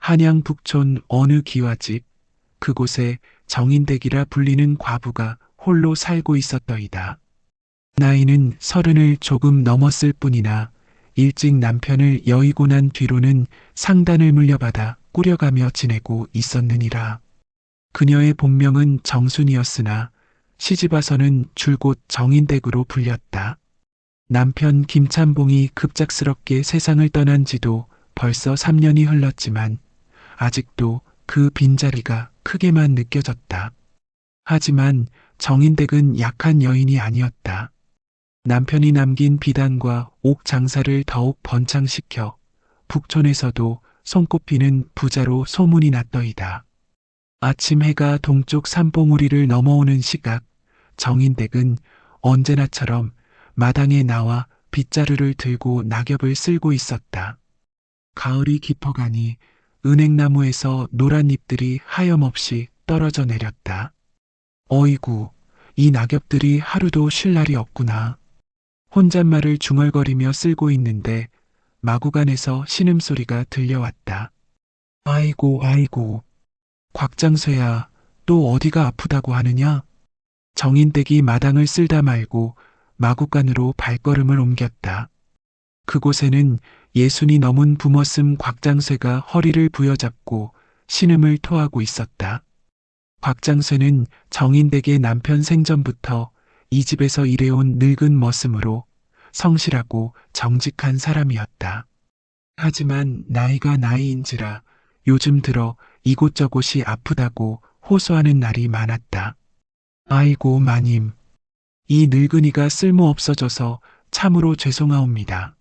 한양 북촌 어느 기와집, 그곳에 정인댁이라 불리는 과부가 홀로 살고 있었더이다. 나이는 30을 조금 넘었을 뿐이나 일찍 남편을 여의고 난 뒤로는 상단을 물려받아 꾸려가며 지내고 있었느니라. 그녀의 본명은 정순이었으나 시집와서는 줄곧 정인댁으로 불렸다. 남편 김찬봉이 급작스럽게 세상을 떠난 지도 벌써 3년이 흘렀지만 아직도 그 빈자리가 크게만 느껴졌다. 하지만 정인댁은 약한 여인이 아니었다. 남편이 남긴 비단과 옥 장사를 더욱 번창시켜 북촌에서도 손꼽히는 부자로 소문이 났더이다. 아침 해가 동쪽 산봉우리를 넘어오는 시각, 정인댁은 언제나처럼 마당에 나와 빗자루를 들고 낙엽을 쓸고 있었다. 가을이 깊어가니 은행나무에서 노란 잎들이 하염없이 떨어져 내렸다. 어이구, 이 낙엽들이 하루도 쉴 날이 없구나. 혼잣말을 중얼거리며 쓸고 있는데 마구간에서 신음소리가 들려왔다. 아이고 아이고, 곽장쇠야, 또 어디가 아프다고 하느냐? 정인댁이 마당을 쓸다 말고 마구간으로 발걸음을 옮겼다. 그곳에는 60이 넘은 부머슴 곽장쇠가 허리를 부여잡고 신음을 토하고 있었다. 곽장쇠는 정인댁의 남편 생전부터 이 집에서 일해온 늙은 머슴으로 성실하고 정직한 사람이었다. 하지만 나이가 나이인지라 요즘 들어 이곳저곳이 아프다고 호소하는 날이 많았다. 아이고 마님, 이 늙은이가 쓸모 없어져서 참으로 죄송하옵니다.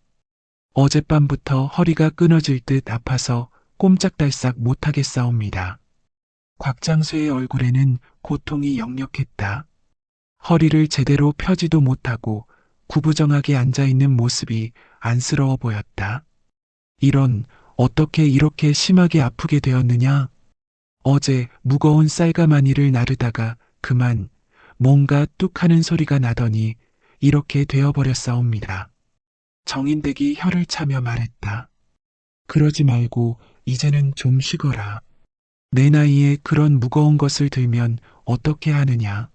어젯밤부터 허리가 끊어질 듯 아파서 꼼짝달싹 못하겠사옵니다. 곽장쇠의 얼굴에는 고통이 역력했다. 허리를 제대로 펴지도 못하고 구부정하게 앉아있는 모습이 안쓰러워 보였다. 이런, 어떻게 이렇게 심하게 아프게 되었느냐? 어제 무거운 쌀가마니를 나르다가 그만 뭔가 뚝 하는 소리가 나더니 이렇게 되어버렸사옵니다. 정인댁이 혀를 차며 말했다. 그러지 말고 이제는 좀 쉬거라. 내 나이에 그런 무거운 것을 들면 어떻게 하느냐.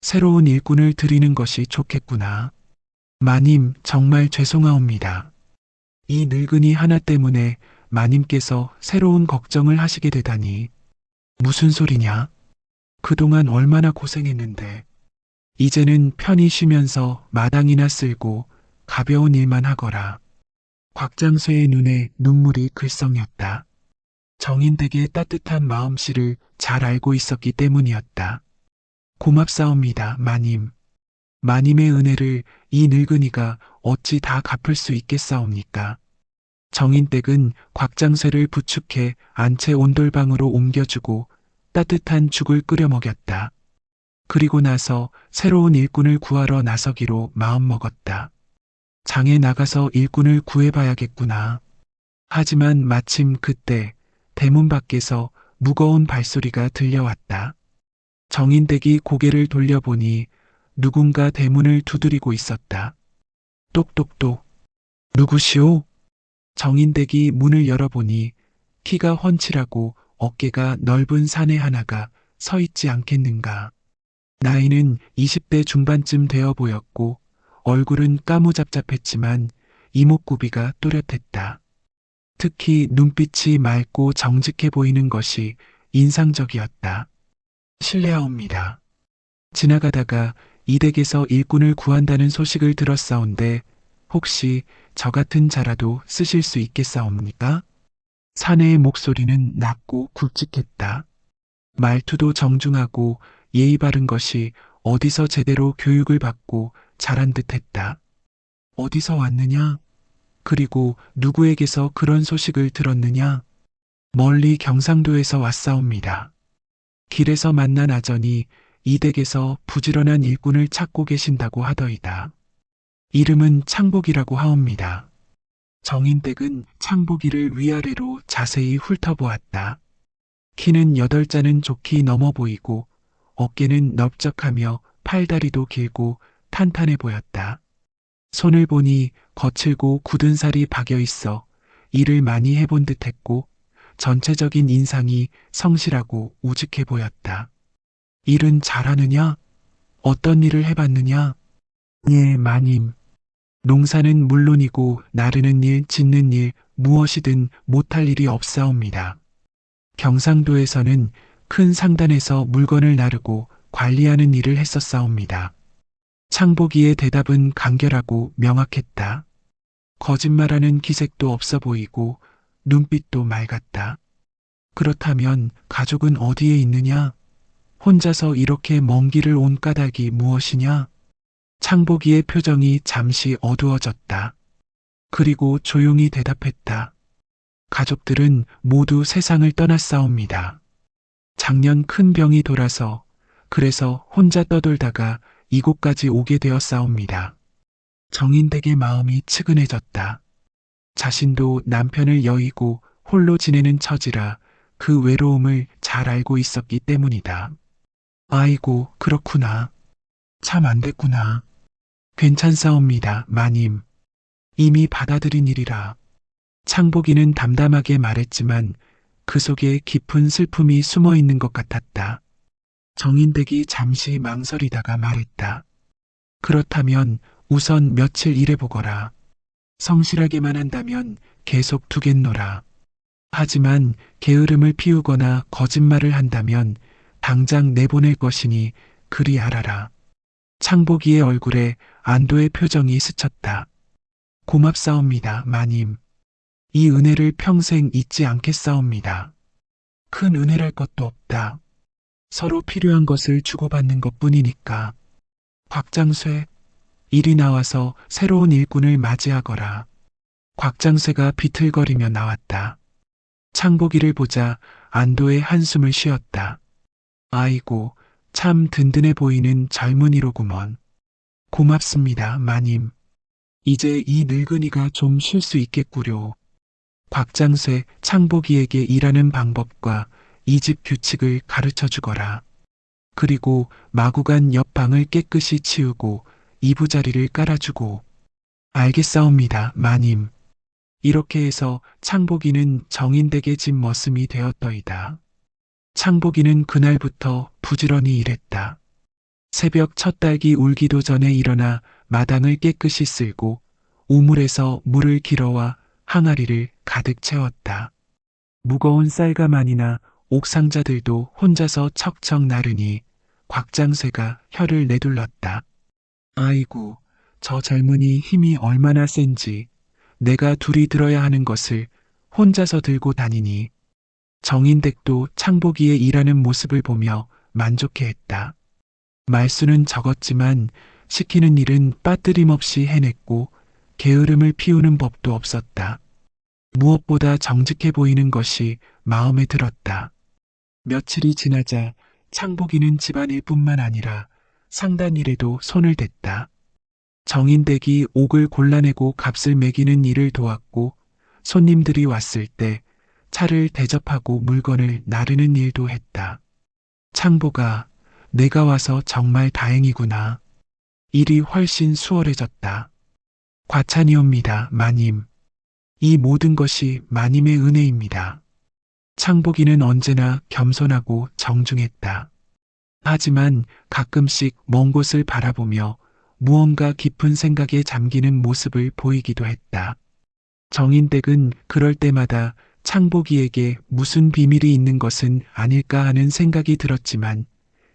새로운 일꾼을 들이는 것이 좋겠구나. 마님, 정말 죄송하옵니다. 이 늙은이 하나 때문에 마님께서 새로운 걱정을 하시게 되다니. 무슨 소리냐? 그동안 얼마나 고생했는데. 이제는 편히 쉬면서 마당이나 쓸고 가벼운 일만 하거라. 곽장쇠의 눈에 눈물이 글썽였다. 정인댁의 따뜻한 마음씨를 잘 알고 있었기 때문이었다. 고맙사옵니다, 마님. 마님의 은혜를 이 늙은이가 어찌 다 갚을 수 있겠사옵니까? 정인댁은 곽장쇠를 부축해 안채 온돌방으로 옮겨주고 따뜻한 죽을 끓여 먹였다. 그리고 나서 새로운 일꾼을 구하러 나서기로 마음먹었다. 장에 나가서 일꾼을 구해봐야겠구나. 하지만 마침 그때 대문 밖에서 무거운 발소리가 들려왔다. 정인댁이 고개를 돌려보니 누군가 대문을 두드리고 있었다. 똑똑똑. 누구시오? 정인댁이 문을 열어보니 키가 훤칠하고 어깨가 넓은 사내 하나가 서 있지 않겠는가. 나이는 20대 중반쯤 되어 보였고 얼굴은 까무잡잡했지만 이목구비가 또렷했다. 특히 눈빛이 맑고 정직해 보이는 것이 인상적이었다. 실례하옵니다. 지나가다가 이 댁에서 일꾼을 구한다는 소식을 들었사온데 혹시 저 같은 자라도 쓰실 수 있겠사옵니까? 사내의 목소리는 낮고 굵직했다. 말투도 정중하고 예의 바른 것이 어디서 제대로 교육을 받고 자란 듯했다. 어디서 왔느냐? 그리고 누구에게서 그런 소식을 들었느냐? 멀리 경상도에서 왔사옵니다. 길에서 만난 아전이 이 댁에서 부지런한 일꾼을 찾고 계신다고 하더이다. 이름은 창복이라고 하옵니다. 정인댁은 창복이를 위아래로 자세히 훑어보았다. 키는 8자는 좋게 넘어 보이고 어깨는 넓적하며 팔다리도 길고 탄탄해 보였다. 손을 보니 거칠고 굳은 살이 박여 있어 일을 많이 해본 듯했고 전체적인 인상이 성실하고 우직해 보였다. 일은 잘하느냐? 어떤 일을 해봤느냐? 예, 마님. 농사는 물론이고 나르는 일, 짓는 일, 무엇이든 못할 일이 없사옵니다. 경상도에서는 큰 상단에서 물건을 나르고 관리하는 일을 했었사옵니다. 창보기의 대답은 간결하고 명확했다. 거짓말하는 기색도 없어 보이고 눈빛도 맑았다. 그렇다면 가족은 어디에 있느냐? 혼자서 이렇게 먼 길을 온 까닭이 무엇이냐? 창보기의 표정이 잠시 어두워졌다. 그리고 조용히 대답했다. 가족들은 모두 세상을 떠났사옵니다. 작년 큰 병이 돌아서 그래서 혼자 떠돌다가 이곳까지 오게 되었사옵니다. 정인댁의 마음이 측은해졌다. 자신도 남편을 여의고 홀로 지내는 처지라 그 외로움을 잘 알고 있었기 때문이다. 아이고, 그렇구나. 참 안 됐구나. 괜찮사옵니다, 마님. 이미 받아들인 일이라. 창보기는 담담하게 말했지만 그 속에 깊은 슬픔이 숨어 있는 것 같았다. 정인댁이 잠시 망설이다가 말했다. 그렇다면 우선 며칠 일해보거라. 성실하게만 한다면 계속 두겠노라. 하지만 게으름을 피우거나 거짓말을 한다면 당장 내보낼 것이니 그리 알아라. 창보기의 얼굴에 안도의 표정이 스쳤다. 고맙사옵니다, 마님. 이 은혜를 평생 잊지 않겠사옵니다. 큰 은혜랄 것도 없다. 서로 필요한 것을 주고받는 것뿐이니까. 곽장쇠, 이리 나와서 새로운 일꾼을 맞이하거라. 곽장쇠가 비틀거리며 나왔다. 창보기를 보자 안도의 한숨을 쉬었다. 아이고, 참 든든해 보이는 젊은이로구먼. 고맙습니다, 마님. 이제 이 늙은이가 좀 쉴 수 있겠구려. 곽장쇠 창보기에게 일하는 방법과 이 집 규칙을 가르쳐 주거라. 그리고 마구간 옆 방을 깨끗이 치우고 이부자리를 깔아주고. 알겠사옵니다, 마님. 이렇게 해서 창보기는 정인댁의 집 머슴이 되었더이다. 창보기는 그날부터 부지런히 일했다. 새벽 첫 딸기 울기도 전에 일어나 마당을 깨끗이 쓸고 우물에서 물을 길어와 항아리를 가득 채웠다. 무거운 쌀가마니나 옥상자들도 혼자서 척척 나르니 곽장쇠가 혀를 내둘렀다. 아이고, 저 젊은이 힘이 얼마나 센지 내가 둘이 들어야 하는 것을 혼자서 들고 다니니. 정인댁도 창보기의 일하는 모습을 보며 만족해했다. 말수는 적었지만 시키는 일은 빠뜨림 없이 해냈고 게으름을 피우는 법도 없었다. 무엇보다 정직해 보이는 것이 마음에 들었다. 며칠이 지나자 창보기는 집안일뿐만 아니라 상단일에도 손을 댔다. 정인댁이 옥을 골라내고 값을 매기는 일을 도왔고 손님들이 왔을 때 차를 대접하고 물건을 나르는 일도 했다. 창보가 내가 와서 정말 다행이구나. 일이 훨씬 수월해졌다. 과찬이옵니다, 마님. 이 모든 것이 마님의 은혜입니다. 창보기는 언제나 겸손하고 정중했다. 하지만 가끔씩 먼 곳을 바라보며 무언가 깊은 생각에 잠기는 모습을 보이기도 했다. 정인댁은 그럴 때마다 창보기에게 무슨 비밀이 있는 것은 아닐까 하는 생각이 들었지만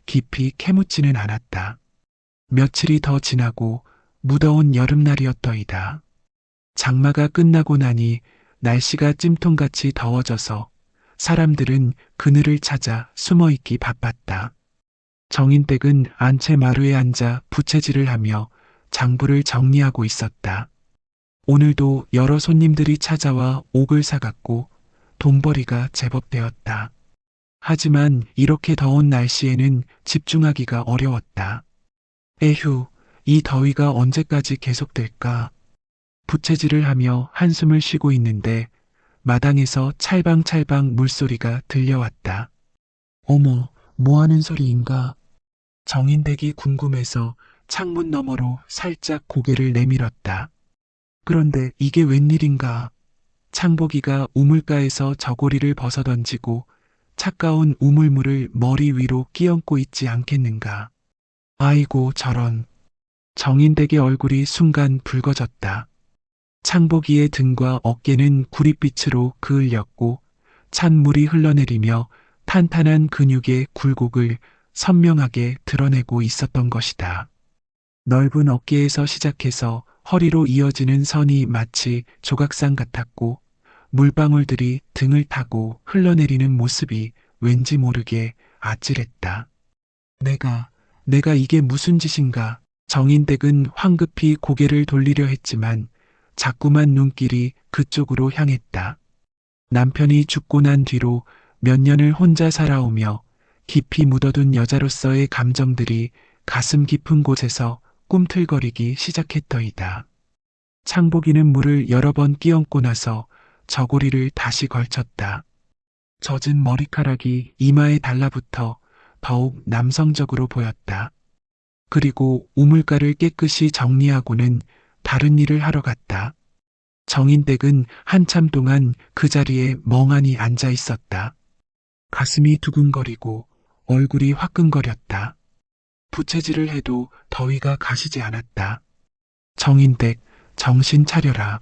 깊이 캐묻지는 않았다. 며칠이 더 지나고 무더운 여름날이었더이다. 장마가 끝나고 나니 날씨가 찜통같이 더워져서 사람들은 그늘을 찾아 숨어있기 바빴다. 정인댁은 안채마루에 앉아 부채질을 하며 장부를 정리하고 있었다. 오늘도 여러 손님들이 찾아와 옥을 사갔고 돈벌이가 제법 되었다. 하지만 이렇게 더운 날씨에는 집중하기가 어려웠다. 에휴, 이 더위가 언제까지 계속될까? 부채질을 하며 한숨을 쉬고 있는데 마당에서 찰방찰방 물소리가 들려왔다. 어머, 뭐하는 소리인가? 정인댁이 궁금해서 창문 너머로 살짝 고개를 내밀었다. 그런데 이게 웬일인가? 창복이가 우물가에서 저고리를 벗어던지고 차가운 우물물을 머리 위로 끼얹고 있지 않겠는가. 아이고 저런. 정인댁의 얼굴이 순간 붉어졌다. 창복이의 등과 어깨는 구릿빛으로 그을렸고 찬물이 흘러내리며 탄탄한 근육의 굴곡을 선명하게 드러내고 있었던 것이다. 넓은 어깨에서 시작해서 허리로 이어지는 선이 마치 조각상 같았고 물방울들이 등을 타고 흘러내리는 모습이 왠지 모르게 아찔했다. 내가 이게 무슨 짓인가. 정인댁은 황급히 고개를 돌리려 했지만 자꾸만 눈길이 그쪽으로 향했다. 남편이 죽고 난 뒤로 몇 년을 혼자 살아오며 깊이 묻어둔 여자로서의 감정들이 가슴 깊은 곳에서 꿈틀거리기 시작했더이다. 창복이는 물을 여러 번 끼얹고 나서 저고리를 다시 걸쳤다. 젖은 머리카락이 이마에 달라붙어 더욱 남성적으로 보였다. 그리고 우물가를 깨끗이 정리하고는 다른 일을 하러 갔다. 정인댁은 한참 동안 그 자리에 멍하니 앉아 있었다. 가슴이 두근거리고 얼굴이 화끈거렸다. 부채질을 해도 더위가 가시지 않았다. 정인댁, 정신 차려라.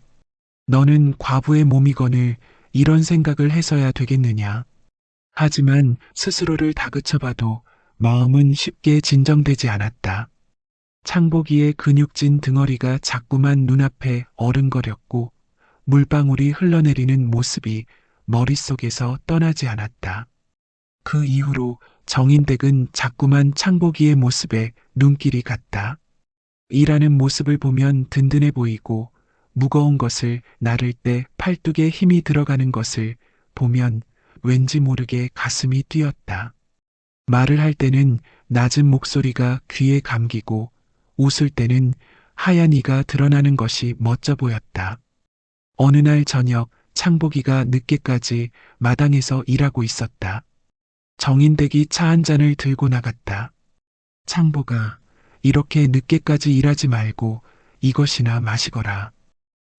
너는 과부의 몸이거늘 이런 생각을 해서야 되겠느냐. 하지만 스스로를 다그쳐봐도 마음은 쉽게 진정되지 않았다. 창복이의 근육진 등허리가 자꾸만 눈앞에 어른거렸고 물방울이 흘러내리는 모습이 머릿속에서 떠나지 않았다. 그 이후로 정인댁은 자꾸만 창복이의 모습에 눈길이 갔다. 일하는 모습을 보면 든든해 보이고 무거운 것을 나를 때 팔뚝에 힘이 들어가는 것을 보면 왠지 모르게 가슴이 뛰었다. 말을 할 때는 낮은 목소리가 귀에 감기고 웃을 때는 하얀 이가 드러나는 것이 멋져 보였다. 어느 날 저녁 창복이가 늦게까지 마당에서 일하고 있었다. 정인댁이 차 한 잔을 들고 나갔다. 창복아, 이렇게 늦게까지 일하지 말고 이것이나 마시거라.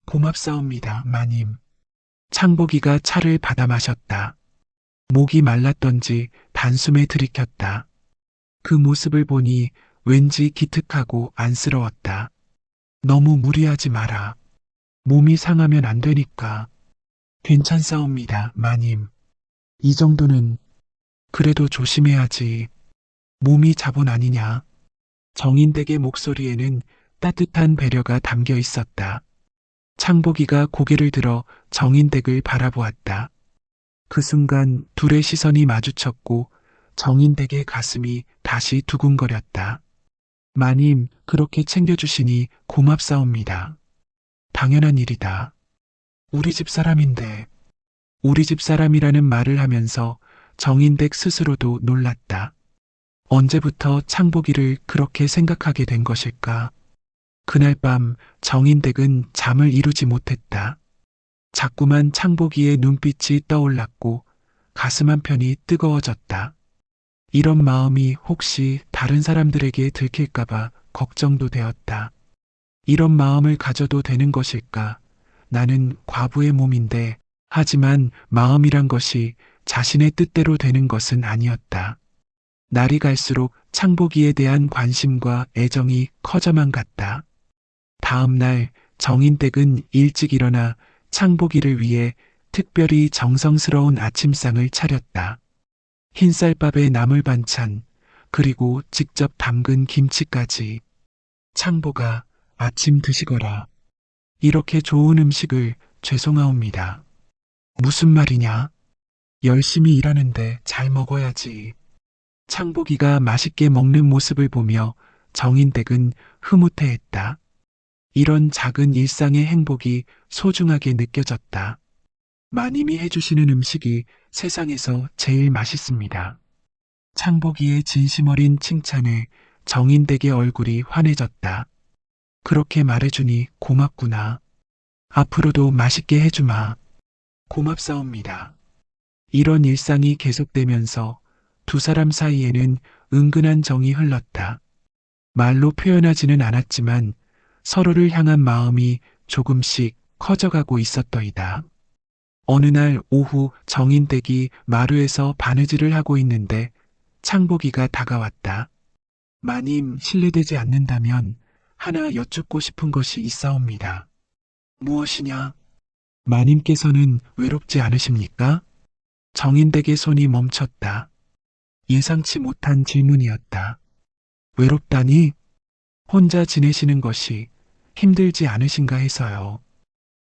고맙사옵니다, 마님. 창복이가 차를 받아 마셨다. 목이 말랐던지 단숨에 들이켰다. 그 모습을 보니 왠지 기특하고 안쓰러웠다. 너무 무리하지 마라. 몸이 상하면 안 되니까. 괜찮사옵니다, 마님. 이 정도는 그래도 조심해야지. 몸이 자본 아니냐. 정인댁의 목소리에는 따뜻한 배려가 담겨 있었다. 창복이가 고개를 들어 정인댁을 바라보았다. 그 순간 둘의 시선이 마주쳤고 정인댁의 가슴이 다시 두근거렸다. 마님, 그렇게 챙겨주시니 고맙사옵니다. 당연한 일이다. 우리 집 사람인데. 우리 집 사람이라는 말을 하면서 정인댁 스스로도 놀랐다. 언제부터 창복이를 그렇게 생각하게 된 것일까? 그날 밤 정인댁은 잠을 이루지 못했다. 자꾸만 창복이의 눈빛이 떠올랐고 가슴 한편이 뜨거워졌다. 이런 마음이 혹시 다른 사람들에게 들킬까봐 걱정도 되었다. 이런 마음을 가져도 되는 것일까? 나는 과부의 몸인데, 하지만 마음이란 것이 자신의 뜻대로 되는 것은 아니었다. 날이 갈수록 창복이에 대한 관심과 애정이 커져만 갔다. 다음 날 정인댁은 일찍 일어나 창복이를 위해 특별히 정성스러운 아침상을 차렸다. 흰쌀밥에 나물 반찬, 그리고 직접 담근 김치까지. 창복아, 아침 드시거라. 이렇게 좋은 음식을 죄송하옵니다. 무슨 말이냐? 열심히 일하는데 잘 먹어야지. 창복이가 맛있게 먹는 모습을 보며 정인댁은 흐뭇해했다. 이런 작은 일상의 행복이 소중하게 느껴졌다. 마님이 해주시는 음식이 세상에서 제일 맛있습니다. 창복이의 진심 어린 칭찬에 정인댁의 얼굴이 환해졌다. 그렇게 말해주니 고맙구나. 앞으로도 맛있게 해주마. 고맙사옵니다. 이런 일상이 계속되면서 두 사람 사이에는 은근한 정이 흘렀다. 말로 표현하지는 않았지만 서로를 향한 마음이 조금씩 커져가고 있었더이다. 어느 날 오후 정인댁이 마루에서 바느질을 하고 있는데 창복이가 다가왔다. 마님 실례되지 않는다면 하나 여쭙고 싶은 것이 있사옵니다. 무엇이냐? 마님께서는 외롭지 않으십니까? 정인댁의 손이 멈췄다. 예상치 못한 질문이었다. 외롭다니? 혼자 지내시는 것이 힘들지 않으신가 해서요.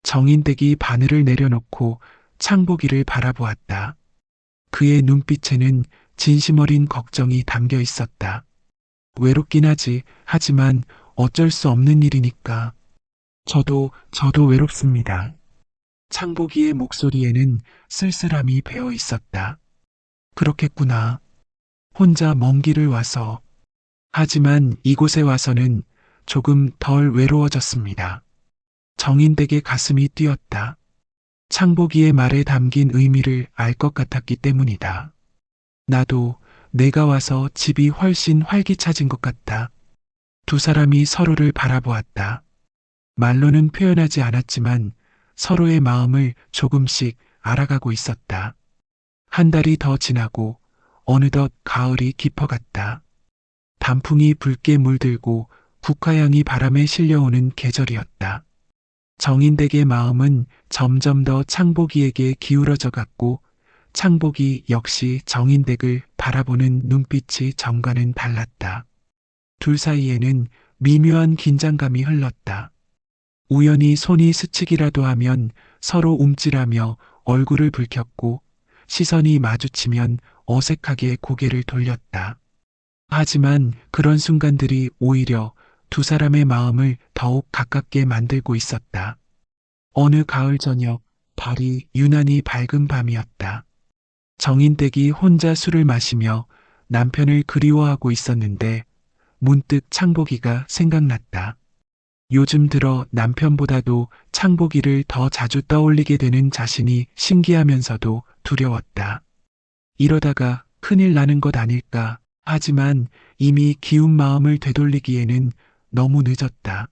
정인댁이 바늘을 내려놓고 창복이를 바라보았다. 그의 눈빛에는 진심 어린 걱정이 담겨 있었다. 외롭긴 하지, 하지만 어쩔 수 없는 일이니까. 저도 외롭습니다. 창복이의 목소리에는 쓸쓸함이 배어 있었다. 그렇겠구나. 혼자 먼 길을 와서. 하지만 이곳에 와서는 조금 덜 외로워졌습니다. 정인댁의 가슴이 뛰었다. 창복이의 말에 담긴 의미를 알 것 같았기 때문이다. 나도 내가 와서 집이 훨씬 활기차진 것 같다. 두 사람이 서로를 바라보았다. 말로는 표현하지 않았지만 서로의 마음을 조금씩 알아가고 있었다. 한 달이 더 지나고 어느덧 가을이 깊어갔다. 단풍이 붉게 물들고 국화향이 바람에 실려오는 계절이었다. 정인댁의 마음은 점점 더 창복이에게 기울어져 갔고 창복이 역시 정인댁을 바라보는 눈빛이 전과는 달랐다. 둘 사이에는 미묘한 긴장감이 흘렀다. 우연히 손이 스치기라도 하면 서로 움찔하며 얼굴을 붉혔고 시선이 마주치면 어색하게 고개를 돌렸다. 하지만 그런 순간들이 오히려 두 사람의 마음을 더욱 가깝게 만들고 있었다. 어느 가을 저녁, 달이 유난히 밝은 밤이었다. 정인댁이 혼자 술을 마시며 남편을 그리워하고 있었는데 문득 창복이가 생각났다. 요즘 들어 남편보다도 창복이를 더 자주 떠올리게 되는 자신이 신기하면서도 두려웠다. 이러다가 큰일 나는 것 아닐까. 하지만 이미 기운 마음을 되돌리기에는 너무 늦었다.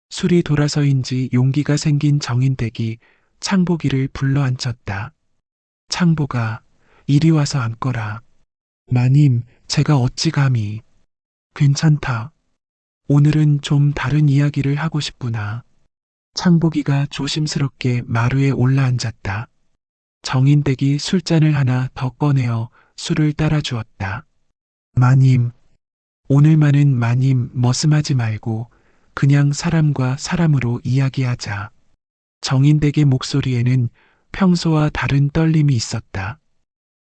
술이 돌아서인지 용기가 생긴 정인댁이 창복이를 불러 앉혔다. 창복아, 이리 와서 앉거라. 마님, 제가 어찌 감히. 괜찮다. 오늘은 좀 다른 이야기를 하고 싶구나. 창복이가 조심스럽게 마루에 올라앉았다. 정인댁이 술잔을 하나 더 꺼내어 술을 따라 주었다. 마님, 오늘만은 마님 머슴하지 말고 그냥 사람과 사람으로 이야기하자. 정인댁의 목소리에는 평소와 다른 떨림이 있었다.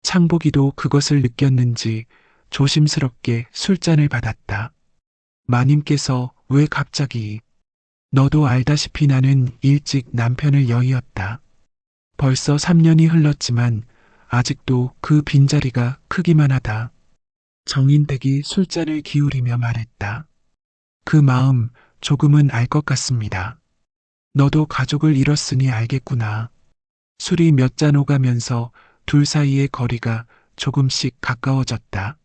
창복이도 그것을 느꼈는지 조심스럽게 술잔을 받았다. 마님께서 왜 갑자기? 너도 알다시피 나는 일찍 남편을 여의었다. 벌써 3년이 흘렀지만 아직도 그 빈자리가 크기만 하다. 정인댁이 술잔을 기울이며 말했다. 그 마음 조금은 알 것 같습니다. 너도 가족을 잃었으니 알겠구나. 술이 몇 잔 오가면서 둘 사이의 거리가 조금씩 가까워졌다.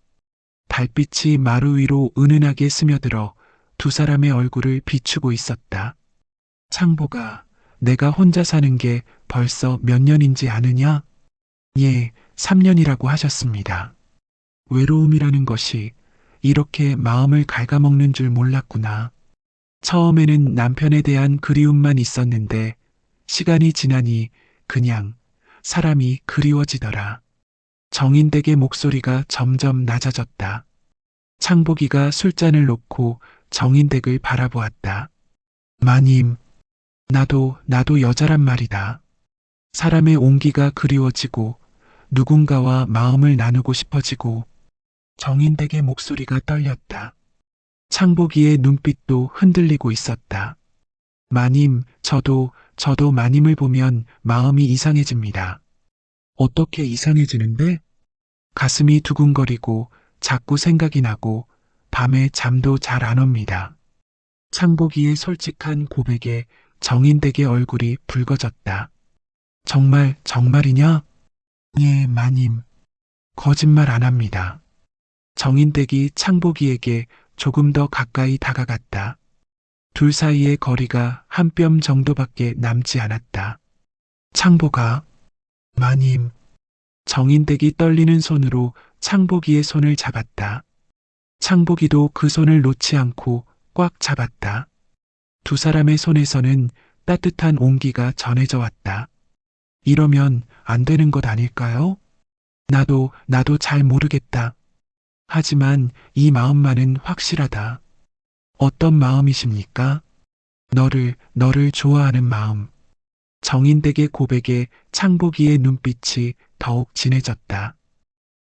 달빛이 마루 위로 은은하게 스며들어 두 사람의 얼굴을 비추고 있었다. 창복아, 내가 혼자 사는 게 벌써 몇 년인지 아느냐? 예, 3년이라고 하셨습니다. 외로움이라는 것이 이렇게 마음을 갉아먹는 줄 몰랐구나. 처음에는 남편에 대한 그리움만 있었는데 시간이 지나니 그냥 사람이 그리워지더라. 정인댁의 목소리가 점점 낮아졌다. 창복이가 술잔을 놓고 정인댁을 바라보았다. 마님, 나도 여자란 말이다. 사람의 온기가 그리워지고 누군가와 마음을 나누고 싶어지고. 정인댁의 목소리가 떨렸다. 창복이의 눈빛도 흔들리고 있었다. 마님, 저도 마님을 보면 마음이 이상해집니다. 어떻게 이상해지는데? 가슴이 두근거리고 자꾸 생각이 나고 밤에 잠도 잘 안 옵니다. 창복이의 솔직한 고백에 정인댁의 얼굴이 붉어졌다. 정말이냐? 예, 마님. 거짓말 안 합니다. 정인댁이 창복이에게 조금 더 가까이 다가갔다. 둘 사이의 거리가 한 뼘 정도밖에 남지 않았다. 창복아, 마님. 정인댁이 떨리는 손으로 창복이의 손을 잡았다. 창복이도 그 손을 놓지 않고 꽉 잡았다. 두 사람의 손에서는 따뜻한 온기가 전해져 왔다. 이러면 안 되는 것 아닐까요? 나도 잘 모르겠다. 하지만 이 마음만은 확실하다. 어떤 마음이십니까? 너를 좋아하는 마음. 정인댁의 고백에 창복이의 눈빛이 더욱 진해졌다.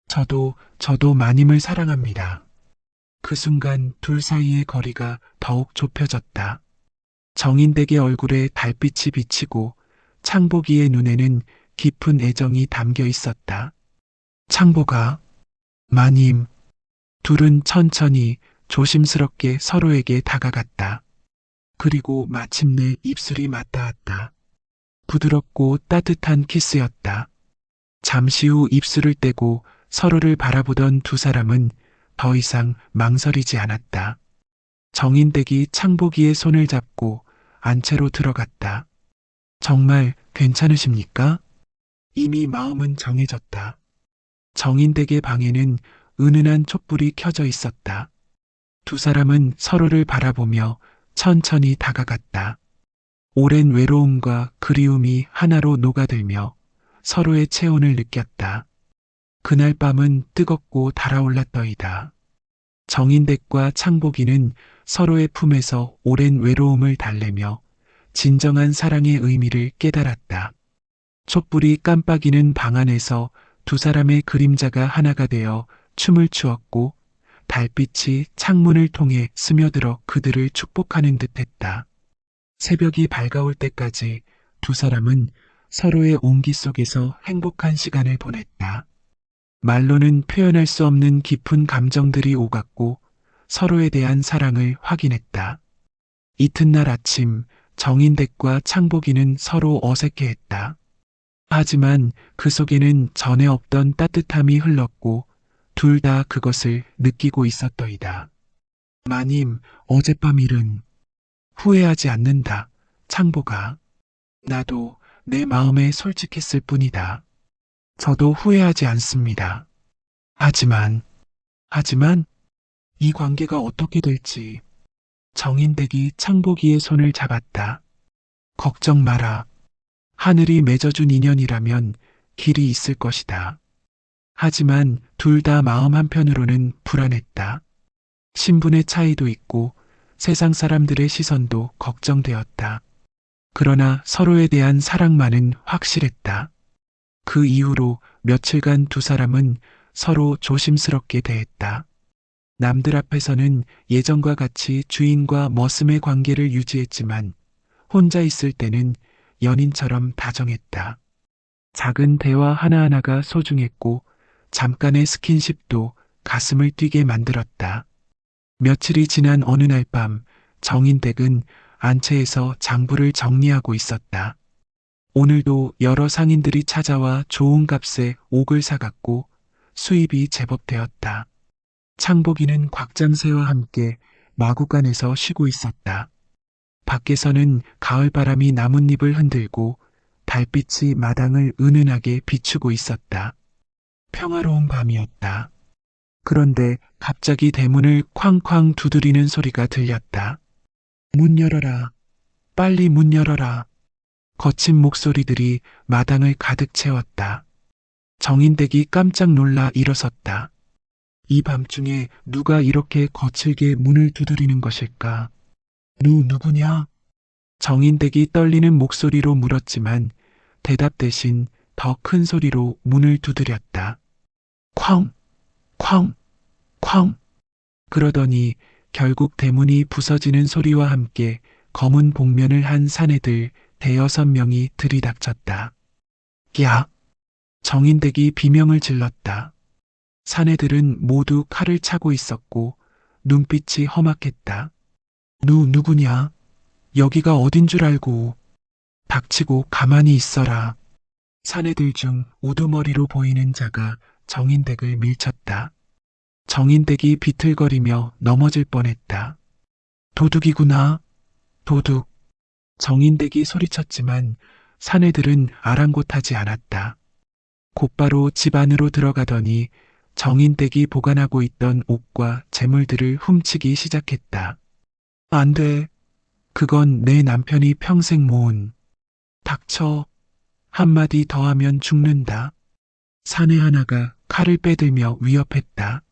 저도 마님을 사랑합니다. 그 순간 둘 사이의 거리가 더욱 좁혀졌다. 정인댁의 얼굴에 달빛이 비치고 창복이의 눈에는 깊은 애정이 담겨 있었다. 창복아, 마님. 둘은 천천히 조심스럽게 서로에게 다가갔다. 그리고 마침내 입술이 맞닿았다. 부드럽고 따뜻한 키스였다. 잠시 후 입술을 떼고 서로를 바라보던 두 사람은 더 이상 망설이지 않았다. 정인댁이 창복이의 손을 잡고 안채로 들어갔다. 정말 괜찮으십니까? 이미 마음은 정해졌다. 정인댁의 방에는 은은한 촛불이 켜져 있었다. 두 사람은 서로를 바라보며 천천히 다가갔다. 오랜 외로움과 그리움이 하나로 녹아들며 서로의 체온을 느꼈다. 그날 밤은 뜨겁고 달아올랐더이다. 정인댁과 창복이는 서로의 품에서 오랜 외로움을 달래며 진정한 사랑의 의미를 깨달았다. 촛불이 깜빡이는 방 안에서 두 사람의 그림자가 하나가 되어 춤을 추었고 달빛이 창문을 통해 스며들어 그들을 축복하는 듯했다. 새벽이 밝아올 때까지 두 사람은 서로의 온기 속에서 행복한 시간을 보냈다. 말로는 표현할 수 없는 깊은 감정들이 오갔고 서로에 대한 사랑을 확인했다. 이튿날 아침 정인댁과 창복이는 서로 어색해했다. 하지만 그 속에는 전에 없던 따뜻함이 흘렀고 둘 다 그것을 느끼고 있었더이다. 마님, 어젯밤 일은 후회하지 않는다. 창복아. 나도 내 마음에 솔직했을 뿐이다. 저도 후회하지 않습니다. 하지만 이 관계가 어떻게 될지. 정인댁이 창복이의 손을 잡았다. 걱정 마라. 하늘이 맺어준 인연이라면 길이 있을 것이다. 하지만 둘 다 마음 한편으로는 불안했다. 신분의 차이도 있고 세상 사람들의 시선도 걱정되었다. 그러나 서로에 대한 사랑만은 확실했다. 그 이후로 며칠간 두 사람은 서로 조심스럽게 대했다. 남들 앞에서는 예전과 같이 주인과 머슴의 관계를 유지했지만 혼자 있을 때는 연인처럼 다정했다. 작은 대화 하나하나가 소중했고 잠깐의 스킨십도 가슴을 뛰게 만들었다. 며칠이 지난 어느 날 밤 정인댁은 안채에서 장부를 정리하고 있었다. 오늘도 여러 상인들이 찾아와 좋은 값에 옥을 사갔고 수입이 제법 되었다. 창복이는 곽장새와 함께 마구간에서 쉬고 있었다. 밖에서는 가을바람이 나뭇잎을 흔들고 달빛이 마당을 은은하게 비추고 있었다. 평화로운 밤이었다. 그런데 갑자기 대문을 쾅쾅 두드리는 소리가 들렸다. 문 열어라. 빨리 문 열어라. 거친 목소리들이 마당을 가득 채웠다. 정인댁이 깜짝 놀라 일어섰다. 이 밤중에 누가 이렇게 거칠게 문을 두드리는 것일까? 누구냐? 정인댁이 떨리는 목소리로 물었지만 대답 대신 더 큰 소리로 문을 두드렸다. 쾅! 쾅! 쾅! 그러더니 결국 대문이 부서지는 소리와 함께 검은 복면을 한 사내들 대여섯 명이 들이닥쳤다. 야! 정인댁이 비명을 질렀다. 사내들은 모두 칼을 차고 있었고 눈빛이 험악했다. 누구냐? 여기가 어딘 줄 알고. 닥치고 가만히 있어라. 사내들 중 우두머리로 보이는 자가 정인댁을 밀쳤다. 정인댁이 비틀거리며 넘어질 뻔했다. 도둑이구나. 도둑. 정인댁이 소리쳤지만 사내들은 아랑곳하지 않았다. 곧바로 집 안으로 들어가더니 정인댁이 보관하고 있던 옷과 재물들을 훔치기 시작했다. 안 돼. 그건 내 남편이 평생 모은. 닥쳐. 한마디 더 하면 죽는다. 사내 하나가 칼을 빼들며 위협했다.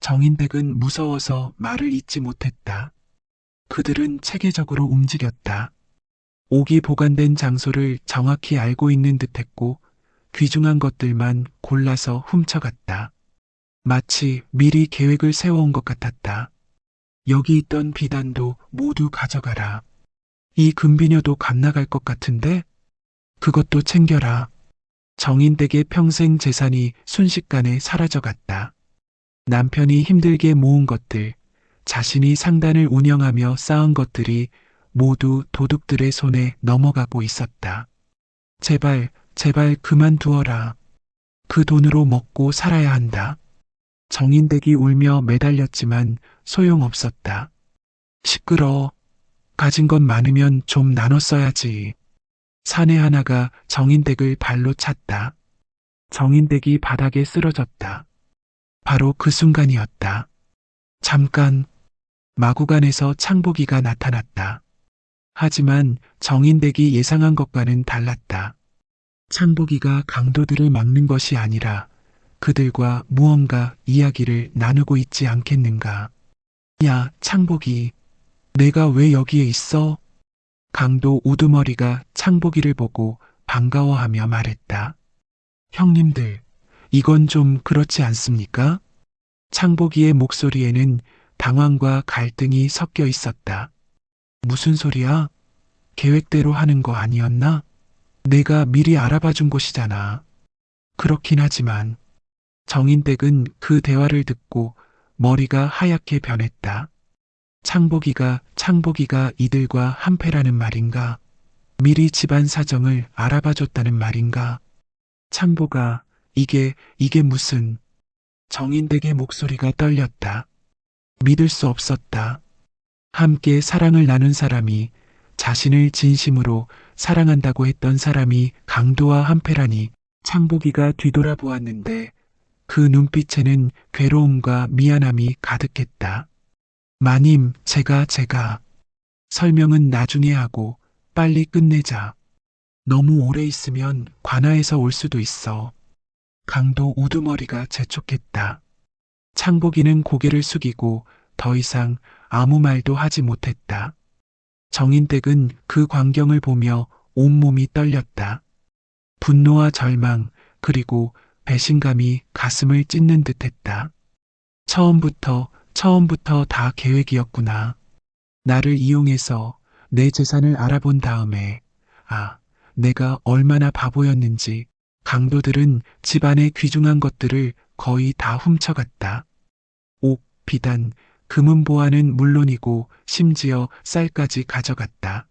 정인댁은 무서워서 말을 잇지 못했다. 그들은 체계적으로 움직였다. 옥이 보관된 장소를 정확히 알고 있는 듯했고 귀중한 것들만 골라서 훔쳐갔다. 마치 미리 계획을 세워온 것 같았다. 여기 있던 비단도 모두 가져가라. 이 금비녀도 갓나갈 것 같은데? 그것도 챙겨라. 정인댁의 평생 재산이 순식간에 사라져갔다. 남편이 힘들게 모은 것들, 자신이 상단을 운영하며 쌓은 것들이 모두 도둑들의 손에 넘어가고 있었다. 제발, 제발 그만두어라. 그 돈으로 먹고 살아야 한다. 정인댁이 울며 매달렸지만 소용없었다. 시끄러워. 가진 것 많으면 좀 나눠 써야지. 사내 하나가 정인댁을 발로 찼다. 정인댁이 바닥에 쓰러졌다. 바로 그 순간이었다. 잠깐, 마구간에서 창보기가 나타났다. 하지만 정인댁이 예상한 것과는 달랐다. 창보기가 강도들을 막는 것이 아니라 그들과 무언가 이야기를 나누고 있지 않겠는가. 야, 창보기. 내가 왜 여기에 있어? 강도 우두머리가 창보기를 보고 반가워하며 말했다. 형님들, 이건 좀 그렇지 않습니까? 창보기의 목소리에는 당황과 갈등이 섞여 있었다. 무슨 소리야? 계획대로 하는 거 아니었나? 내가 미리 알아봐 준 곳이잖아. 그렇긴 하지만 정인댁은 그 대화를 듣고 머리가 하얗게 변했다. 창보기가 이들과 한패라는 말인가? 미리 집안 사정을 알아봐 줬다는 말인가? 창보가 이게 무슨? 정인댁의 목소리가 떨렸다. 믿을 수 없었다. 함께 사랑을 나눈 사람이, 자신을 진심으로 사랑한다고 했던 사람이 강도와 한패라니. 창보기가 뒤돌아보았는데 그 눈빛에는 괴로움과 미안함이 가득했다. 마님, 제가 설명은 나중에 하고 빨리 끝내자. 너무 오래 있으면 관아에서 올 수도 있어. 강도 우두머리가 재촉했다. 창보기는 고개를 숙이고 더 이상 아무 말도 하지 못했다. 정인댁은 그 광경을 보며 온몸이 떨렸다. 분노와 절망, 그리고 배신감이 가슴을 찢는 듯했다. 처음부터 다 계획이었구나. 나를 이용해서 내 재산을 알아본 다음에, 내가 얼마나 바보였는지. 강도들은 집안의 귀중한 것들을 거의 다 훔쳐갔다. 옥, 비단, 금은보화는 물론이고 심지어 쌀까지 가져갔다.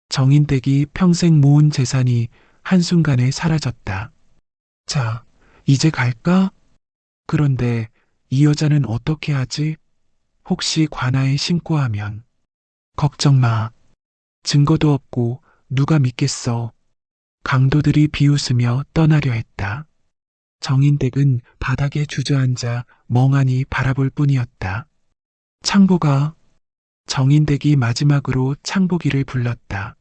정인댁이 평생 모은 재산이 한순간에 사라졌다. 자, 이제 갈까? 그런데 이 여자는 어떻게 하지? 혹시 관아에 신고하면? 걱정 마. 증거도 없고 누가 믿겠어. 강도들이 비웃으며 떠나려 했다. 정인댁은 바닥에 주저앉아 멍하니 바라볼 뿐이었다. 창보가. 정인댁이 마지막으로 창보기를 불렀다.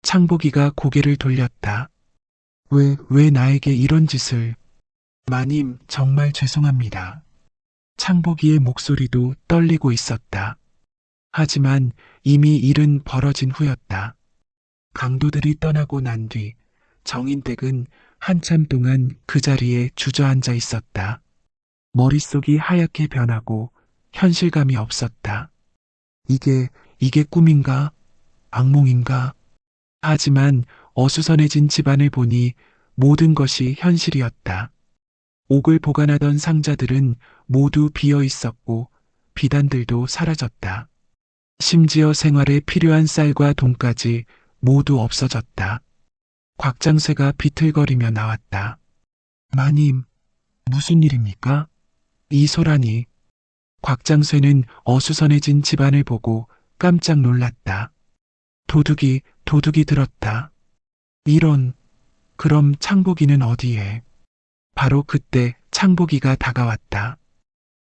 창보기가 고개를 돌렸다. 왜 나에게 이런 짓을. 마님, 정말 죄송합니다. 창보기의 목소리도 떨리고 있었다. 하지만 이미 일은 벌어진 후였다. 강도들이 떠나고 난 뒤 정인댁은 한참 동안 그 자리에 주저앉아 있었다. 머릿속이 하얗게 변하고 현실감이 없었다. 이게 꿈인가? 악몽인가? 하지만 어수선해진 집안을 보니 모든 것이 현실이었다. 옥을 보관하던 상자들은 모두 비어 있었고 비단들도 사라졌다. 심지어 생활에 필요한 쌀과 돈까지 모두 없어졌다. 곽장쇠가 비틀거리며 나왔다. 마님, 무슨 일입니까? 이 소란이. 곽장쇠는 어수선해진 집안을 보고 깜짝 놀랐다. 도둑이 들었다. 이런, 그럼 창보기는 어디에? 바로 그때 창복이가 다가왔다.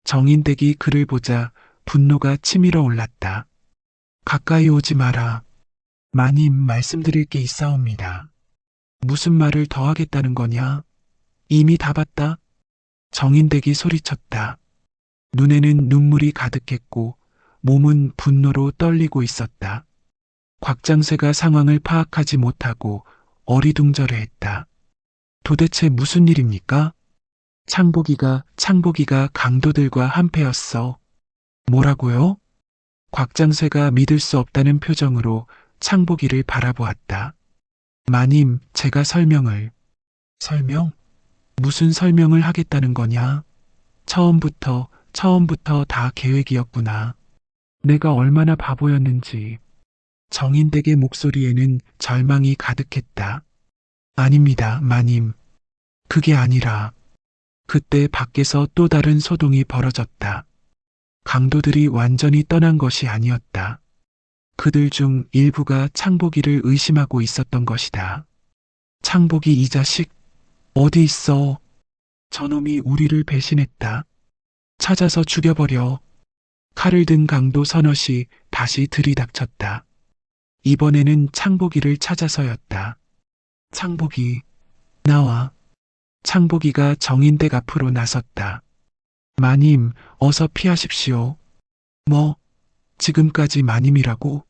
정인댁이 그를 보자 분노가 치밀어 올랐다. 가까이 오지 마라. 마님, 말씀드릴 게 있사옵니다. 무슨 말을 더 하겠다는 거냐? 이미 다 봤다. 정인댁이 소리쳤다. 눈에는 눈물이 가득했고 몸은 분노로 떨리고 있었다. 곽장쇠가 상황을 파악하지 못하고 어리둥절해했다. 도대체 무슨 일입니까? 창복이가 강도들과 한패였어. 뭐라고요? 곽장쇠가 믿을 수 없다는 표정으로 창복이를 바라보았다. 마님, 제가 설명? 무슨 설명을 하겠다는 거냐? 처음부터 다 계획이었구나. 내가 얼마나 바보였는지. 정인댁의 목소리에는 절망이 가득했다. 아닙니다, 마님. 그게 아니라. 그때 밖에서 또 다른 소동이 벌어졌다. 강도들이 완전히 떠난 것이 아니었다. 그들 중 일부가 창복이를 의심하고 있었던 것이다. 창복이, 이 자식 어디 있어? 저놈이 우리를 배신했다. 찾아서 죽여버려. 칼을 든 강도 서넛이 다시 들이닥쳤다. 이번에는 창복이를 찾아서였다. 창복이, 나와. 창복이가 정인댁 앞으로 나섰다. 마님, 어서 피하십시오. 뭐, 지금까지 마님이라고?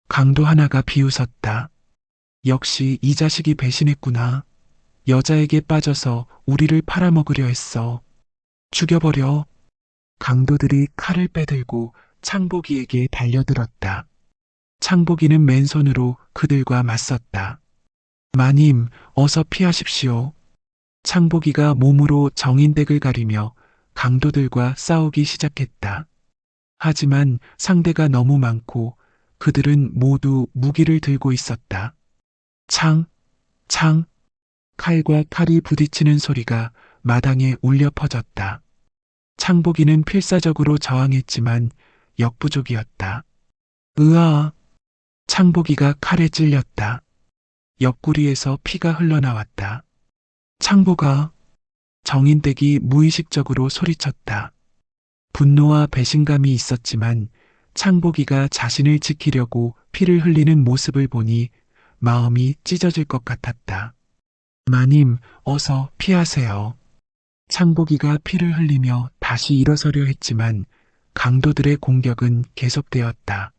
강도 하나가 비웃었다. 역시 이 자식이 배신했구나. 여자에게 빠져서 우리를 팔아먹으려 했어. 죽여버려. 강도들이 칼을 빼들고 창복이에게 달려들었다. 창복이는 맨손으로 그들과 맞섰다. 마님, 어서 피하십시오. 창복이가 몸으로 정인댁을 가리며 강도들과 싸우기 시작했다. 하지만 상대가 너무 많고 그들은 모두 무기를 들고 있었다. 창, 칼과 칼이 부딪히는 소리가 마당에 울려 퍼졌다. 창복이는 필사적으로 저항했지만 역부족이었다. 으아! 창복이가 칼에 찔렸다. 옆구리에서 피가 흘러나왔다. 창복아! 정인댁이 무의식적으로 소리쳤다. 분노와 배신감이 있었지만 창복이가 자신을 지키려고 피를 흘리는 모습을 보니 마음이 찢어질 것 같았다. 마님, 어서 피하세요. 창복이가 피를 흘리며 다시 일어서려 했지만 강도들의 공격은 계속되었다.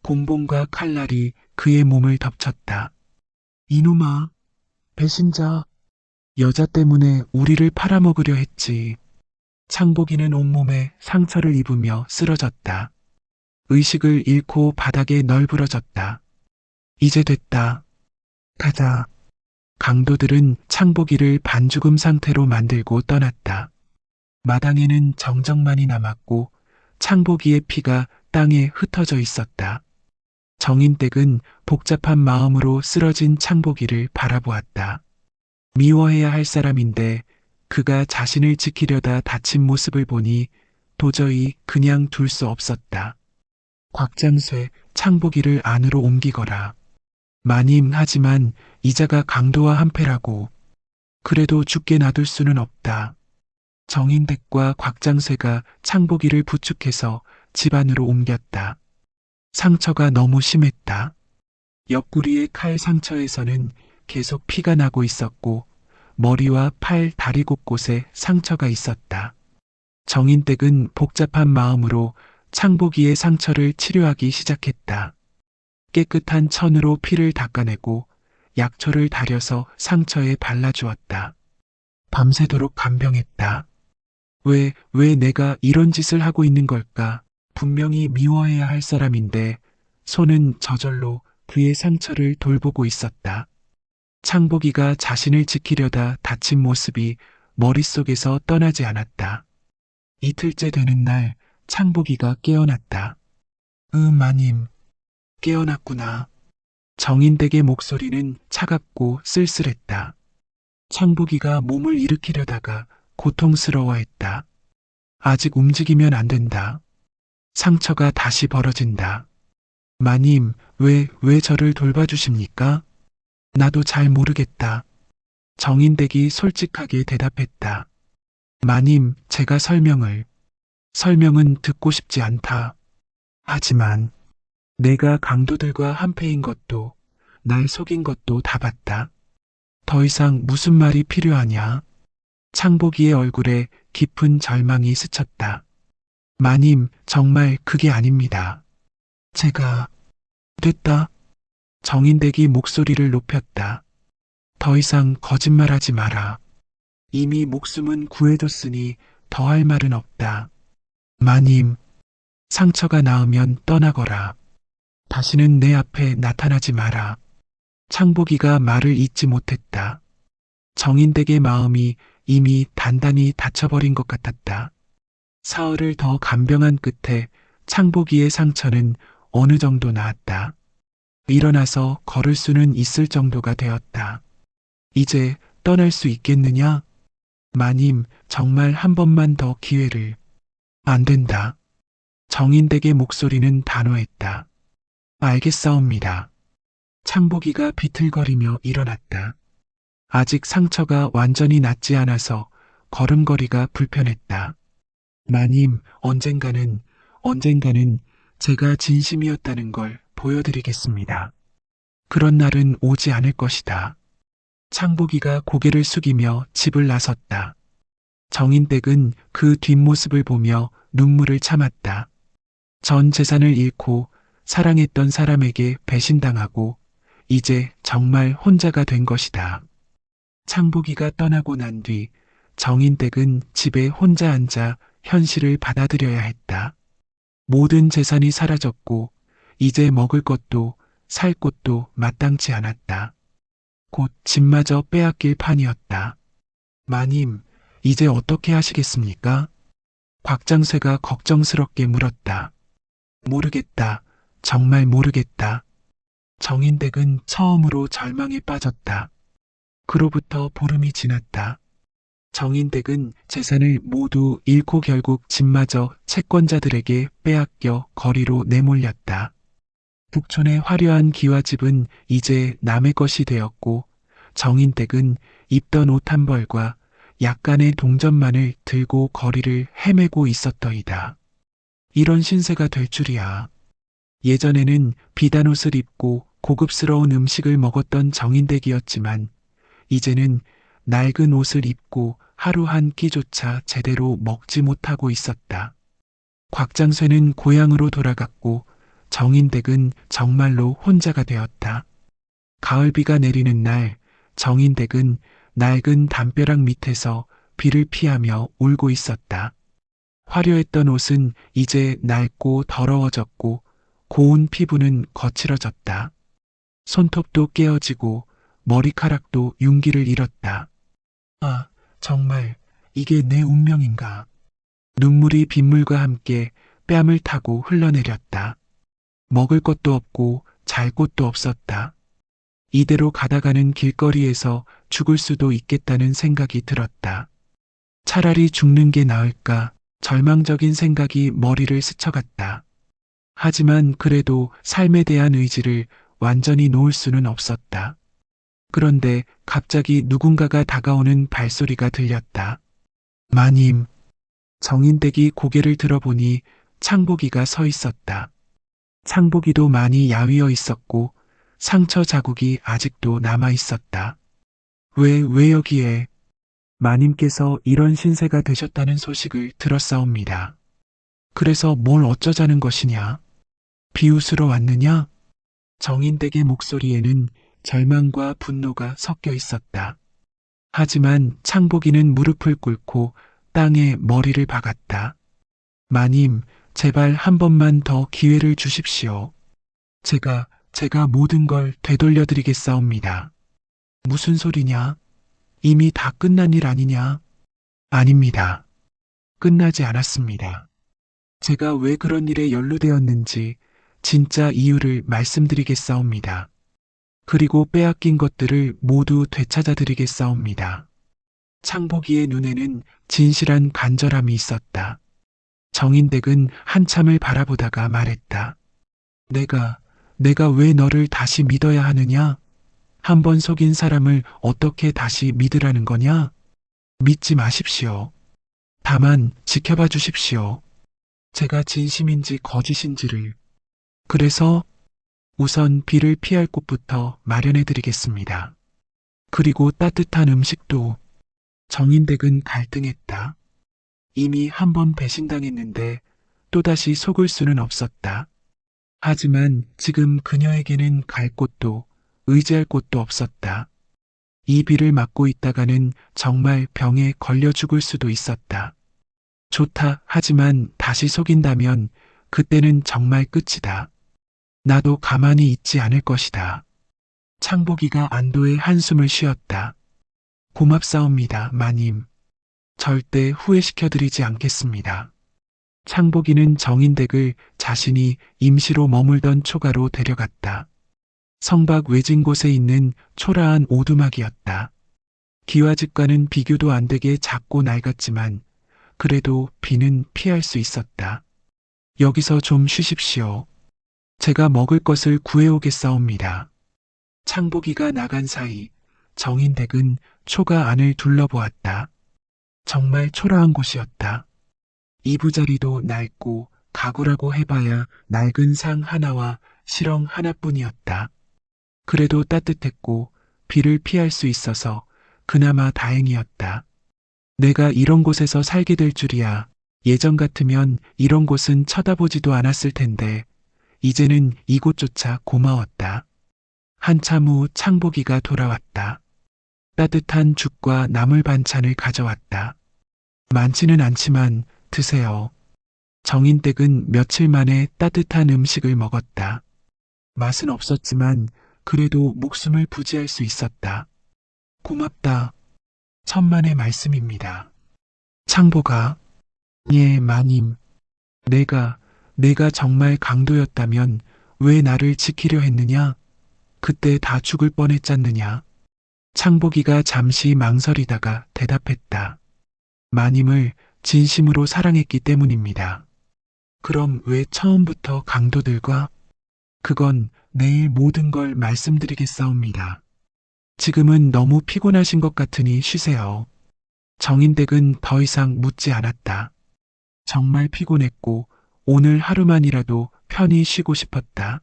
곤봉과 칼날이 그의 몸을 덮쳤다. 이놈아, 배신자. 여자 때문에 우리를 팔아먹으려 했지. 창복이는 온몸에 상처를 입으며 쓰러졌다. 의식을 잃고 바닥에 널브러졌다. 이제 됐다. 가자. 강도들은 창복이를 반죽음 상태로 만들고 떠났다. 마당에는 정적만이 남았고 창복이의 피가 땅에 흩어져 있었다. 정인댁은 복잡한 마음으로 쓰러진 창복이를 바라보았다. 미워해야 할 사람인데 그가 자신을 지키려다 다친 모습을 보니 도저히 그냥 둘 수 없었다. 곽장쇠, 창복이를 안으로 옮기거라. 마님, 하지만 이자가 강도와 한패라고. 그래도 죽게 놔둘 수는 없다. 정인댁과 곽장쇠가 창복이를 부축해서 집 안으로 옮겼다. 상처가 너무 심했다. 옆구리의 칼 상처에서는 계속 피가 나고 있었고 머리와 팔, 다리 곳곳에 상처가 있었다. 정인댁은 복잡한 마음으로 창복이의 상처를 치료하기 시작했다. 깨끗한 천으로 피를 닦아내고 약초를 달여서 상처에 발라주었다. 밤새도록 간병했다. 왜 내가 이런 짓을 하고 있는 걸까? 분명히 미워해야 할 사람인데 손은 저절로 그의 상처를 돌보고 있었다. 창복이가 자신을 지키려다 다친 모습이 머릿속에서 떠나지 않았다. 이틀째 되는 날 창복이가 깨어났다. 마님, 깨어났구나. 정인댁의 목소리는 차갑고 쓸쓸했다. 창복이가 몸을 일으키려다가 고통스러워했다. 아직 움직이면 안 된다. 상처가 다시 벌어진다. 마님, 왜 저를 돌봐주십니까? 나도 잘 모르겠다. 정인댁이 솔직하게 대답했다. 마님, 제가 설명은 듣고 싶지 않다. 하지만 내가 강도들과 한패인 것도 날 속인 것도 다 봤다. 더 이상 무슨 말이 필요하냐? 창복이의 얼굴에 깊은 절망이 스쳤다. 마님, 정말 그게 아닙니다. 제가 됐다. 정인댁이 목소리를 높였다. 더 이상 거짓말하지 마라. 이미 목숨은 구해줬으니 더 할 말은 없다. 마님, 상처가 나으면 떠나거라. 다시는 내 앞에 나타나지 마라. 창복이가 말을 잇지 못했다. 정인댁의 마음이 이미 단단히 닫혀버린 것 같았다. 사흘을 더 간병한 끝에 창복이의 상처는 어느 정도 나았다. 일어나서 걸을 수는 있을 정도가 되었다. 이제 떠날 수 있겠느냐? 마님, 정말 한 번만 더 기회를. 안 된다. 정인댁의 목소리는 단호했다. 알겠사옵니다. 창복이가 비틀거리며 일어났다. 아직 상처가 완전히 낫지 않아서 걸음걸이가 불편했다. 마님, 언젠가는 제가 진심이었다는 걸 보여드리겠습니다. 그런 날은 오지 않을 것이다. 창복이가 고개를 숙이며 집을 나섰다. 정인댁은 그 뒷모습을 보며 눈물을 참았다. 전 재산을 잃고 사랑했던 사람에게 배신당하고 이제 정말 혼자가 된 것이다. 창복이가 떠나고 난 뒤 정인댁은 집에 혼자 앉아 현실을 받아들여야 했다. 모든 재산이 사라졌고 이제 먹을 것도 살 곳도 마땅치 않았다. 곧 집마저 빼앗길 판이었다. 마님, 이제 어떻게 하시겠습니까? 곽장쇠가 걱정스럽게 물었다. 모르겠다. 정말 모르겠다. 정인댁은 처음으로 절망에 빠졌다. 그로부터 보름이 지났다. 정인댁은 재산을 모두 잃고 결국 집마저 채권자들에게 빼앗겨 거리로 내몰렸다. 북촌의 화려한 기와집은 이제 남의 것이 되었고 정인댁은 입던 옷 한 벌과 약간의 동전만을 들고 거리를 헤매고 있었더이다. 이런 신세가 될 줄이야. 예전에는 비단 옷을 입고 고급스러운 음식을 먹었던 정인댁이었지만 이제는 낡은 옷을 입고 하루 한 끼조차 제대로 먹지 못하고 있었다. 곽장쇠는 고향으로 돌아갔고 정인댁은 정말로 혼자가 되었다. 가을비가 내리는 날 정인댁은 낡은 담벼락 밑에서 비를 피하며 울고 있었다. 화려했던 옷은 이제 낡고 더러워졌고 고운 피부는 거칠어졌다. 손톱도 깨어지고 머리카락도 윤기를 잃었다. 아, 정말 이게 내 운명인가. 눈물이 빗물과 함께 뺨을 타고 흘러내렸다. 먹을 것도 없고 잘 곳도 없었다. 이대로 가다가는 길거리에서 죽을 수도 있겠다는 생각이 들었다. 차라리 죽는 게 나을까 절망적인 생각이 머리를 스쳐갔다. 하지만 그래도 삶에 대한 의지를 완전히 놓을 수는 없었다. 그런데 갑자기 누군가가 다가오는 발소리가 들렸다. 마님. 정인댁이 고개를 들어보니 창복이가 서 있었다. 창복이도 많이 야위어 있었고 상처 자국이 아직도 남아 있었다. 왜 여기에? 마님께서 이런 신세가 되셨다는 소식을 들었사옵니다. 그래서 뭘 어쩌자는 것이냐? 비웃으러 왔느냐? 정인댁의 목소리에는 절망과 분노가 섞여 있었다. 하지만 창복이는 무릎을 꿇고 땅에 머리를 박았다. 마님, 제발 한 번만 더 기회를 주십시오. 제가 모든 걸 되돌려드리겠사옵니다. 무슨 소리냐? 이미 다 끝난 일 아니냐? 아닙니다. 끝나지 않았습니다. 제가 왜 그런 일에 연루되었는지 진짜 이유를 말씀드리겠사옵니다. 그리고 빼앗긴 것들을 모두 되찾아드리겠사옵니다. 창복이의 눈에는 진실한 간절함이 있었다. 정인댁은 한참을 바라보다가 말했다. 내가 왜 너를 다시 믿어야 하느냐? 한 번 속인 사람을 어떻게 다시 믿으라는 거냐? 믿지 마십시오. 다만 지켜봐 주십시오. 제가 진심인지 거짓인지를. 그래서 우선 비를 피할 곳부터 마련해 드리겠습니다. 그리고 따뜻한 음식도. 정인댁은 갈등했다. 이미 한 번 배신당했는데 또다시 속을 수는 없었다. 하지만 지금 그녀에게는 갈 곳도 의지할 곳도 없었다. 이 비를 맞고 있다가는 정말 병에 걸려 죽을 수도 있었다. 좋다 하지만 다시 속인다면 그때는 정말 끝이다. 나도 가만히 있지 않을 것이다. 창복이가 안도의 한숨을 쉬었다. 고맙사옵니다, 마님. 절대 후회시켜드리지 않겠습니다. 창복이는 정인댁을 자신이 임시로 머물던 초가로 데려갔다. 성박 외진 곳에 있는 초라한 오두막이었다. 기와집과는 비교도 안 되게 작고 낡았지만 그래도 비는 피할 수 있었다. 여기서 좀 쉬십시오. 제가 먹을 것을 구해오겠사옵니다. 창복이가 나간 사이 정인댁은 초가 안을 둘러보았다. 정말 초라한 곳이었다. 이부자리도 낡고 가구라고 해봐야 낡은 상 하나와 실엉 하나뿐이었다. 그래도 따뜻했고 비를 피할 수 있어서 그나마 다행이었다. 내가 이런 곳에서 살게 될 줄이야. 예전 같으면 이런 곳은 쳐다보지도 않았을 텐데 이제는 이곳조차 고마웠다. 한참 후 창복이가 돌아왔다. 따뜻한 죽과 나물 반찬을 가져왔다. 많지는 않지만 드세요. 정인댁은 며칠 만에 따뜻한 음식을 먹었다. 맛은 없었지만 그래도 목숨을 부지할 수 있었다. 고맙다. 천만의 말씀입니다. 창보가, 예, 마님. 내가 정말 강도였다면 왜 나를 지키려 했느냐? 그때 다 죽을 뻔했잖느냐? 창복이가 잠시 망설이다가 대답했다. 마님을 진심으로 사랑했기 때문입니다. 그럼 왜 처음부터 강도들과? 그건 내일 모든 걸 말씀드리겠사옵니다. 지금은 너무 피곤하신 것 같으니 쉬세요. 정인댁은 더 이상 묻지 않았다. 정말 피곤했고 오늘 하루만이라도 편히 쉬고 싶었다.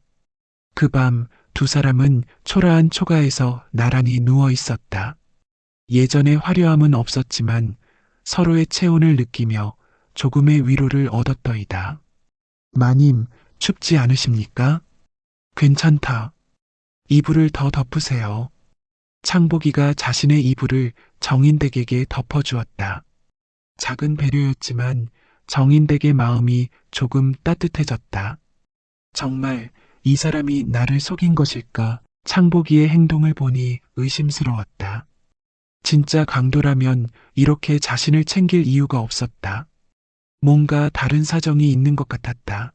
그 밤 두 사람은 초라한 초가에서 나란히 누워 있었다. 예전의 화려함은 없었지만 서로의 체온을 느끼며 조금의 위로를 얻었더이다. 마님, 춥지 않으십니까? 괜찮다. 이불을 더 덮으세요. 창복이가 자신의 이불을 정인댁에게 덮어주었다. 작은 배려였지만 정인댁의 마음이 조금 따뜻해졌다. 정말 이 사람이 나를 속인 것일까? 창복이의 행동을 보니 의심스러웠다. 진짜 강도라면 이렇게 자신을 챙길 이유가 없었다. 뭔가 다른 사정이 있는 것 같았다.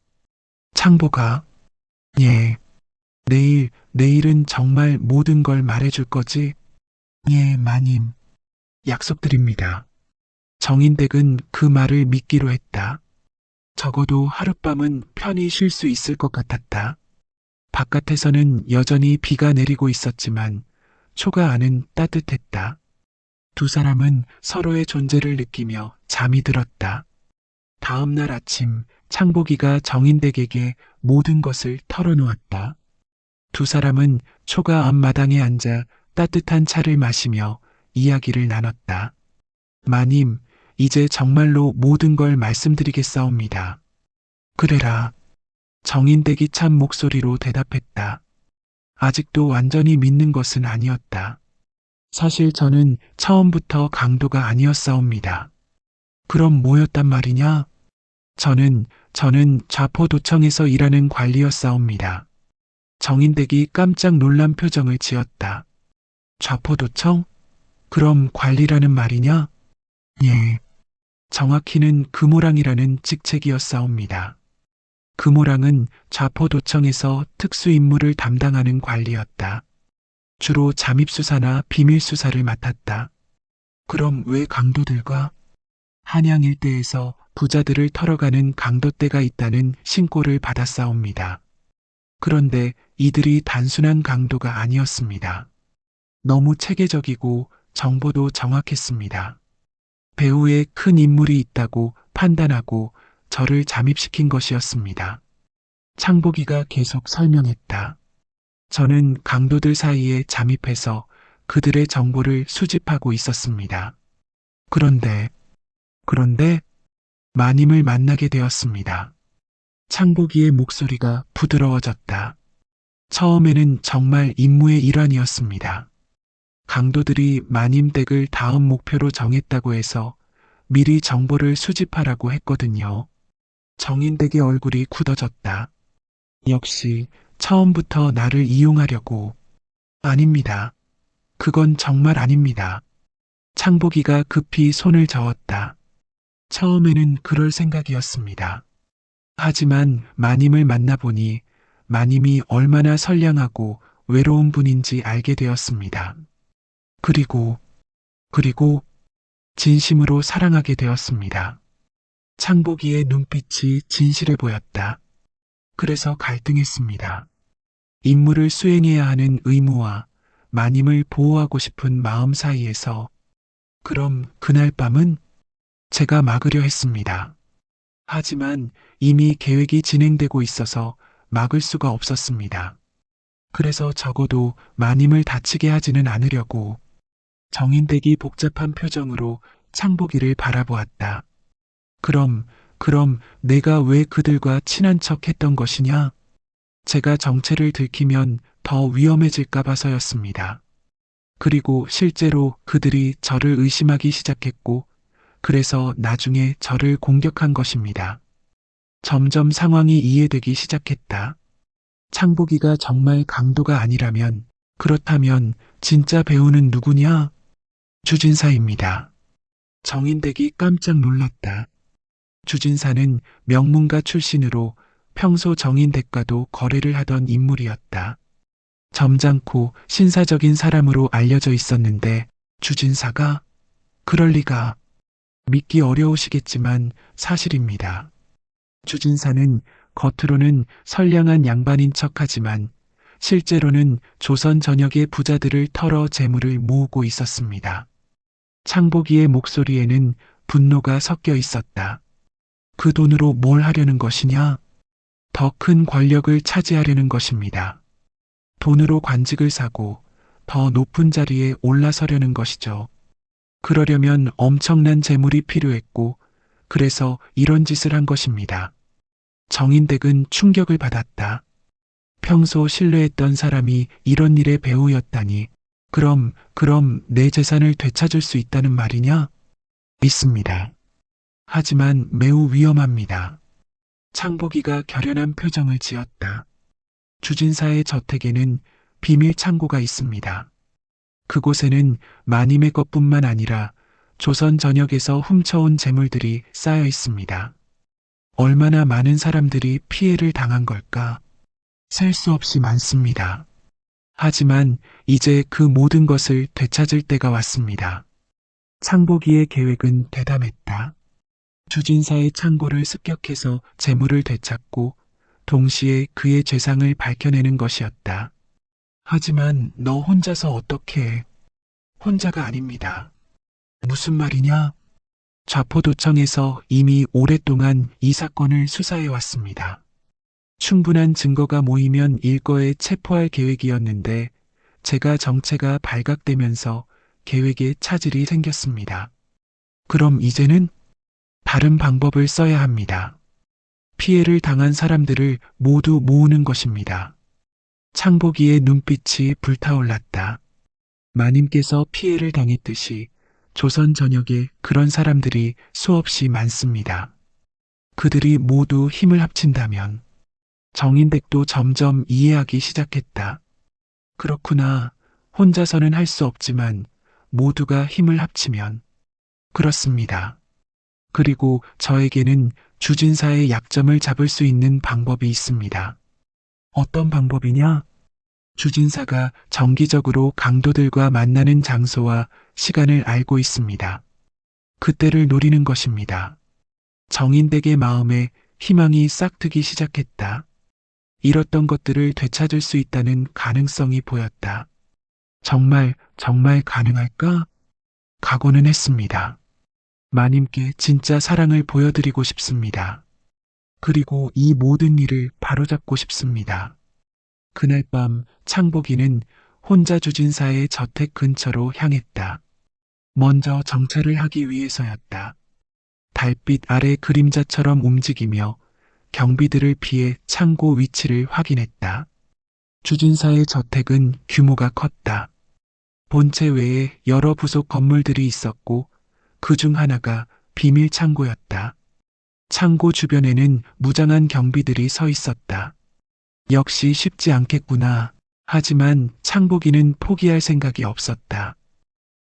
창복아, 예. 내일은 정말 모든 걸 말해줄 거지? 예, 마님. 약속드립니다. 정인댁은 그 말을 믿기로 했다. 적어도 하룻밤은 편히 쉴 수 있을 것 같았다. 바깥에서는 여전히 비가 내리고 있었지만 초가 안은 따뜻했다. 두 사람은 서로의 존재를 느끼며 잠이 들었다. 다음 날 아침 창복이가 정인댁에게 모든 것을 털어놓았다. 두 사람은 초가 앞마당에 앉아 따뜻한 차를 마시며 이야기를 나눴다. 마님, 이제 정말로 모든 걸 말씀드리겠사옵니다. 그래라. 정인댁이 찬 목소리로 대답했다. 아직도 완전히 믿는 것은 아니었다. 사실 저는 처음부터 강도가 아니었사옵니다. 그럼 뭐였단 말이냐? 저는 좌포도청에서 일하는 관리였사옵니다. 정인댁이 깜짝 놀란 표정을 지었다. 좌포도청? 그럼 관리라는 말이냐? 예. 정확히는 금호랑이라는 직책이었사옵니다. 금호랑은 좌포도청에서 특수임무를 담당하는 관리였다. 주로 잠입수사나 비밀수사를 맡았다. 그럼 왜 강도들과? 한양 일대에서 부자들을 털어가는 강도떼가 있다는 신고를 받았사옵니다. 그런데 이들이 단순한 강도가 아니었습니다. 너무 체계적이고 정보도 정확했습니다. 배후에 큰 인물이 있다고 판단하고 저를 잠입시킨 것이었습니다. 창복이가 계속 설명했다. 저는 강도들 사이에 잠입해서 그들의 정보를 수집하고 있었습니다. 그런데 마님을 만나게 되었습니다. 창복이의 목소리가 부드러워졌다. 처음에는 정말 임무의 일환이었습니다. 강도들이 마님 댁을 다음 목표로 정했다고 해서 미리 정보를 수집하라고 했거든요. 정인 댁의 얼굴이 굳어졌다. 역시 처음부터 나를 이용하려고. 아닙니다. 그건 정말 아닙니다. 창복이가 급히 손을 저었다. 처음에는 그럴 생각이었습니다. 하지만 마님을 만나보니 마님이 얼마나 선량하고 외로운 분인지 알게 되었습니다. 그리고 진심으로 사랑하게 되었습니다. 창복이의 눈빛이 진실해 보였다. 그래서 갈등했습니다. 임무를 수행해야 하는 의무와 마님을 보호하고 싶은 마음 사이에서. 그럼 그날 밤은 제가 막으려 했습니다. 하지만 이미 계획이 진행되고 있어서 막을 수가 없었습니다. 그래서 적어도 마님을 다치게 하지는 않으려고. 정인댁이 복잡한 표정으로 창복이를 바라보았다. 그럼 내가 왜 그들과 친한 척 했던 것이냐? 제가 정체를 들키면 더 위험해질까 봐서였습니다. 그리고 실제로 그들이 저를 의심하기 시작했고, 그래서 나중에 저를 공격한 것입니다. 점점 상황이 이해되기 시작했다. 창복이가 정말 강도가 아니라면, 그렇다면 진짜 배우는 누구냐? 주진사입니다. 정인댁이 깜짝 놀랐다. 주진사는 명문가 출신으로 평소 정인댁과도 거래를 하던 인물이었다. 점잖고 신사적인 사람으로 알려져 있었는데 주진사가? 그럴 리가. 믿기 어려우시겠지만 사실입니다. 주진사는 겉으로는 선량한 양반인 척하지만 실제로는 조선 전역의 부자들을 털어 재물을 모으고 있었습니다. 창복이의 목소리에는 분노가 섞여 있었다. 그 돈으로 뭘 하려는 것이냐? 더 큰 권력을 차지하려는 것입니다. 돈으로 관직을 사고 더 높은 자리에 올라서려는 것이죠. 그러려면 엄청난 재물이 필요했고, 그래서 이런 짓을 한 것입니다. 정인댁은 충격을 받았다. 평소 신뢰했던 사람이 이런 일의 배우였다니. 그럼 내 재산을 되찾을 수 있다는 말이냐? 있습니다. 하지만 매우 위험합니다. 창복이가 결연한 표정을 지었다. 주진사의 저택에는 비밀 창고가 있습니다. 그곳에는 마님의 것뿐만 아니라 조선 전역에서 훔쳐온 재물들이 쌓여 있습니다. 얼마나 많은 사람들이 피해를 당한 걸까? 셀 수 없이 많습니다. 하지만 이제 그 모든 것을 되찾을 때가 왔습니다. 창복이의 계획은 대담했다. 주진사의 창고를 습격해서 재물을 되찾고 동시에 그의 죄상을 밝혀내는 것이었다. 하지만 너 혼자서 어떻게 해? 혼자가 아닙니다. 무슨 말이냐? 좌포도청에서 이미 오랫동안 이 사건을 수사해 왔습니다. 충분한 증거가 모이면 일거에 체포할 계획이었는데 제가 정체가 발각되면서 계획에 차질이 생겼습니다. 그럼 이제는 다른 방법을 써야 합니다. 피해를 당한 사람들을 모두 모으는 것입니다. 창복이의 눈빛이 불타올랐다. 마님께서 피해를 당했듯이 조선 전역에 그런 사람들이 수없이 많습니다. 그들이 모두 힘을 합친다면. 정인댁도 점점 이해하기 시작했다. 그렇구나. 혼자서는 할 수 없지만 모두가 힘을 합치면. 그렇습니다. 그리고 저에게는 주진사의 약점을 잡을 수 있는 방법이 있습니다. 어떤 방법이냐? 주진사가 정기적으로 강도들과 만나는 장소와 시간을 알고 있습니다. 그때를 노리는 것입니다. 정인댁의 마음에 희망이 싹트기 시작했다. 잃었던 것들을 되찾을 수 있다는 가능성이 보였다. 정말 가능할까? 각오는 했습니다. 마님께 진짜 사랑을 보여드리고 싶습니다. 그리고 이 모든 일을 바로잡고 싶습니다. 그날 밤 창복이는 혼자 주진사의 저택 근처로 향했다. 먼저 정찰을 하기 위해서였다. 달빛 아래 그림자처럼 움직이며 경비들을 피해 창고 위치를 확인했다. 주진사의 저택은 규모가 컸다. 본체 외에 여러 부속 건물들이 있었고 그 중 하나가 비밀 창고였다. 창고 주변에는 무장한 경비들이 서 있었다. 역시 쉽지 않겠구나. 하지만 창복이는 포기할 생각이 없었다.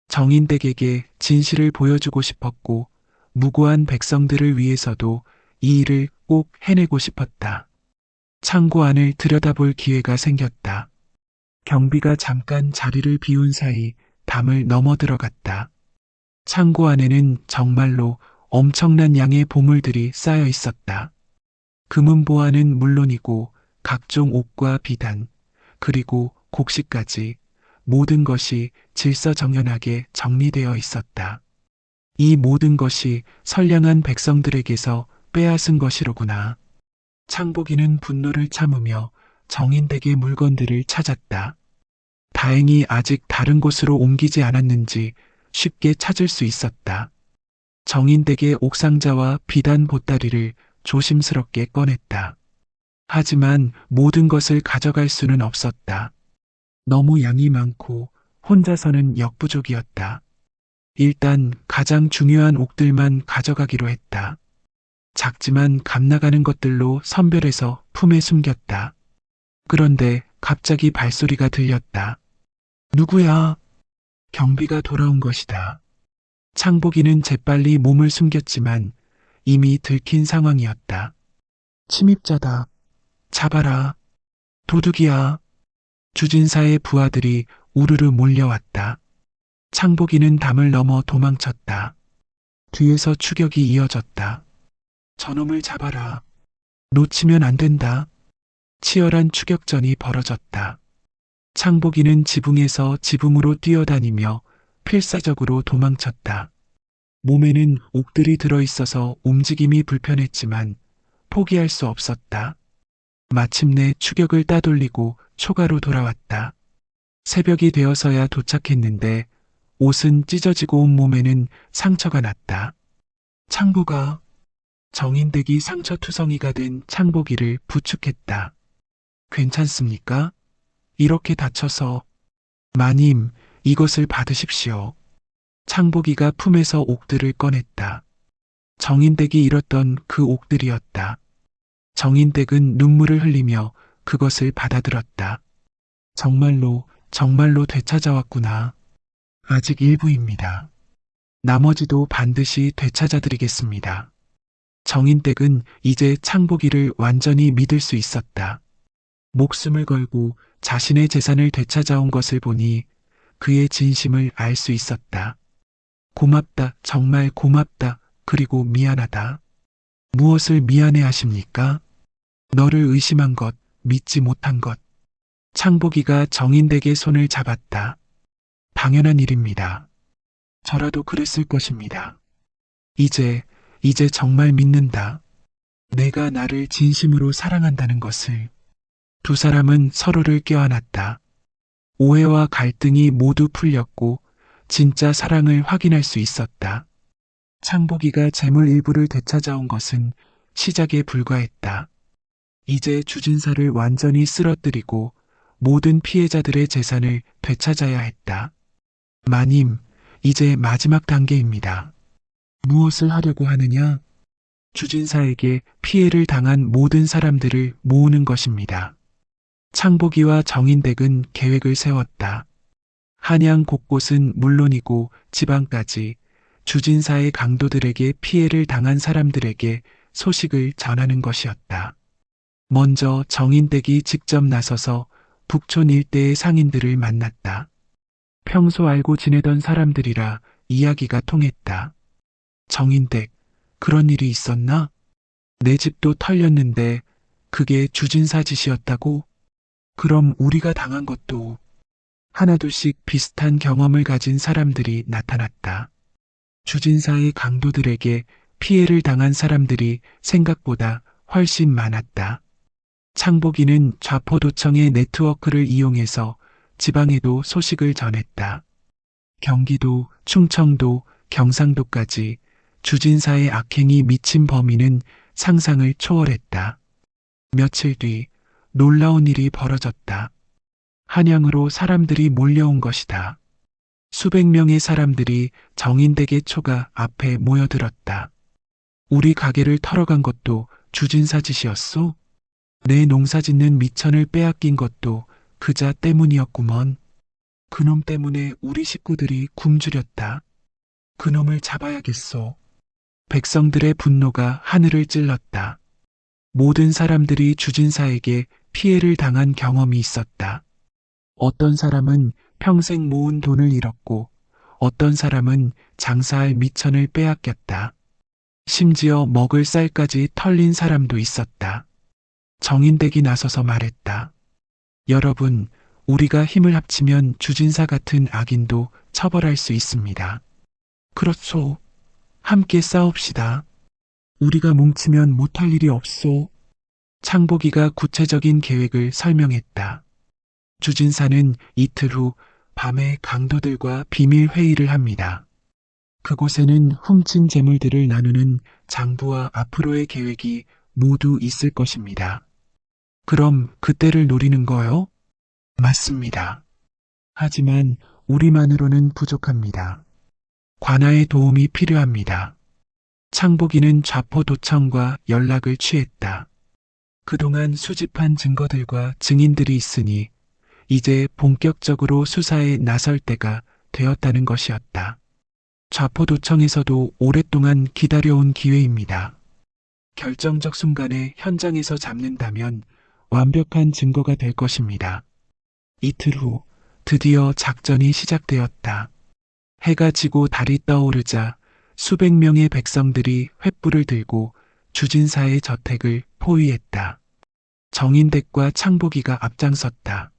정인댁에게 진실을 보여주고 싶었고 무고한 백성들을 위해서도 이 일을 꼭 해내고 싶었다. 창고 안을 들여다볼 기회가 생겼다. 경비가 잠깐 자리를 비운 사이 담을 넘어 들어갔다. 창고 안에는 정말로 엄청난 양의 보물들이 쌓여 있었다. 금은 보화는 물론이고 각종 옷과 비단, 그리고 곡식까지 모든 것이 질서정연하게 정리되어 있었다. 이 모든 것이 선량한 백성들에게서 빼앗은 것이로구나. 창복이는 분노를 참으며 정인댁의 물건들을 찾았다. 다행히 아직 다른 곳으로 옮기지 않았는지 쉽게 찾을 수 있었다. 정인댁의 옥상자와 비단 보따리를 조심스럽게 꺼냈다. 하지만 모든 것을 가져갈 수는 없었다. 너무 양이 많고 혼자서는 역부족이었다. 일단 가장 중요한 옥들만 가져가기로 했다. 작지만 값나가는 것들로 선별해서 품에 숨겼다. 그런데 갑자기 발소리가 들렸다. 누구야? 경비가 돌아온 것이다. 창복이는 재빨리 몸을 숨겼지만 이미 들킨 상황이었다. 침입자다. 잡아라. 도둑이야. 주진사의 부하들이 우르르 몰려왔다. 창복이는 담을 넘어 도망쳤다. 뒤에서 추격이 이어졌다. 저놈을 잡아라. 놓치면 안 된다. 치열한 추격전이 벌어졌다. 창복이는 지붕에서 지붕으로 뛰어다니며 필사적으로 도망쳤다. 몸에는 옥들이 들어있어서 움직임이 불편했지만 포기할 수 없었다. 마침내 추격을 따돌리고 초가로 돌아왔다. 새벽이 되어서야 도착했는데 옷은 찢어지고 온몸에는 상처가 났다. 창보가 정인댁이 상처투성이가 된 창복이를 부축했다. 괜찮습니까? 이렇게 다쳐서. 마님, 이것을 받으십시오. 창복이가 품에서 옥들을 꺼냈다. 정인댁이 잃었던 그 옥들이었다. 정인댁은 눈물을 흘리며 그것을 받아들었다. 정말로 되찾아왔구나. 아직 일부입니다. 나머지도 반드시 되찾아드리겠습니다. 정인댁은 이제 창복이를 완전히 믿을 수 있었다. 목숨을 걸고 자신의 재산을 되찾아온 것을 보니 그의 진심을 알 수 있었다. 고맙다, 정말 고맙다, 그리고 미안하다. 무엇을 미안해 하십니까? 너를 의심한 것, 믿지 못한 것. 창복이가 정인댁의 손을 잡았다. 당연한 일입니다. 저라도 그랬을 것입니다. 이제 정말 믿는다. 내가 나를 진심으로 사랑한다는 것을. 두 사람은 서로를 껴안았다. 오해와 갈등이 모두 풀렸고 진짜 사랑을 확인할 수 있었다. 창복이가 재물 일부를 되찾아온 것은 시작에 불과했다. 이제 주진사를 완전히 쓰러뜨리고 모든 피해자들의 재산을 되찾아야 했다. 마님, 이제 마지막 단계입니다. 무엇을 하려고 하느냐? 주진사에게 피해를 당한 모든 사람들을 모으는 것입니다. 창복이와 정인댁은 계획을 세웠다. 한양 곳곳은 물론이고 지방까지 주진사의 강도들에게 피해를 당한 사람들에게 소식을 전하는 것이었다. 먼저 정인댁이 직접 나서서 북촌 일대의 상인들을 만났다. 평소 알고 지내던 사람들이라 이야기가 통했다. 정인댁, 그런 일이 있었나? 내 집도 털렸는데 그게 주진사 짓이었다고? 그럼 우리가 당한 것도. 하나둘씩 비슷한 경험을 가진 사람들이 나타났다. 주진사의 강도들에게 피해를 당한 사람들이 생각보다 훨씬 많았다. 창복이는 좌포도청의 네트워크를 이용해서 지방에도 소식을 전했다. 경기도, 충청도, 경상도까지 주진사의 악행이 미친 범위는 상상을 초월했다. 며칠 뒤 놀라운 일이 벌어졌다. 한양으로 사람들이 몰려온 것이다. 수백 명의 사람들이 정인댁의 초가 앞에 모여들었다. 우리 가게를 털어간 것도 주진사 짓이었소? 내 농사짓는 미천을 빼앗긴 것도 그자 때문이었구먼. 그놈 때문에 우리 식구들이 굶주렸다. 그놈을 잡아야겠소. 백성들의 분노가 하늘을 찔렀다. 모든 사람들이 주진사에게 피해를 당한 경험이 있었다. 어떤 사람은 평생 모은 돈을 잃었고, 어떤 사람은 장사할 미천을 빼앗겼다. 심지어 먹을 쌀까지 털린 사람도 있었다. 정인댁이 나서서 말했다. 여러분, 우리가 힘을 합치면 주진사 같은 악인도 처벌할 수 있습니다. 그렇소. 함께 싸웁시다. 우리가 뭉치면 못할 일이 없소. 창복이가 구체적인 계획을 설명했다. 주진사는 이틀 후 밤에 강도들과 비밀 회의를 합니다. 그곳에는 훔친 재물들을 나누는 장부와 앞으로의 계획이 모두 있을 것입니다. 그럼 그때를 노리는 거요? 맞습니다. 하지만 우리만으로는 부족합니다. 관아의 도움이 필요합니다. 창복이는 좌포도청과 연락을 취했다. 그동안 수집한 증거들과 증인들이 있으니 이제 본격적으로 수사에 나설 때가 되었다는 것이었다. 좌포도청에서도 오랫동안 기다려온 기회입니다. 결정적 순간에 현장에서 잡는다면 완벽한 증거가 될 것입니다. 이틀 후 드디어 작전이 시작되었다. 해가 지고 달이 떠오르자 수백 명의 백성들이 횃불을 들고 주진사의 저택을 포위했다. 정인댁과 창복이가 앞장섰다.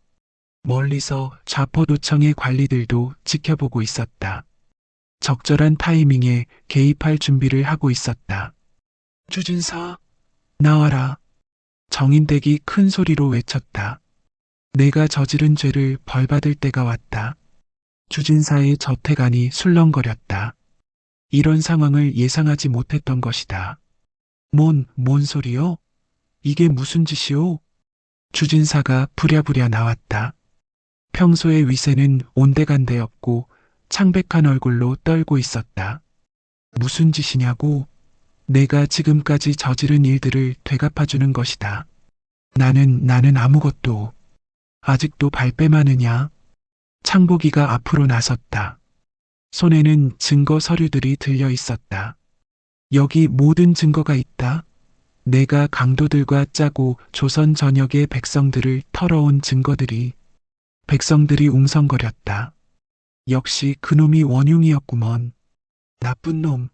멀리서 좌포도청의 관리들도 지켜보고 있었다. 적절한 타이밍에 개입할 준비를 하고 있었다. 주진사, 나와라. 정인댁이 큰 소리로 외쳤다. 내가 저지른 죄를 벌받을 때가 왔다. 주진사의 저택 안이 술렁거렸다. 이런 상황을 예상하지 못했던 것이다. 뭔 소리요? 이게 무슨 짓이오? 주진사가 부랴부랴 나왔다. 평소의 위세는 온데간데 없고 창백한 얼굴로 떨고 있었다. 무슨 짓이냐고? 내가 지금까지 저지른 일들을 되갚아주는 것이다. 나는 아무것도. 아직도 발뺌하느냐? 창복이가 앞으로 나섰다. 손에는 증거 서류들이 들려 있었다. 여기 모든 증거가 있다. 내가 강도들과 짜고 조선 전역의 백성들을 털어온 증거들이. 백성들이 웅성거렸다. 역시 그놈이 원흉이었구먼. 나쁜 놈.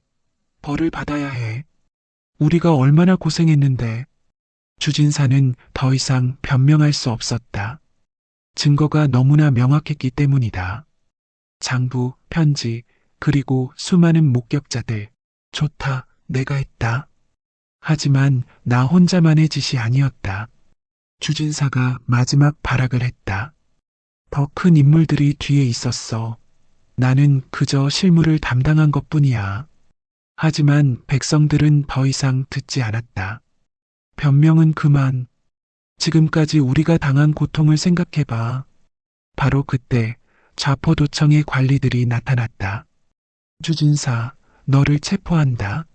벌을 받아야 해. 우리가 얼마나 고생했는데. 주진사는 더 이상 변명할 수 없었다. 증거가 너무나 명확했기 때문이다. 장부, 편지, 그리고 수많은 목격자들. 좋다, 내가 했다. 하지만 나 혼자만의 짓이 아니었다. 주진사가 마지막 발악을 했다. 더 큰 인물들이 뒤에 있었어. 나는 그저 실무를 담당한 것뿐이야. 하지만 백성들은 더 이상 듣지 않았다. 변명은 그만. 지금까지 우리가 당한 고통을 생각해봐. 바로 그때 좌포도청의 관리들이 나타났다. 주진사, 너를 체포한다.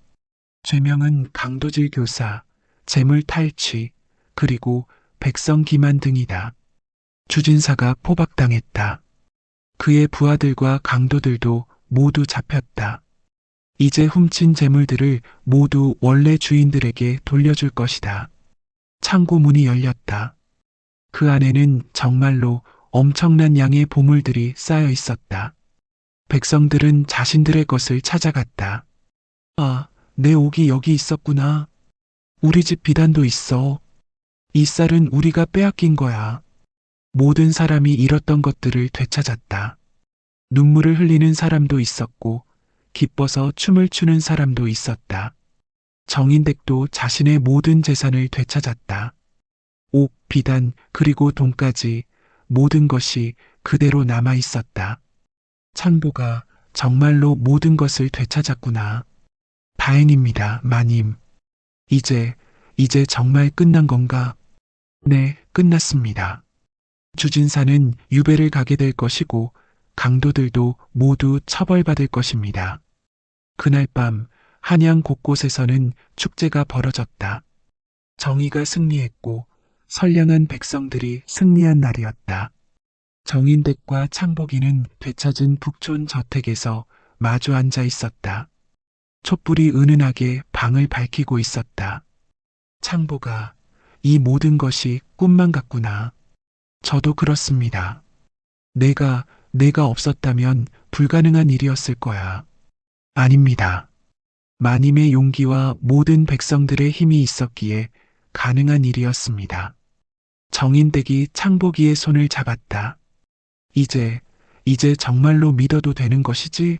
죄명은 강도질 교사, 재물 탈취, 그리고 백성 기만 등이다. 주진사가 포박당했다. 그의 부하들과 강도들도 모두 잡혔다. 이제 훔친 재물들을 모두 원래 주인들에게 돌려줄 것이다. 창고 문이 열렸다. 그 안에는 정말로 엄청난 양의 보물들이 쌓여 있었다. 백성들은 자신들의 것을 찾아갔다. 아, 내 옥이 여기 있었구나. 우리 집 비단도 있어. 이 쌀은 우리가 빼앗긴 거야. 모든 사람이 잃었던 것들을 되찾았다. 눈물을 흘리는 사람도 있었고, 기뻐서 춤을 추는 사람도 있었다. 정인댁도 자신의 모든 재산을 되찾았다. 옷, 비단, 그리고 돈까지 모든 것이 그대로 남아 있었다. 창보가 정말로 모든 것을 되찾았구나. 다행입니다, 마님. 이제 정말 끝난 건가? 네, 끝났습니다. 주진사는 유배를 가게 될 것이고, 강도들도 모두 처벌받을 것입니다. 그날 밤, 한양 곳곳에서는 축제가 벌어졌다. 정의가 승리했고, 선량한 백성들이 승리한 날이었다. 정인댁과 창복이는 되찾은 북촌 저택에서 마주 앉아 있었다. 촛불이 은은하게 방을 밝히고 있었다. 창보가 이 모든 것이 꿈만 같구나. 저도 그렇습니다. 내가 없었다면 불가능한 일이었을 거야. 아닙니다. 마님의 용기와 모든 백성들의 힘이 있었기에 가능한 일이었습니다. 정인댁이 창복이의 손을 잡았다. 이제 정말로 믿어도 되는 것이지?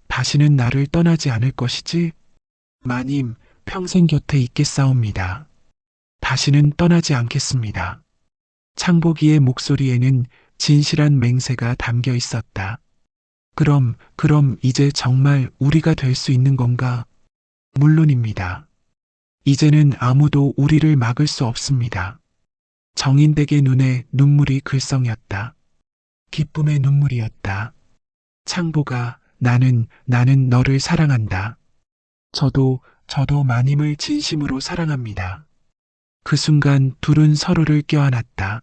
다시는 나를 떠나지 않을 것이지? 마님, 평생 곁에 있겠사옵니다. 다시는 떠나지 않겠습니다. 창복이의 목소리에는 진실한 맹세가 담겨 있었다. 그럼 이제 정말 우리가 될 수 있는 건가? 물론입니다. 이제는 아무도 우리를 막을 수 없습니다. 정인댁의 눈에 눈물이 글썽였다. 기쁨의 눈물이었다. 창보가 나는 너를 사랑한다. 저도 마님을 진심으로 사랑합니다. 그 순간 둘은 서로를 껴안았다.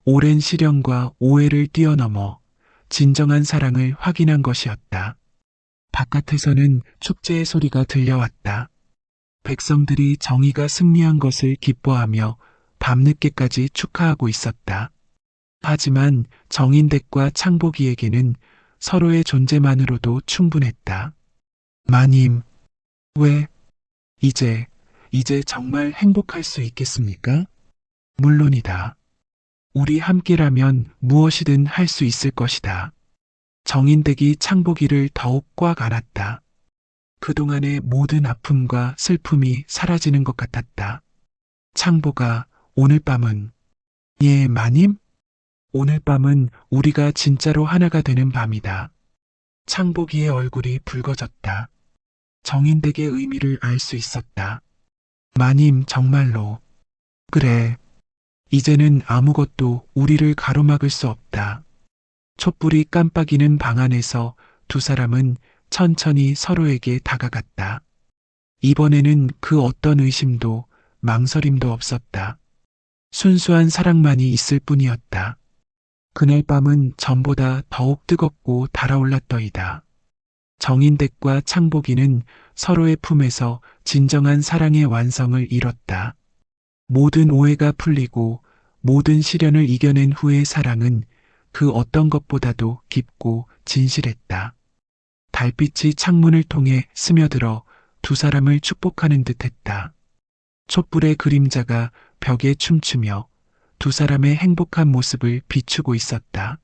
오랜 시련과 오해를 뛰어넘어 진정한 사랑을 확인한 것이었다. 바깥에서는 축제의 소리가 들려왔다. 백성들이 정의가 승리한 것을 기뻐하며 밤늦게까지 축하하고 있었다. 하지만 정인댁과 창복이에게는 서로의 존재만으로도 충분했다. 마님, 왜 이제 정말 행복할 수 있겠습니까? 물론이다. 우리 함께라면 무엇이든 할 수 있을 것이다. 정인댁이 창복이를 더욱 꽉 안았다. 그동안의 모든 아픔과 슬픔이 사라지는 것 같았다. 창보가 오늘 밤은 예, 마님? 오늘 밤은 우리가 진짜로 하나가 되는 밤이다. 창복이의 얼굴이 붉어졌다. 정인댁의 의미를 알 수 있었다. 마님, 정말로. 그래. 이제는 아무것도 우리를 가로막을 수 없다. 촛불이 깜빡이는 방 안에서 두 사람은 천천히 서로에게 다가갔다. 이번에는 그 어떤 의심도 망설임도 없었다. 순수한 사랑만이 있을 뿐이었다. 그날 밤은 전보다 더욱 뜨겁고 달아올랐더이다. 정인댁과 창복이는 서로의 품에서 진정한 사랑의 완성을 이뤘다. 모든 오해가 풀리고 모든 시련을 이겨낸 후의 사랑은 그 어떤 것보다도 깊고 진실했다. 달빛이 창문을 통해 스며들어 두 사람을 축복하는 듯했다. 촛불의 그림자가 벽에 춤추며 두 사람의 행복한 모습을 비추고 있었다.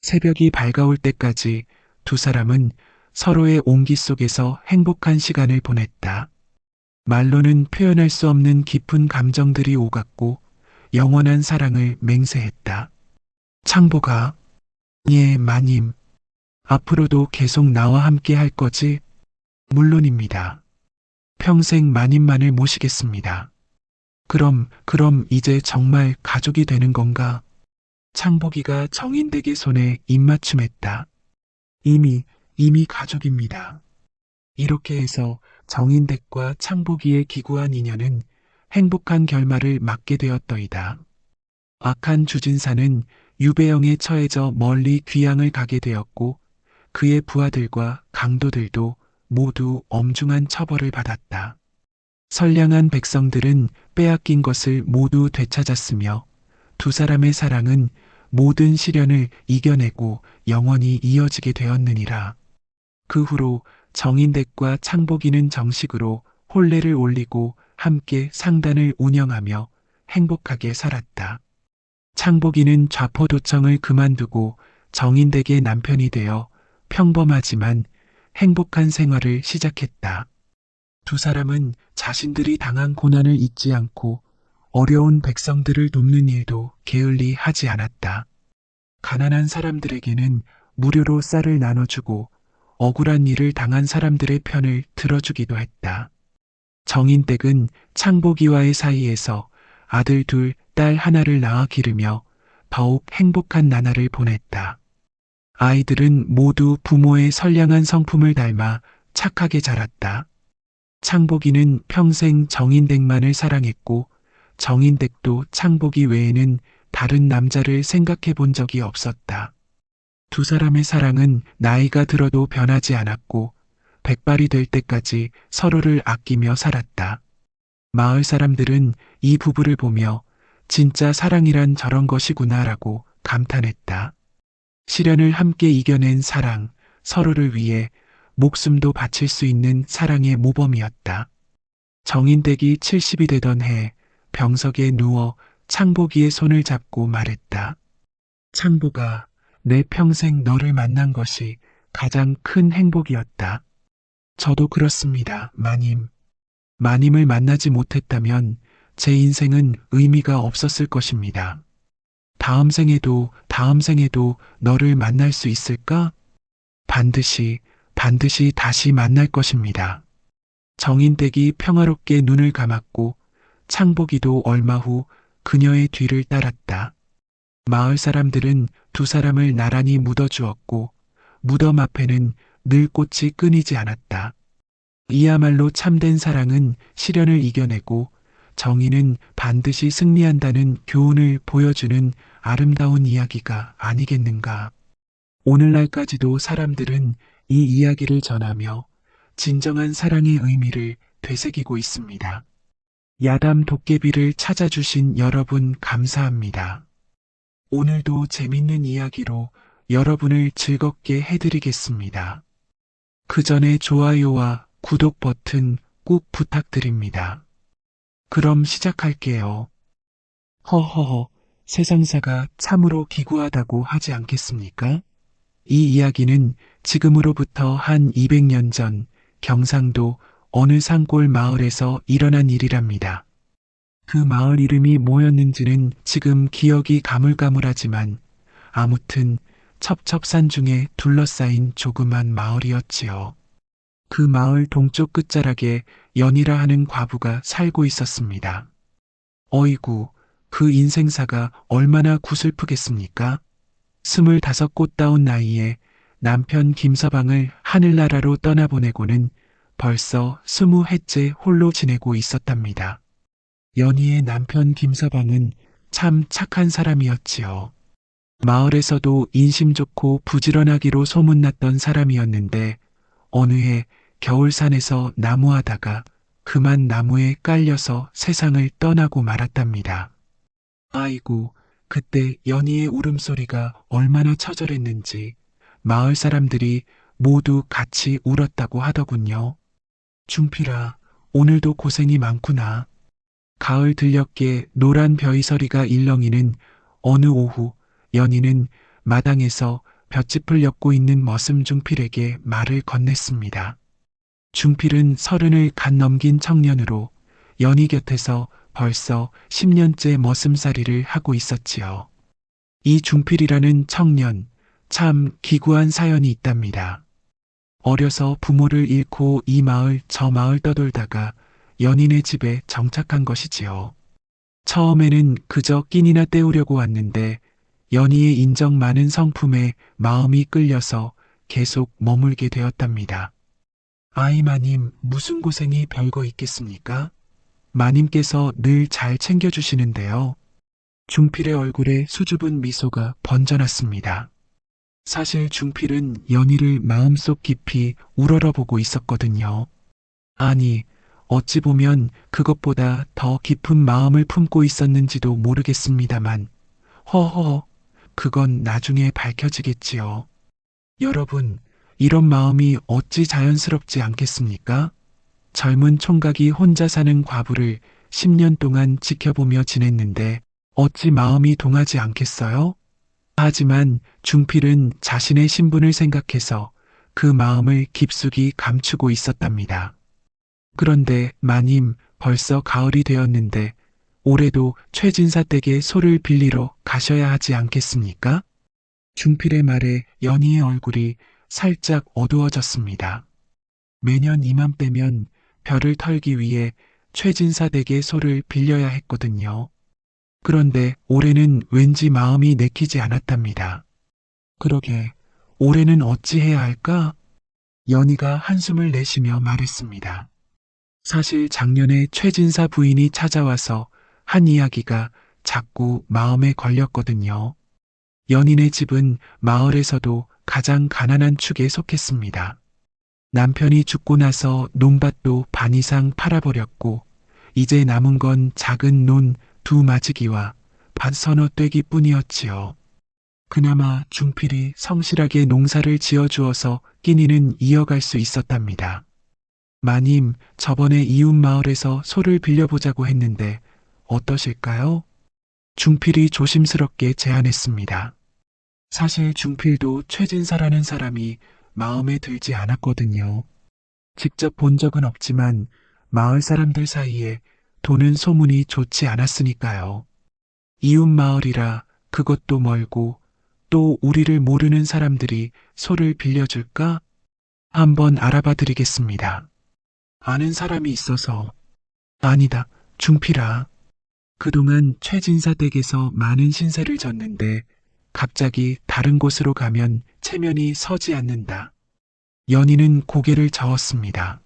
새벽이 밝아올 때까지 두 사람은 서로의 온기 속에서 행복한 시간을 보냈다. 말로는 표현할 수 없는 깊은 감정들이 오갔고 영원한 사랑을 맹세했다. 창보가 예, 마님. 앞으로도 계속 나와 함께 할 거지? 물론입니다. 평생 마님만을 모시겠습니다. 그럼 이제 정말 가족이 되는 건가? 창복이가 정인댁의 손에 입맞춤했다. 이미 가족입니다. 이렇게 해서 정인댁과 창복이의 기구한 인연은 행복한 결말을 맞게 되었더이다. 악한 주진사는 유배형에 처해져 멀리 귀양을 가게 되었고 그의 부하들과 강도들도 모두 엄중한 처벌을 받았다. 선량한 백성들은 빼앗긴 것을 모두 되찾았으며 두 사람의 사랑은 모든 시련을 이겨내고 영원히 이어지게 되었느니라. 그 후로 정인댁과 창복이는 정식으로 혼례를 올리고 함께 상단을 운영하며 행복하게 살았다. 창복이는 좌포도청을 그만두고 정인댁의 남편이 되어 평범하지만 행복한 생활을 시작했다. 두 사람은 자신들이 당한 고난을 잊지 않고 어려운 백성들을 돕는 일도 게을리 하지 않았다. 가난한 사람들에게는 무료로 쌀을 나눠주고 억울한 일을 당한 사람들의 편을 들어주기도 했다. 정인댁은 창복이와의 사이에서 아들 둘, 딸 하나를 낳아 기르며 더욱 행복한 나날을 보냈다. 아이들은 모두 부모의 선량한 성품을 닮아 착하게 자랐다. 창복이는 평생 정인댁만을 사랑했고 정인댁도 창복이 외에는 다른 남자를 생각해 본 적이 없었다. 두 사람의 사랑은 나이가 들어도 변하지 않았고 백발이 될 때까지 서로를 아끼며 살았다. 마을 사람들은 이 부부를 보며 진짜 사랑이란 저런 것이구나라고 감탄했다. 시련을 함께 이겨낸 사랑, 서로를 위해 목숨도 바칠 수 있는 사랑의 모범이었다. 정인댁이 70이 되던 해 병석에 누워 창복이의 손을 잡고 말했다. 창복아, 내 평생 너를 만난 것이 가장 큰 행복이었다. 저도 그렇습니다, 마님. 마님을 만나지 못했다면 제 인생은 의미가 없었을 것입니다. 다음 생에도 너를 만날 수 있을까? 반드시 다시 만날 것입니다. 정인댁이 평화롭게 눈을 감았고 창복이도 얼마 후 그녀의 뒤를 따랐다. 마을 사람들은 두 사람을 나란히 묻어주었고 무덤 앞에는 늘 꽃이 끊이지 않았다. 이야말로 참된 사랑은 시련을 이겨내고 정의는 반드시 승리한다는 교훈을 보여주는 아름다운 이야기가 아니겠는가. 오늘날까지도 사람들은 이 이야기를 전하며 진정한 사랑의 의미를 되새기고 있습니다. 야담 도깨비를 찾아주신 여러분 감사합니다. 오늘도 재밌는 이야기로 여러분을 즐겁게 해드리겠습니다. 그 전에 좋아요와 구독 버튼 꼭 부탁드립니다. 그럼 시작할게요. 허허허, 세상사가 참으로 기구하다고 하지 않겠습니까? 이 이야기는 지금으로부터 한 200년 전 경상도 어느 산골 마을에서 일어난 일이랍니다. 그 마을 이름이 뭐였는지는 지금 기억이 가물가물하지만 아무튼 첩첩산중에 둘러싸인 조그만 마을이었지요. 그 마을 동쪽 끝자락에 연희라 하는 과부가 살고 있었습니다. 어이구, 그 인생사가 얼마나 구슬프겠습니까? 25 꽃다운 나이에 남편 김서방을 하늘나라로 떠나보내고는 벌써 20해째 홀로 지내고 있었답니다. 연희의 남편 김서방은 참 착한 사람이었지요. 마을에서도 인심 좋고 부지런하기로 소문났던 사람이었는데 어느 해 겨울산에서 나무하다가 그만 나무에 깔려서 세상을 떠나고 말았답니다. 아이고, 그때 연희의 울음소리가 얼마나 처절했는지 마을 사람들이 모두 같이 울었다고 하더군요. 중필아, 오늘도 고생이 많구나. 가을 들녘에 노란 벼이서리가 일렁이는 어느 오후 연희는 마당에서 볏짚을 엮고 있는 머슴 중필에게 말을 건넸습니다. 중필은 30을 갓 넘긴 청년으로 연희 곁에서 벌써 10년째 머슴살이를 하고 있었지요. 이 중필이라는 청년, 참 기구한 사연이 있답니다. 어려서 부모를 잃고 이 마을 저 마을 떠돌다가 연인의 집에 정착한 것이지요. 처음에는 그저 끼니나 때우려고 왔는데 연희의 인정 많은 성품에 마음이 끌려서 계속 머물게 되었답니다. 아이 마님, 무슨 고생이 별거 있겠습니까? 마님께서 늘 잘 챙겨주시는데요. 중필의 얼굴에 수줍은 미소가 번져났습니다. 사실 중필은 연희를 마음속 깊이 우러러보고 있었거든요. 아니, 어찌 보면 그것보다 더 깊은 마음을 품고 있었는지도 모르겠습니다만, 허허, 그건 나중에 밝혀지겠지요. 여러분, 이런 마음이 어찌 자연스럽지 않겠습니까? 젊은 총각이 혼자 사는 과부를 10년 동안 지켜보며 지냈는데 어찌 마음이 동하지 않겠어요? 하지만 중필은 자신의 신분을 생각해서 그 마음을 깊숙이 감추고 있었답니다. 그런데 마님, 벌써 가을이 되었는데 올해도 최진사 댁에 소를 빌리러 가셔야 하지 않겠습니까? 중필의 말에 연희의 얼굴이 살짝 어두워졌습니다. 매년 이맘때면 별을 털기 위해 최진사 댁에 소를 빌려야 했거든요. 그런데 올해는 왠지 마음이 내키지 않았답니다. 그러게, 올해는 어찌해야 할까? 연희가 한숨을 내쉬며 말했습니다. 사실 작년에 최진사 부인이 찾아와서 한 이야기가 자꾸 마음에 걸렸거든요. 연인의 집은 마을에서도 가장 가난한 축에 속했습니다. 남편이 죽고 나서 논밭도 반 이상 팔아버렸고, 이제 남은 건 작은 논 2마지기와 밭 서너 떼기 뿐이었지요. 그나마 중필이 성실하게 농사를 지어주어서 끼니는 이어갈 수 있었답니다. 마님, 저번에 이웃 마을에서 소를 빌려보자고 했는데 어떠실까요? 중필이 조심스럽게 제안했습니다. 사실 중필도 최진사라는 사람이 마음에 들지 않았거든요. 직접 본 적은 없지만 마을 사람들 사이에 도는 소문이 좋지 않았으니까요. 이웃 마을이라 그것도 멀고 또 우리를 모르는 사람들이 소를 빌려줄까? 한번 알아봐 드리겠습니다. 아는 사람이 있어서. 아니다, 중필아. 그동안 최진사 댁에서 많은 신세를 졌는데 갑자기 다른 곳으로 가면 체면이 서지 않는다. 연희는 고개를 저었습니다.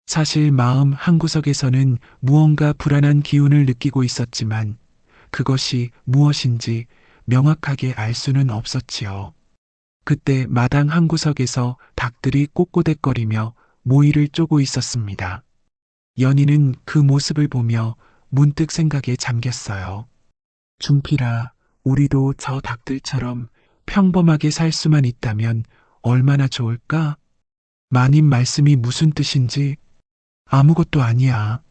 사실 마음 한구석에서는 무언가 불안한 기운을 느끼고 있었지만 그것이 무엇인지 명확하게 알 수는 없었지요. 그때 마당 한구석에서 닭들이 꼬꼬댁거리며 모이를 쪼고 있었습니다. 연희는 그 모습을 보며 문득 생각에 잠겼어요. 중필아, 우리도 저 닭들처럼 평범하게 살 수만 있다면 얼마나 좋을까? 마님 말씀이 무슨 뜻인지 아무것도 아니야.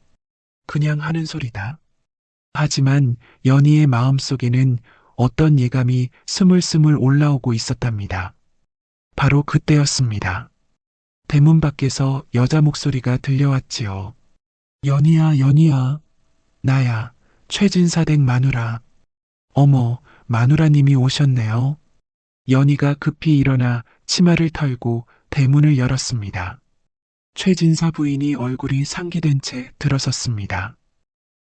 그냥 하는 소리다. 하지만 연희의 마음속에는 어떤 예감이 스물스물 올라오고 있었답니다. 바로 그때였습니다. 대문 밖에서 여자 목소리가 들려왔지요. 연희야, 연희야. 나야, 최진사 댁 마누라. 어머, 마누라님이 오셨네요. 연희가 급히 일어나 치마를 털고 대문을 열었습니다. 최진사 부인이 얼굴이 상기된 채 들어섰습니다.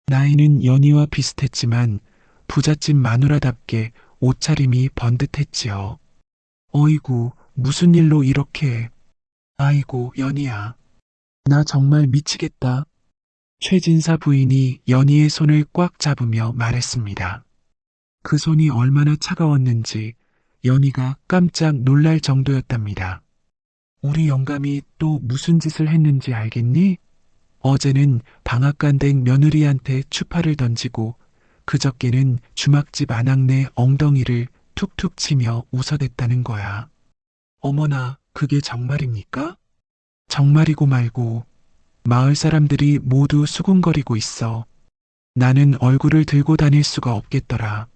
나이는 연희와 비슷했지만 부잣집 마누라답게 옷차림이 번듯했지요. 어이구, 무슨 일로 이렇게. 아이고, 연희야. 나 정말 미치겠다. 최진사 부인이 연희의 손을 꽉 잡으며 말했습니다. 그 손이 얼마나 차가웠는지 연희가 깜짝 놀랄 정도였답니다. 우리 영감이 또 무슨 짓을 했는지 알겠니? 어제는 방앗간 댁 며느리한테 추파를 던지고 그저께는 주막집 아낙네 엉덩이를 툭툭 치며 웃어댔다는 거야. 어머나, 그게 정말입니까? 정말이고 말고 마을 사람들이 모두 수군거리고 있어. 나는 얼굴을 들고 다닐 수가 없겠더라.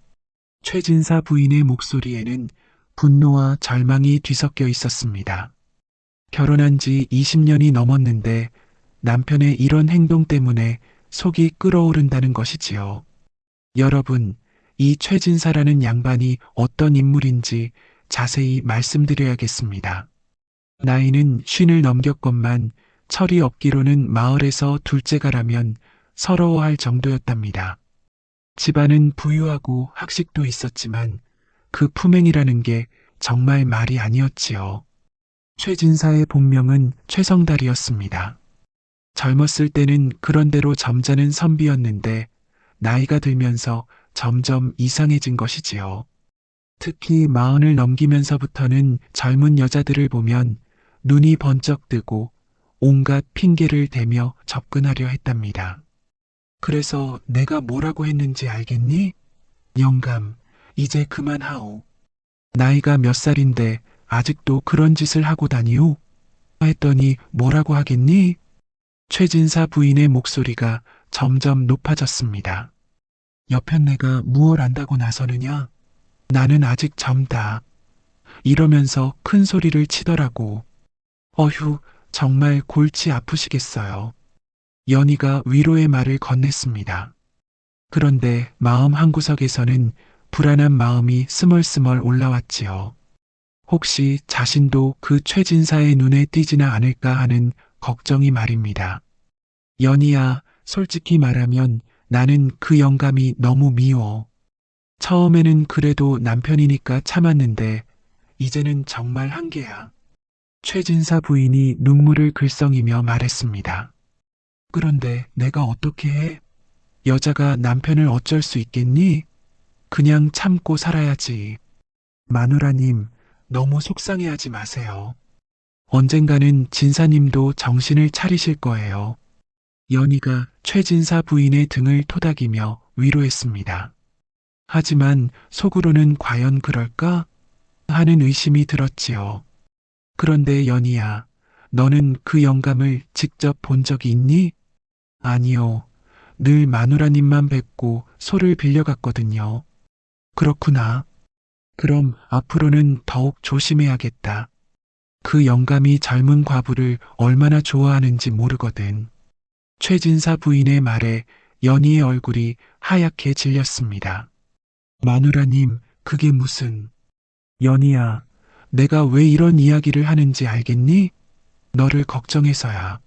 최진사 부인의 목소리에는 분노와 절망이 뒤섞여 있었습니다. 결혼한 지 20년이 넘었는데 남편의 이런 행동 때문에 속이 끓어오른다는 것이지요. 여러분, 이 최진사라는 양반이 어떤 인물인지 자세히 말씀드려야겠습니다. 나이는 50을 넘겼건만 철이 없기로는 마을에서 둘째가라면 서러워할 정도였답니다. 집안은 부유하고 학식도 있었지만 그 품행이라는 게 정말 말이 아니었지요. 최진사의 본명은 최성달이었습니다. 젊었을 때는 그런대로 점잖은 선비였는데 나이가 들면서 점점 이상해진 것이지요. 특히 40을 넘기면서부터는 젊은 여자들을 보면 눈이 번쩍 뜨고 온갖 핑계를 대며 접근하려 했답니다. 그래서 내가 뭐라고 했는지 알겠니? 영감, 이제 그만하오. 나이가 몇 살인데 아직도 그런 짓을 하고 다니오? 했더니 뭐라고 하겠니? 최진사 부인의 목소리가 점점 높아졌습니다. 여편 내가 무얼 안다고 나서느냐? 나는 아직 젊다. 이러면서 큰 소리를 치더라고. 어휴, 정말 골치 아프시겠어요. 연희가 위로의 말을 건넸습니다. 그런데 마음 한구석에서는 불안한 마음이 스멀스멀 올라왔지요. 혹시 자신도 그 최진사의 눈에 띄지나 않을까 하는 걱정이 말입니다. 연희야, 솔직히 말하면 나는 그 영감이 너무 미워. 처음에는 그래도 남편이니까 참았는데 이제는 정말 한계야. 최진사 부인이 눈물을 글썽이며 말했습니다. 그런데 내가 어떻게 해? 여자가 남편을 어쩔 수 있겠니? 그냥 참고 살아야지. 마누라님, 너무 속상해하지 마세요. 언젠가는 진사님도 정신을 차리실 거예요. 연희가 최진사 부인의 등을 토닥이며 위로했습니다. 하지만 속으로는 과연 그럴까? 하는 의심이 들었지요. 그런데 연희야, 너는 그 영감을 직접 본 적이 있니? 아니요. 늘 마누라님만 뵙고 소를 빌려갔거든요. 그렇구나. 그럼 앞으로는 더욱 조심해야겠다. 그 영감이 젊은 과부를 얼마나 좋아하는지 모르거든. 최진사 부인의 말에 연희의 얼굴이 하얗게 질렸습니다. 마누라님, 그게 무슨... 연희야, 내가 왜 이런 이야기를 하는지 알겠니? 너를 걱정해서야.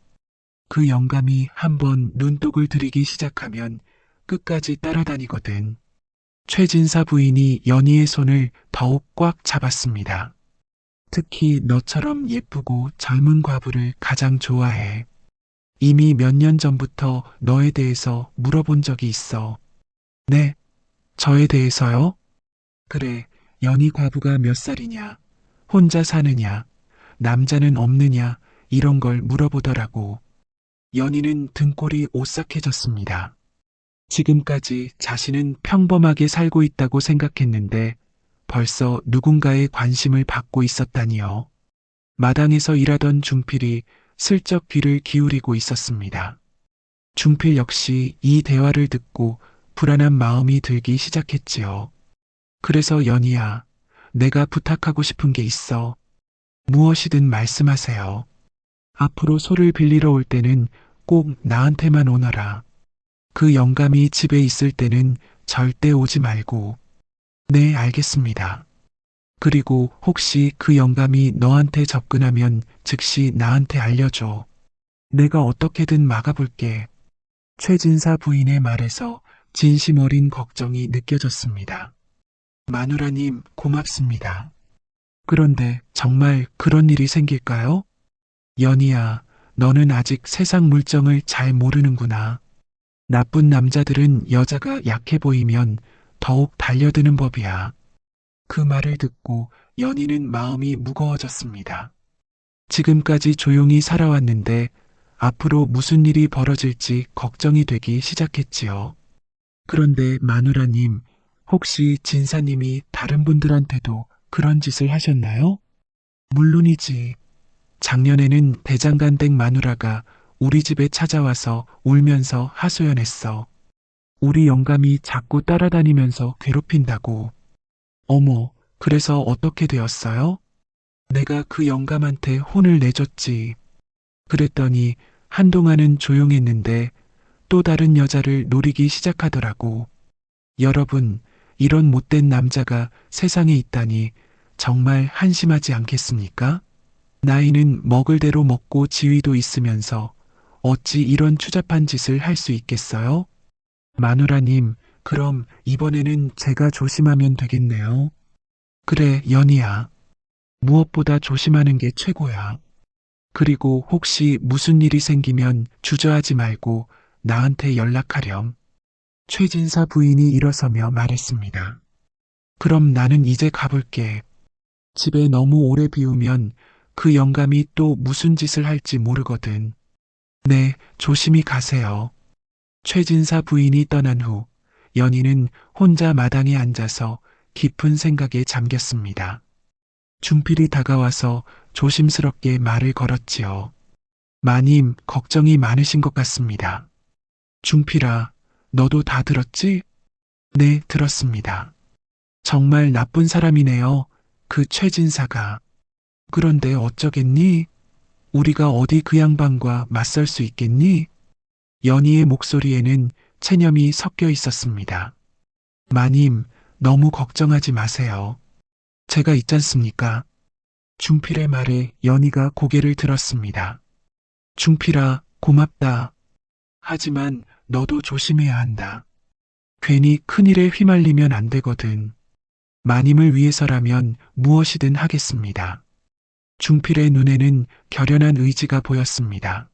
그 영감이 한번 눈독을 들이기 시작하면 끝까지 따라다니거든. 최진사 부인이 연희의 손을 더욱 꽉 잡았습니다. 특히 너처럼 예쁘고 젊은 과부를 가장 좋아해. 이미 몇 년 전부터 너에 대해서 물어본 적이 있어. 네, 저에 대해서요? 그래, 연희 과부가 몇 살이냐, 혼자 사느냐, 남자는 없느냐, 이런 걸 물어보더라고. 연희는 등골이 오싹해졌습니다. 지금까지 자신은 평범하게 살고 있다고 생각했는데 벌써 누군가의 관심을 받고 있었다니요. 마당에서 일하던 중필이 슬쩍 귀를 기울이고 있었습니다. 중필 역시 이 대화를 듣고 불안한 마음이 들기 시작했지요. 그래서 연희야, 내가 부탁하고 싶은 게 있어. 무엇이든 말씀하세요. 앞으로 소를 빌리러 올 때는 꼭 나한테만 오너라. 그 영감이 집에 있을 때는 절대 오지 말고. 네, 알겠습니다. 그리고 혹시 그 영감이 너한테 접근하면 즉시 나한테 알려줘. 내가 어떻게든 막아볼게. 최진사 부인의 말에서 진심 어린 걱정이 느껴졌습니다. 마누라님, 고맙습니다. 그런데 정말 그런 일이 생길까요? 연희야, 너는 아직 세상 물정을 잘 모르는구나. 나쁜 남자들은 여자가 약해 보이면 더욱 달려드는 법이야. 그 말을 듣고 연희는 마음이 무거워졌습니다. 지금까지 조용히 살아왔는데 앞으로 무슨 일이 벌어질지 걱정이 되기 시작했지요. 그런데 마누라님, 혹시 진사님이 다른 분들한테도 그런 짓을 하셨나요? 물론이지. 작년에는 대장간댁 마누라가 우리 집에 찾아와서 울면서 하소연했어. 우리 영감이 자꾸 따라다니면서 괴롭힌다고. 어머, 그래서 어떻게 되었어요? 내가 그 영감한테 혼을 내줬지. 그랬더니 한동안은 조용했는데 또 다른 여자를 노리기 시작하더라고. 여러분, 이런 못된 남자가 세상에 있다니 정말 한심하지 않겠습니까? 나이는 먹을 대로 먹고 지위도 있으면서 어찌 이런 추잡한 짓을 할 수 있겠어요? 마누라님, 그럼 이번에는 제가 조심하면 되겠네요. 그래, 연희야. 무엇보다 조심하는 게 최고야. 그리고 혹시 무슨 일이 생기면 주저하지 말고 나한테 연락하렴. 최진사 부인이 일어서며 말했습니다. 그럼 나는 이제 가볼게. 집에 너무 오래 비우면 그 영감이 또 무슨 짓을 할지 모르거든. 네, 조심히 가세요. 최진사 부인이 떠난 후 연희는 혼자 마당에 앉아서 깊은 생각에 잠겼습니다. 중필이 다가와서 조심스럽게 말을 걸었지요. 마님, 걱정이 많으신 것 같습니다. 중필아, 너도 다 들었지? 네, 들었습니다. 정말 나쁜 사람이네요. 그 최진사가. 그런데 어쩌겠니? 우리가 어디 그 양반과 맞설 수 있겠니? 연희의 목소리에는 체념이 섞여 있었습니다. 마님, 너무 걱정하지 마세요. 제가 있잖습니까? 중필의 말에 연희가 고개를 들었습니다. 중필아, 고맙다. 하지만 너도 조심해야 한다. 괜히 큰일에 휘말리면 안 되거든. 마님을 위해서라면 무엇이든 하겠습니다. 중필의 눈에는 결연한 의지가 보였습니다.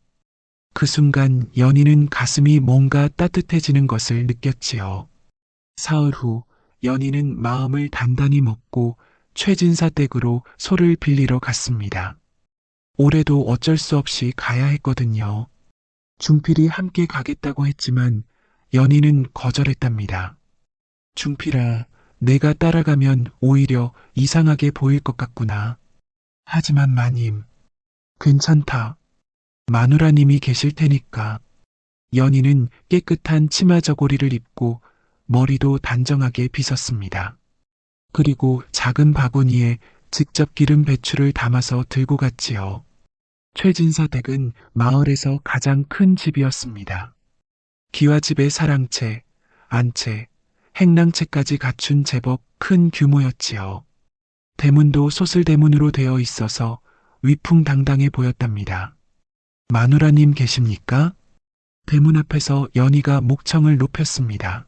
그 순간 연희는 가슴이 뭔가 따뜻해지는 것을 느꼈지요. 사흘 후 연희는 마음을 단단히 먹고 최진사 댁으로 소를 빌리러 갔습니다. 올해도 어쩔 수 없이 가야 했거든요. 중필이 함께 가겠다고 했지만 연희는 거절했답니다. 중필아, 내가 따라가면 오히려 이상하게 보일 것 같구나. 하지만 마님, 괜찮다. 마누라님이 계실 테니까. 연희는 깨끗한 치마 저고리를 입고 머리도 단정하게 빗었습니다. 그리고 작은 바구니에 직접 기른 배추를 담아서 들고 갔지요. 최진사 댁은 마을에서 가장 큰 집이었습니다. 기와집의 사랑채, 안채, 행랑채까지 갖춘 제법 큰 규모였지요. 대문도 소슬대문으로 되어 있어서 위풍당당해 보였답니다. 마누라님 계십니까? 대문 앞에서 연희가 목청을 높였습니다.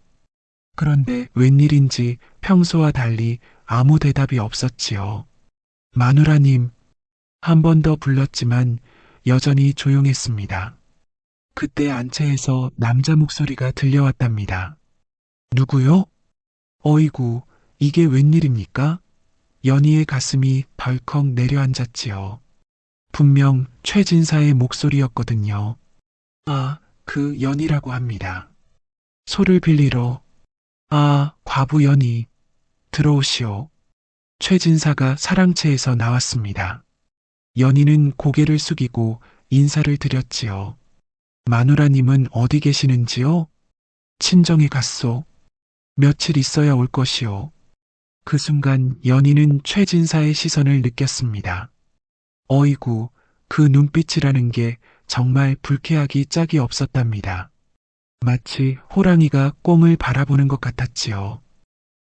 그런데 웬일인지 평소와 달리 아무 대답이 없었지요. 마누라님, 한 번 더 불렀지만 여전히 조용했습니다. 그때 안채에서 남자 목소리가 들려왔답니다. 누구요? 어이구, 이게 웬일입니까? 연희의 가슴이 덜컥 내려앉았지요. 분명 최진사의 목소리였거든요. 아, 그 연희라고 합니다. 소를 빌리러. 아, 과부 연희. 들어오시오. 최진사가 사랑채에서 나왔습니다. 연희는 고개를 숙이고 인사를 드렸지요. 마누라님은 어디 계시는지요? 친정에 갔소. 며칠 있어야 올 것이오. 그 순간 연희는 최진사의 시선을 느꼈습니다. 어이구, 그 눈빛이라는 게 정말 불쾌하기 짝이 없었답니다. 마치 호랑이가 꽁을 바라보는 것 같았지요.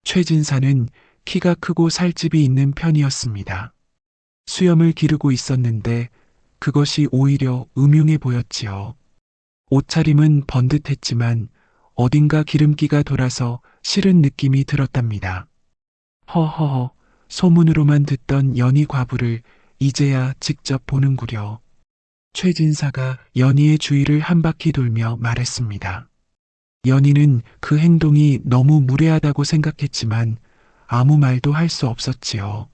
최진사는 키가 크고 살집이 있는 편이었습니다. 수염을 기르고 있었는데 그것이 오히려 음흉해 보였지요. 옷차림은 번듯했지만 어딘가 기름기가 돌아서 싫은 느낌이 들었답니다. 허허허, 소문으로만 듣던 연희 과부를 이제야 직접 보는구려. 최진사가 연희의 주위를 한 바퀴 돌며 말했습니다. 연희는 그 행동이 너무 무례하다고 생각했지만 아무 말도 할 수 없었지요.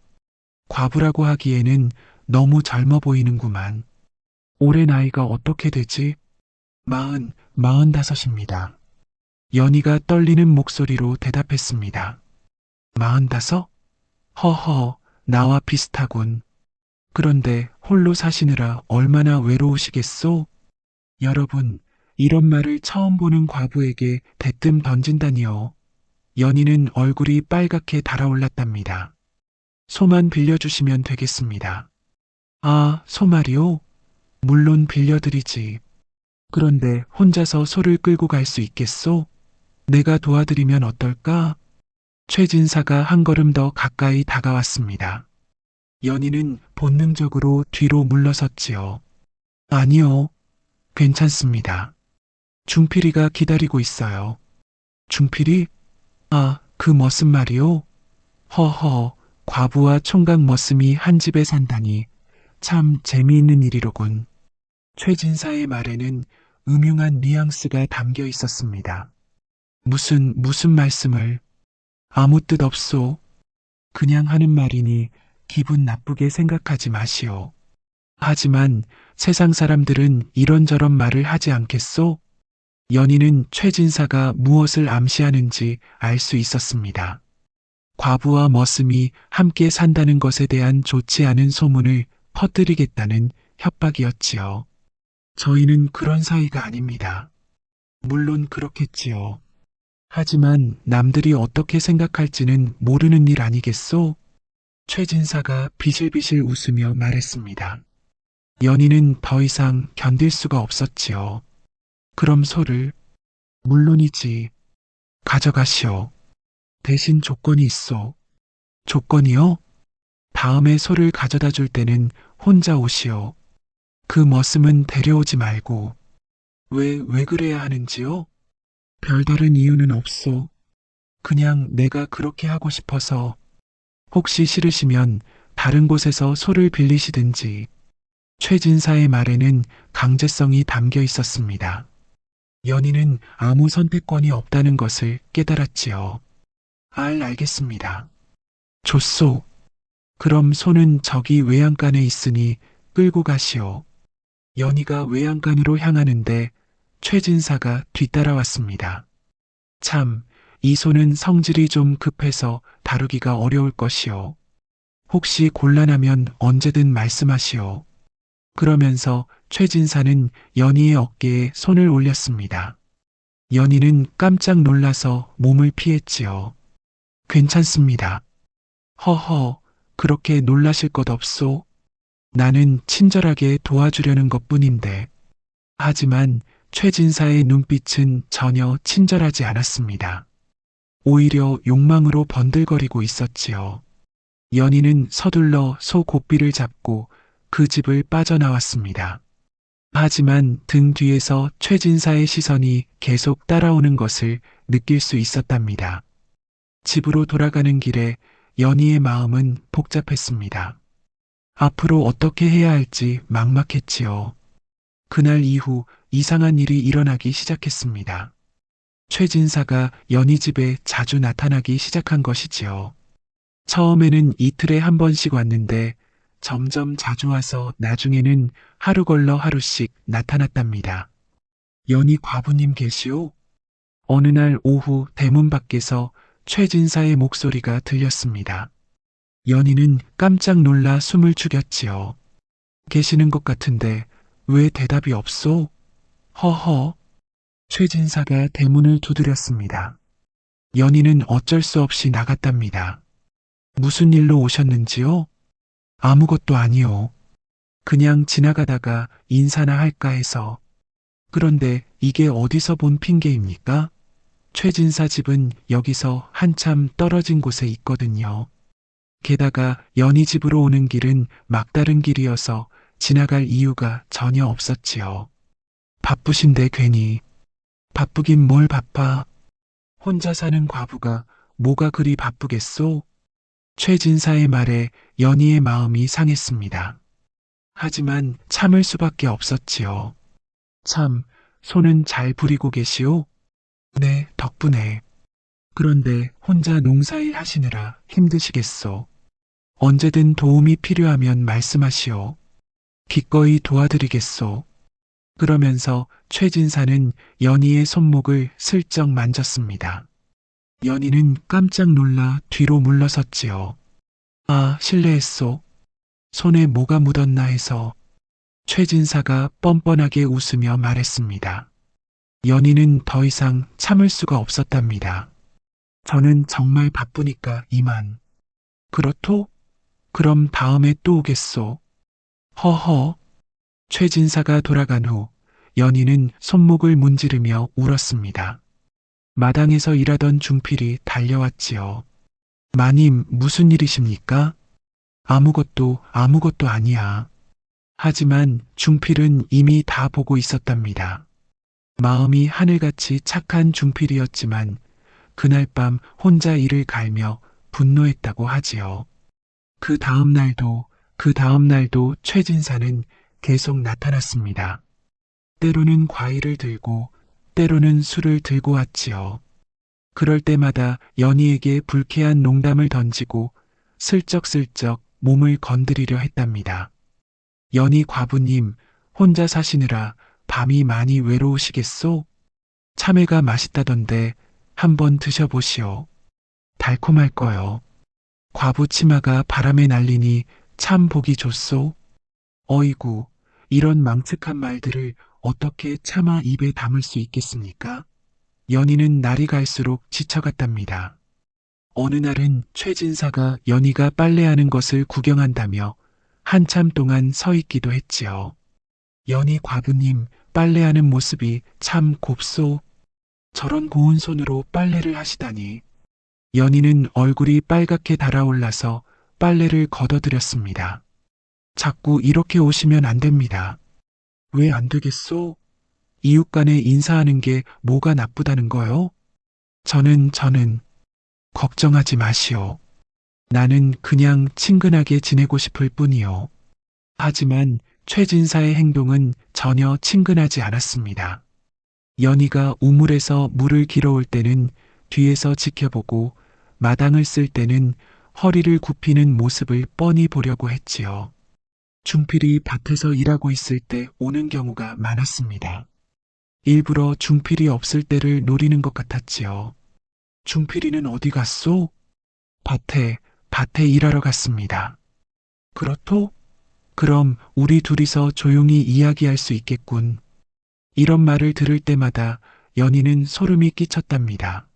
과부라고 하기에는 너무 젊어 보이는구만. 올해 나이가 어떻게 되지? 45입니다. 연희가 떨리는 목소리로 대답했습니다. 45? 허허, 나와 비슷하군. 그런데 홀로 사시느라 얼마나 외로우시겠소? 여러분, 이런 말을 처음 보는 과부에게 대뜸 던진다니요. 연희는 얼굴이 빨갛게 달아올랐답니다. 소만 빌려주시면 되겠습니다. 아, 소 말이요? 물론 빌려드리지. 그런데 혼자서 소를 끌고 갈 수 있겠소? 내가 도와드리면 어떨까? 최진사가 한 걸음 더 가까이 다가왔습니다. 연희는 본능적으로 뒤로 물러섰지요. 아니요, 괜찮습니다. 중필이가 기다리고 있어요. 중필이? 아, 그 머슴 말이요? 허허, 과부와 총각 머슴이 한 집에 산다니 참 재미있는 일이로군. 최진사의 말에는 음흉한 뉘앙스가 담겨 있었습니다. 무슨 말씀을. 아무 뜻 없소. 그냥 하는 말이니 기분 나쁘게 생각하지 마시오. 하지만 세상 사람들은 이런저런 말을 하지 않겠소? 연희는 최진사가 무엇을 암시하는지 알 수 있었습니다. 과부와 머슴이 함께 산다는 것에 대한 좋지 않은 소문을 퍼뜨리겠다는 협박이었지요. 저희는 그런 사이가 아닙니다. 물론 그렇겠지요. 하지만 남들이 어떻게 생각할지는 모르는 일 아니겠소? 최진사가 비실비실 웃으며 말했습니다. 연희는 더 이상 견딜 수가 없었지요. 그럼 소를, 물론이지, 가져가시오. 대신 조건이 있소. 조건이요? 다음에 소를 가져다 줄 때는 혼자 오시오. 그 머슴은 데려오지 말고. 왜 그래야 하는지요? 별다른 이유는 없소. 그냥 내가 그렇게 하고 싶어서. 혹시 싫으시면 다른 곳에서 소를 빌리시든지. 최진사의 말에는 강제성이 담겨 있었습니다. 연희는 아무 선택권이 없다는 것을 깨달았지요. 알겠습니다. 좋소. 그럼 소는 저기 외양간에 있으니 끌고 가시오. 연희가 외양간으로 향하는데 최진사가 뒤따라왔습니다. 참, 이 소는 성질이 좀 급해서 다루기가 어려울 것이오. 혹시 곤란하면 언제든 말씀하시오. 그러면서 최진사는 연희의 어깨에 손을 올렸습니다. 연희는 깜짝 놀라서 몸을 피했지요. 괜찮습니다. 허허, 그렇게 놀라실 것 없소? 나는 친절하게 도와주려는 것 뿐인데. 하지만 최진사의 눈빛은 전혀 친절하지 않았습니다. 오히려 욕망으로 번들거리고 있었지요. 연희는 서둘러 소 고삐를 잡고 그 집을 빠져나왔습니다. 하지만 등 뒤에서 최진사의 시선이 계속 따라오는 것을 느낄 수 있었답니다. 집으로 돌아가는 길에 연희의 마음은 복잡했습니다. 앞으로 어떻게 해야 할지 막막했지요. 그날 이후 이상한 일이 일어나기 시작했습니다. 최진사가 연희 집에 자주 나타나기 시작한 것이지요. 처음에는 이틀에 한 번씩 왔는데 점점 자주 와서 나중에는 하루 걸러 하루씩 나타났답니다. 연희 과부님 계시오? 어느 날 오후 대문 밖에서 최진사의 목소리가 들렸습니다. 연희는 깜짝 놀라 숨을 죽였지요. 계시는 것 같은데 왜 대답이 없소? 허허. 최진사가 대문을 두드렸습니다. 연희는 어쩔 수 없이 나갔답니다. 무슨 일로 오셨는지요? 아무것도 아니요. 그냥 지나가다가 인사나 할까 해서. 그런데 이게 어디서 본 핑계입니까? 최진사 집은 여기서 한참 떨어진 곳에 있거든요. 게다가 연희 집으로 오는 길은 막다른 길이어서 지나갈 이유가 전혀 없었지요. 바쁘신데 괜히. 바쁘긴 뭘 바빠. 혼자 사는 과부가 뭐가 그리 바쁘겠소? 최진사의 말에 연희의 마음이 상했습니다. 하지만 참을 수밖에 없었지요. 참, 소는 잘 부리고 계시오? 네, 덕분에. 그런데 혼자 농사일 하시느라 힘드시겠소. 언제든 도움이 필요하면 말씀하시오. 기꺼이 도와드리겠소. 그러면서 최진사는 연희의 손목을 슬쩍 만졌습니다. 연희는 깜짝 놀라 뒤로 물러섰지요. 아, 실례했소. 손에 뭐가 묻었나 해서. 최진사가 뻔뻔하게 웃으며 말했습니다. 연희는 더 이상 참을 수가 없었답니다. 저는 정말 바쁘니까 이만. 그렇소? 그럼 다음에 또 오겠소. 허허. 최진사가 돌아간 후 연희는 손목을 문지르며 울었습니다. 마당에서 일하던 중필이 달려왔지요. 마님, 무슨 일이십니까? 아무것도 아니야. 하지만 중필은 이미 다 보고 있었답니다. 마음이 하늘같이 착한 중필이었지만 그날 밤 혼자 이를 갈며 분노했다고 하지요. 그 다음 날도 최진사는 계속 나타났습니다. 때로는 과일을 들고 때로는 술을 들고 왔지요. 그럴 때마다 연희에게 불쾌한 농담을 던지고 슬쩍슬쩍 몸을 건드리려 했답니다. 연희 과부님, 혼자 사시느라 밤이 많이 외로우시겠소? 참외가 맛있다던데 한번 드셔보시오. 달콤할 거요. 과부 치마가 바람에 날리니 참 보기 좋소. 어이구, 이런 망측한 말들을 어떻게 차마 입에 담을 수 있겠습니까? 연희는 날이 갈수록 지쳐갔답니다. 어느 날은 최진사가 연희가 빨래하는 것을 구경한다며 한참 동안 서 있기도 했지요. 연희 과부님, 빨래하는 모습이 참 곱소. 저런 고운 손으로 빨래를 하시다니. 연희는 얼굴이 빨갛게 달아올라서 빨래를 걷어들였습니다. 자꾸 이렇게 오시면 안 됩니다. 왜 안 되겠소? 이웃 간에 인사하는 게 뭐가 나쁘다는 거요? 저는 걱정하지 마시오. 나는 그냥 친근하게 지내고 싶을 뿐이요. 하지만 최진사의 행동은 전혀 친근하지 않았습니다. 연희가 우물에서 물을 길어올 때는 뒤에서 지켜보고 마당을 쓸 때는 허리를 굽히는 모습을 뻔히 보려고 했지요. 중필이 밭에서 일하고 있을 때 오는 경우가 많았습니다. 일부러 중필이 없을 때를 노리는 것 같았지요. 중필이는 어디 갔소? 밭에 일하러 갔습니다. 그렇소? 그럼 우리 둘이서 조용히 이야기할 수 있겠군. 이런 말을 들을 때마다 연희는 소름이 끼쳤답니다.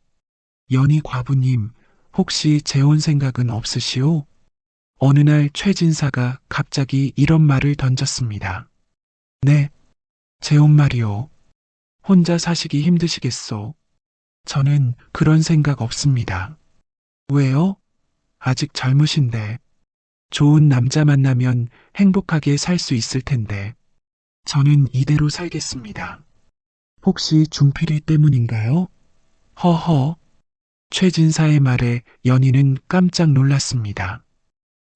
연희 과부님, 혹시 재혼 생각은 없으시오? 어느 날 최진사가 갑자기 이런 말을 던졌습니다. 네, 재혼 말이오. 혼자 사시기 힘드시겠소? 저는 그런 생각 없습니다. 왜요? 아직 젊으신데. 좋은 남자 만나면 행복하게 살 수 있을 텐데. 저는 이대로 살겠습니다. 혹시 중필이 때문인가요? 허허. 최진사의 말에 연희는 깜짝 놀랐습니다.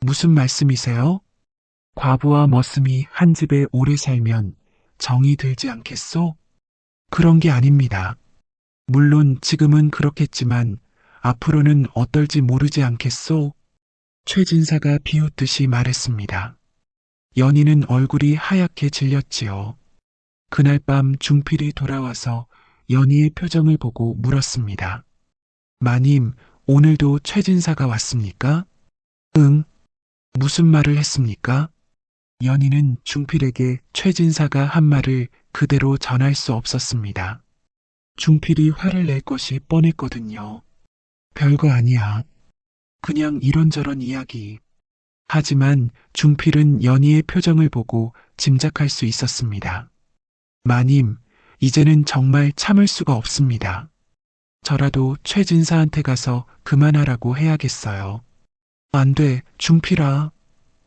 무슨 말씀이세요? 과부와 머슴이 한 집에 오래 살면 정이 들지 않겠소? 그런 게 아닙니다. 물론 지금은 그렇겠지만 앞으로는 어떨지 모르지 않겠소? 최진사가 비웃듯이 말했습니다. 연희는 얼굴이 하얗게 질렸지요. 그날 밤 중필이 돌아와서 연희의 표정을 보고 물었습니다. 마님, 오늘도 최진사가 왔습니까? 응. 무슨 말을 했습니까? 연희는 중필에게 최진사가 한 말을 그대로 전할 수 없었습니다. 중필이 화를 낼 것이 뻔했거든요. 별거 아니야. 그냥 이런저런 이야기. 하지만 중필은 연희의 표정을 보고 짐작할 수 있었습니다. 마님, 이제는 정말 참을 수가 없습니다. 저라도 최진사한테 가서 그만하라고 해야겠어요. 안 돼, 중필아.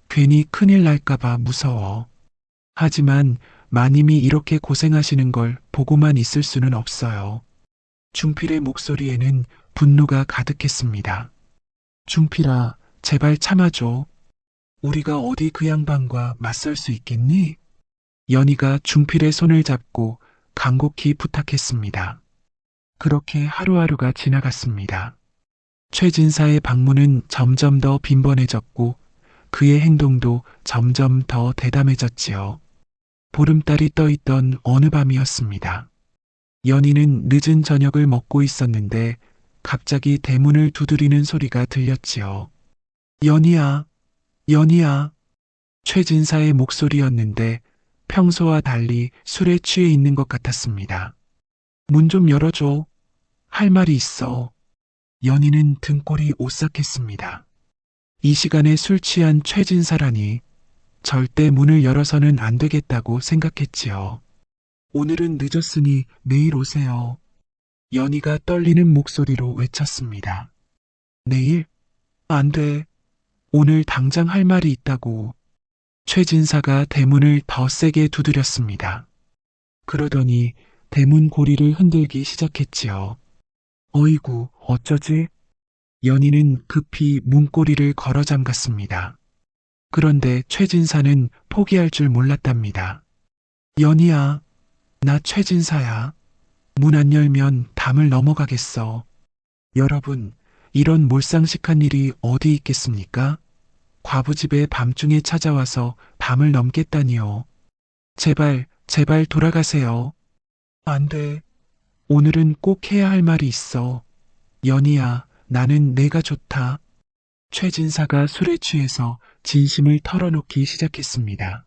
괜히 큰일 날까봐 무서워. 하지만 마님이 이렇게 고생하시는 걸 보고만 있을 수는 없어요. 중필의 목소리에는 분노가 가득했습니다. 중필아, 제발 참아줘. 우리가 어디 그 양반과 맞설 수 있겠니? 연희가 중필의 손을 잡고 간곡히 부탁했습니다. 그렇게 하루하루가 지나갔습니다. 최진사의 방문은 점점 더 빈번해졌고 그의 행동도 점점 더 대담해졌지요. 보름달이 떠있던 어느 밤이었습니다. 연희는 늦은 저녁을 먹고 있었는데 갑자기 대문을 두드리는 소리가 들렸지요. 연희야, 연희야. 최진사의 목소리였는데 평소와 달리 술에 취해 있는 것 같았습니다. 문 좀 열어줘. 할 말이 있어. 연희는 등골이 오싹했습니다. 이 시간에 술 취한 최진사라니 절대 문을 열어서는 안 되겠다고 생각했지요. 오늘은 늦었으니 내일 오세요. 연희가 떨리는 목소리로 외쳤습니다. 내일? 안 돼. 오늘 당장 할 말이 있다고. 최진사가 대문을 더 세게 두드렸습니다. 그러더니 대문 고리를 흔들기 시작했지요. 어이구, 어쩌지? 연희는 급히 문고리를 걸어 잠갔습니다. 그런데 최진사는 포기할 줄 몰랐답니다. 연희야, 나 최진사야. 문 안 열면 담을 넘어가겠어. 여러분, 이런 몰상식한 일이 어디 있겠습니까? 과부 집에 밤중에 찾아와서 밤을 넘겠다니요. 제발 돌아가세요. 안 돼. 오늘은 꼭 해야 할 말이 있어. 연희야, 나는 내가 좋다. 최진사가 술에 취해서 진심을 털어놓기 시작했습니다.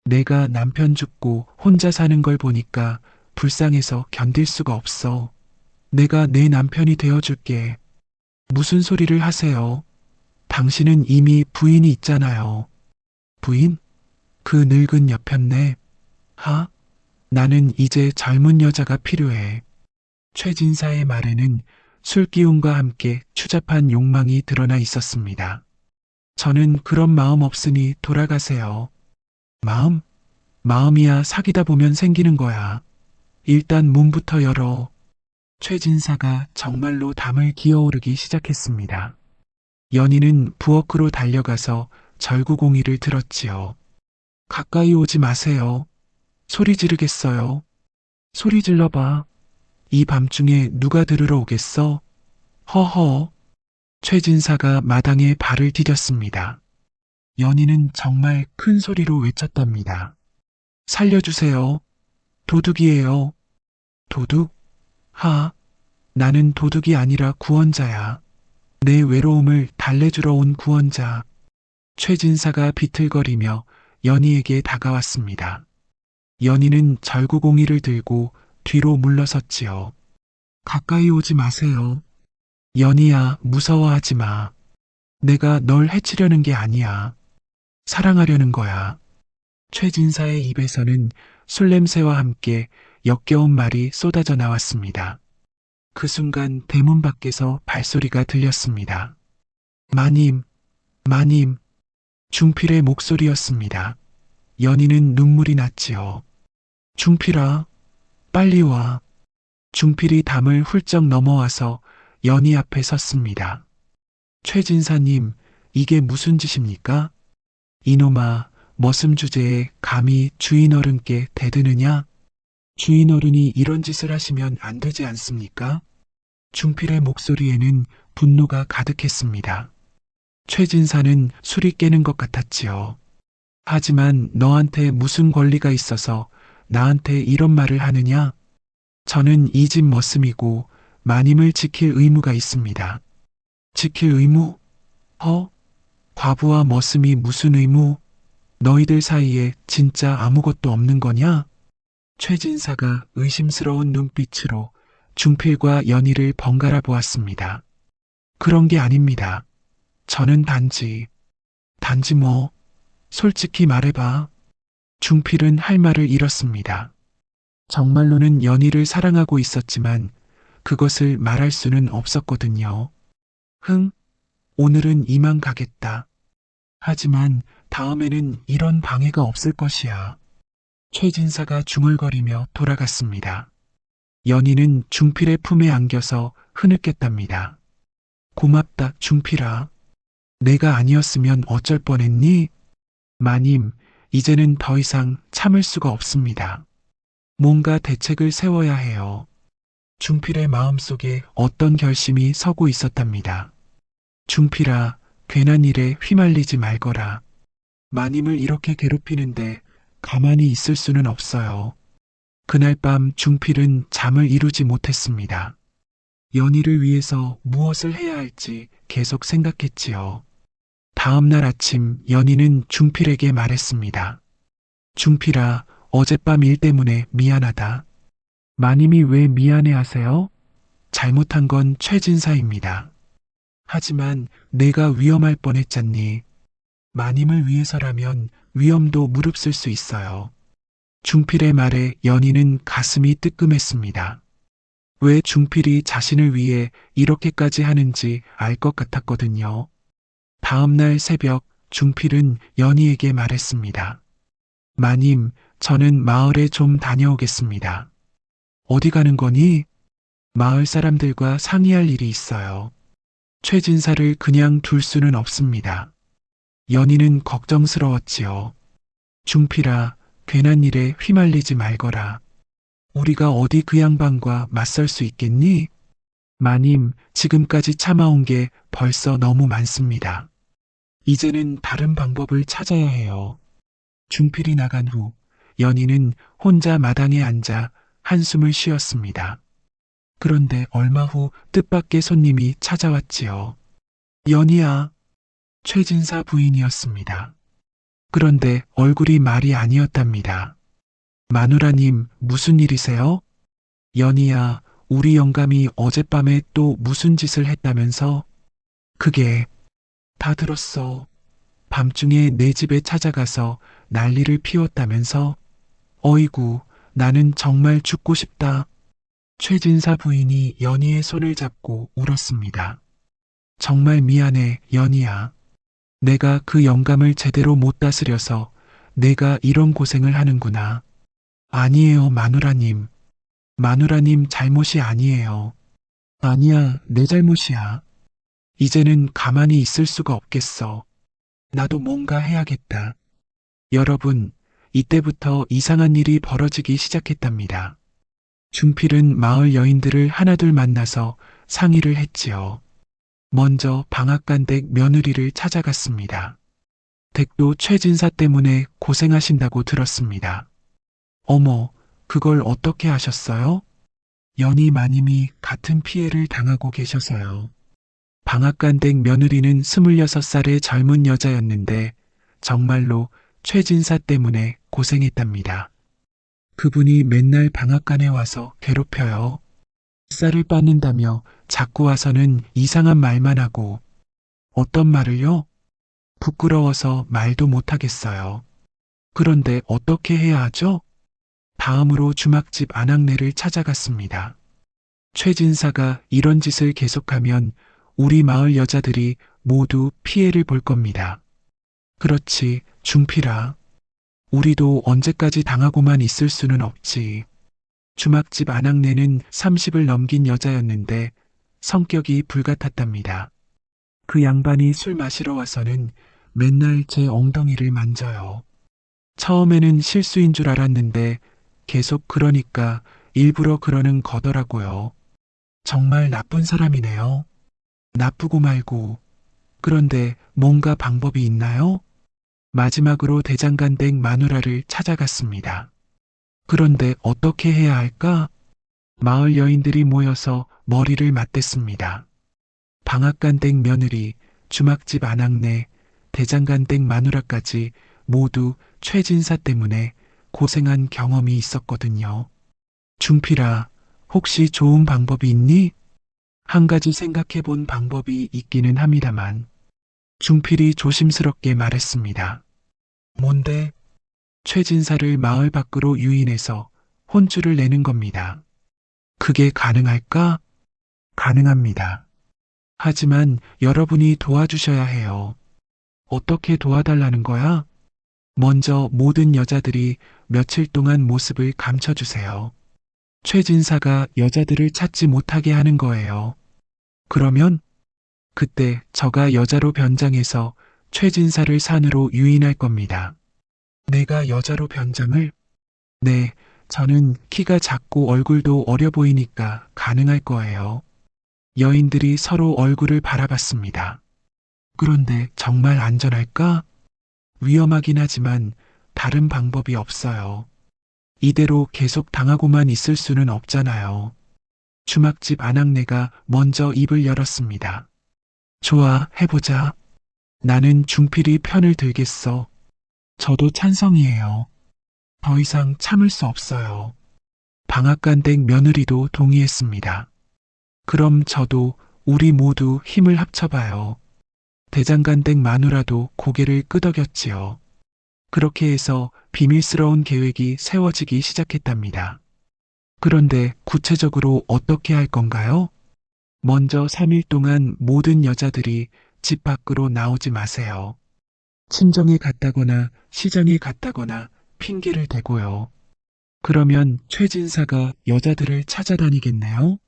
내가 남편 죽고 혼자 사는 걸 보니까 불쌍해서 견딜 수가 없어. 내가 내 남편이 되어줄게. 무슨 소리를 하세요? 당신은 이미 부인이 있잖아요. 부인? 그 늙은 여편네. 하? 나는 이제 젊은 여자가 필요해. 최진사의 말에는 술기운과 함께 추잡한 욕망이 드러나 있었습니다. 저는 그런 마음 없으니 돌아가세요. 마음? 마음이야 사귀다 보면 생기는 거야. 일단 문부터 열어. 최진사가 정말로 담을 기어오르기 시작했습니다. 연희는 부엌으로 달려가서 절구공이를 들었지요. 가까이 오지 마세요. 소리 지르겠어요. 소리 질러봐. 이 밤중에 누가 들으러 오겠어? 허허. 최진사가 마당에 발을 디뎠습니다. 연희는 정말 큰 소리로 외쳤답니다. 살려주세요. 도둑이에요. 도둑? 하, 나는 도둑이 아니라 구원자야. 내 외로움을 달래주러 온 구원자. 최진사가 비틀거리며 연희에게 다가왔습니다. 연희는 절구공이를 들고 뒤로 물러섰지요. 가까이 오지 마세요. 연희야, 무서워하지 마. 내가 널 해치려는 게 아니야. 사랑하려는 거야. 최진사의 입에서는 술 냄새와 함께 역겨운 말이 쏟아져 나왔습니다. 그 순간 대문 밖에서 발소리가 들렸습니다. 마님, 마님. 중필의 목소리였습니다. 연희는 눈물이 났지요. 중필아, 빨리 와. 중필이 담을 훌쩍 넘어와서 연희 앞에 섰습니다. 최진사님, 이게 무슨 짓입니까? 이놈아, 머슴 주제에 감히 주인 어른께 대드느냐? 주인 어른이 이런 짓을 하시면 안 되지 않습니까? 중필의 목소리에는 분노가 가득했습니다. 최진사는 술이 깨는 것 같았지요. 하지만 너한테 무슨 권리가 있어서 나한테 이런 말을 하느냐? 저는 이 집 머슴이고 마님을 지킬 의무가 있습니다. 지킬 의무? 과부와 머슴이 무슨 의무? 너희들 사이에 진짜 아무것도 없는 거냐? 최진사가 의심스러운 눈빛으로 중필과 연희를 번갈아 보았습니다. 그런 게 아닙니다. 저는 단지 뭐, 솔직히 말해봐. 중필은 할 말을 잃었습니다. 정말로는 연희를 사랑하고 있었지만 그것을 말할 수는 없었거든요. 오늘은 이만 가겠다. 하지만 다음에는 이런 방해가 없을 것이야. 최진사가 중얼거리며 돌아갔습니다. 연희는 중필의 품에 안겨서 흐느꼈답니다. 고맙다, 중필아. 내가 아니었으면 어쩔 뻔했니? 마님, 이제는 더 이상 참을 수가 없습니다. 뭔가 대책을 세워야 해요. 중필의 마음속에 어떤 결심이 서고 있었답니다. 중필아, 괜한 일에 휘말리지 말거라. 마님을 이렇게 괴롭히는데 가만히 있을 수는 없어요. 그날 밤 중필은 잠을 이루지 못했습니다. 연희를 위해서 무엇을 해야 할지 계속 생각했지요. 다음 날 아침 연희는 중필에게 말했습니다. 중필아, 어젯밤 일 때문에 미안하다. 마님이 왜 미안해 하세요? 잘못한 건 최진사입니다. 하지만 내가 위험할 뻔했잖니. 마님을 위해서라면 위험도 무릅쓸 수 있어요. 중필의 말에 연희는 가슴이 뜨끔했습니다. 왜 중필이 자신을 위해 이렇게까지 하는지 알 것 같았거든요. 다음 날 새벽 중필은 연희에게 말했습니다. 마님, 저는 마을에 좀 다녀오겠습니다. 어디 가는 거니? 마을 사람들과 상의할 일이 있어요. 최진사를 그냥 둘 수는 없습니다. 연희는 걱정스러웠지요. 중필아, 괜한 일에 휘말리지 말거라. 우리가 어디 그 양반과 맞설 수 있겠니? 마님, 지금까지 참아온 게 벌써 너무 많습니다. 이제는 다른 방법을 찾아야 해요. 중필이 나간 후 연희는 혼자 마당에 앉아 한숨을 쉬었습니다. 그런데 얼마 후 뜻밖의 손님이 찾아왔지요. 연희야, 최진사 부인이었습니다. 그런데 얼굴이 말이 아니었답니다. 마누라님, 무슨 일이세요? 연희야, 우리 영감이 어젯밤에 또 무슨 짓을 했다면서? 그게 다 들었어. 밤중에 내 집에 찾아가서 난리를 피웠다면서? 어이구, 나는 정말 죽고 싶다. 최진사 부인이 연희의 손을 잡고 울었습니다. 정말 미안해, 연희야. 내가 그 영감을 제대로 못 다스려서 내가 이런 고생을 하는구나. 아니에요, 마누라님. 마누라님 잘못이 아니에요. 아니야, 내 잘못이야. 이제는 가만히 있을 수가 없겠어. 나도 뭔가 해야겠다. 여러분, 이때부터 이상한 일이 벌어지기 시작했답니다. 중필은 마을 여인들을 하나둘 만나서 상의를 했지요. 먼저 방앗간댁 며느리를 찾아갔습니다. 댁도 최진사 때문에 고생하신다고 들었습니다. 어머, 그걸 어떻게 하셨어요? 연희 마님이 같은 피해를 당하고 계셔서요. 방앗간댁 며느리는 26살의 젊은 여자였는데 정말로 최진사 때문에 고생했답니다. 그분이 맨날 방앗간에 와서 괴롭혀요. 쌀을 빻는다며 자꾸 와서는 이상한 말만 하고. 어떤 말을요? 부끄러워서 말도 못하겠어요. 그런데 어떻게 해야 하죠? 다음으로 주막집 안악내를 찾아갔습니다. 최진사가 이런 짓을 계속하면 우리 마을 여자들이 모두 피해를 볼 겁니다. 그렇지, 중필아. 우리도 언제까지 당하고만 있을 수는 없지. 주막집 안악내는 30을 넘긴 여자였는데 성격이 불같았답니다. 그 양반이 술 마시러 와서는 맨날 제 엉덩이를 만져요. 처음에는 실수인 줄 알았는데 계속 그러니까 일부러 그러는 거더라고요. 정말 나쁜 사람이네요. 나쁘고 말고. 그런데 뭔가 방법이 있나요? 마지막으로 대장간댁 마누라를 찾아갔습니다. 그런데 어떻게 해야 할까? 마을 여인들이 모여서 머리를 맞댔습니다. 방앗간댁 며느리, 주막집 안악내, 대장간댁 마누라까지 모두 최진사 때문에 고생한 경험이 있었거든요. 중필아, 혹시 좋은 방법이 있니? 한 가지 생각해 본 방법이 있기는 합니다만. 중필이 조심스럽게 말했습니다. 뭔데? 최진사를 마을 밖으로 유인해서 혼쭐을 내는 겁니다. 그게 가능할까? 가능합니다. 하지만 여러분이 도와주셔야 해요. 어떻게 도와달라는 거야? 먼저 모든 여자들이 며칠 동안 모습을 감춰주세요. 최진사가 여자들을 찾지 못하게 하는 거예요. 그러면 그때 저가 여자로 변장해서 최진사를 산으로 유인할 겁니다. 내가 여자로 변장을? 네, 저는 키가 작고 얼굴도 어려 보이니까 가능할 거예요. 여인들이 서로 얼굴을 바라봤습니다. 그런데 정말 안전할까? 위험하긴 하지만 다른 방법이 없어요. 이대로 계속 당하고만 있을 수는 없잖아요. 주막집 안악내가 먼저 입을 열었습니다. 좋아, 해보자. 나는 중필이 편을 들겠어. 저도 찬성이에요. 더 이상 참을 수 없어요. 방앗간댁 며느리도 동의했습니다. 그럼 저도 우리 모두 힘을 합쳐봐요. 대장간댁 마누라도 고개를 끄덕였지요. 그렇게 해서 비밀스러운 계획이 세워지기 시작했답니다. 그런데 구체적으로 어떻게 할 건가요? 먼저 3일 동안 모든 여자들이 집 밖으로 나오지 마세요. 친정에 갔다거나 시장에 갔다거나 핑계를 대고요. 그러면 최진사가 여자들을 찾아다니겠네요?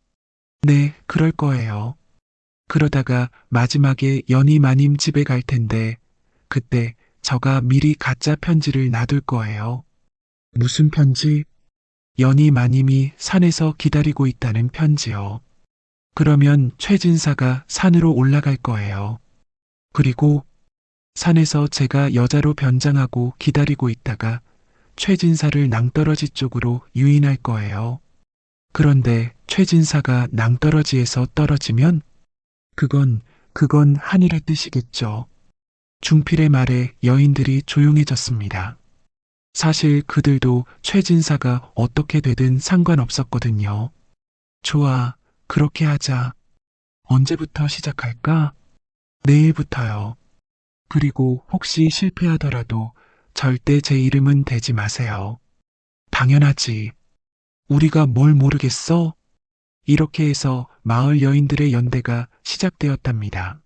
네, 그럴 거예요. 그러다가 마지막에 연희 마님 집에 갈 텐데 그때 저가 미리 가짜 편지를 놔둘 거예요. 무슨 편지? 연희 마님이 산에서 기다리고 있다는 편지요. 그러면 최진사가 산으로 올라갈 거예요. 그리고 산에서 제가 여자로 변장하고 기다리고 있다가 최진사를 낭떠러지 쪽으로 유인할 거예요. 그런데 최진사가 낭떠러지에서 떨어지면 그건 하늘의 뜻이겠죠. 중필의 말에 여인들이 조용해졌습니다. 사실 그들도 최진사가 어떻게 되든 상관없었거든요. 좋아, 그렇게 하자. 언제부터 시작할까? 내일부터요. 그리고 혹시 실패하더라도 절대 제 이름은 대지 마세요. 당연하지. 우리가 뭘 모르겠어? 이렇게 해서 마을 여인들의 연대가 시작되었답니다.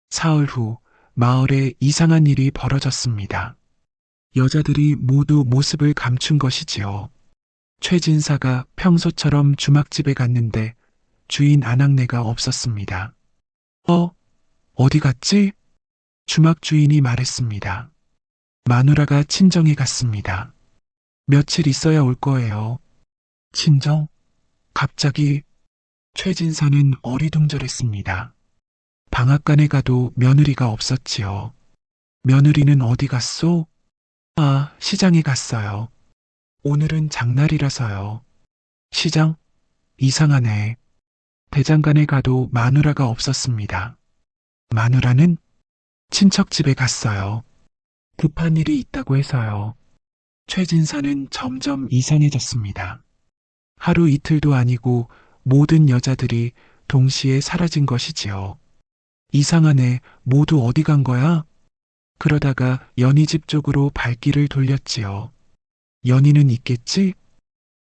사흘 후 마을에 이상한 일이 벌어졌습니다. 여자들이 모두 모습을 감춘 것이지요. 최진사가 평소처럼 주막집에 갔는데 주인 안악내가 없었습니다. 어디 갔지? 주막 주인이 말했습니다. 마누라가 친정에 갔습니다. 며칠 있어야 올 거예요. 친정? 갑자기 최진사는 어리둥절했습니다. 방앗간에 가도 며느리가 없었지요. 며느리는 어디 갔소? 아, 시장에 갔어요. 오늘은 장날이라서요. 시장? 이상하네. 대장간에 가도 마누라가 없었습니다. 마누라는 친척 집에 갔어요. 급한 일이 있다고 해서요. 최진사는 점점 이상해졌습니다. 하루 이틀도 아니고 모든 여자들이 동시에 사라진 것이지요. 이상하네, 모두 어디 간 거야? 그러다가 연희 집 쪽으로 발길을 돌렸지요. 연희는 있겠지?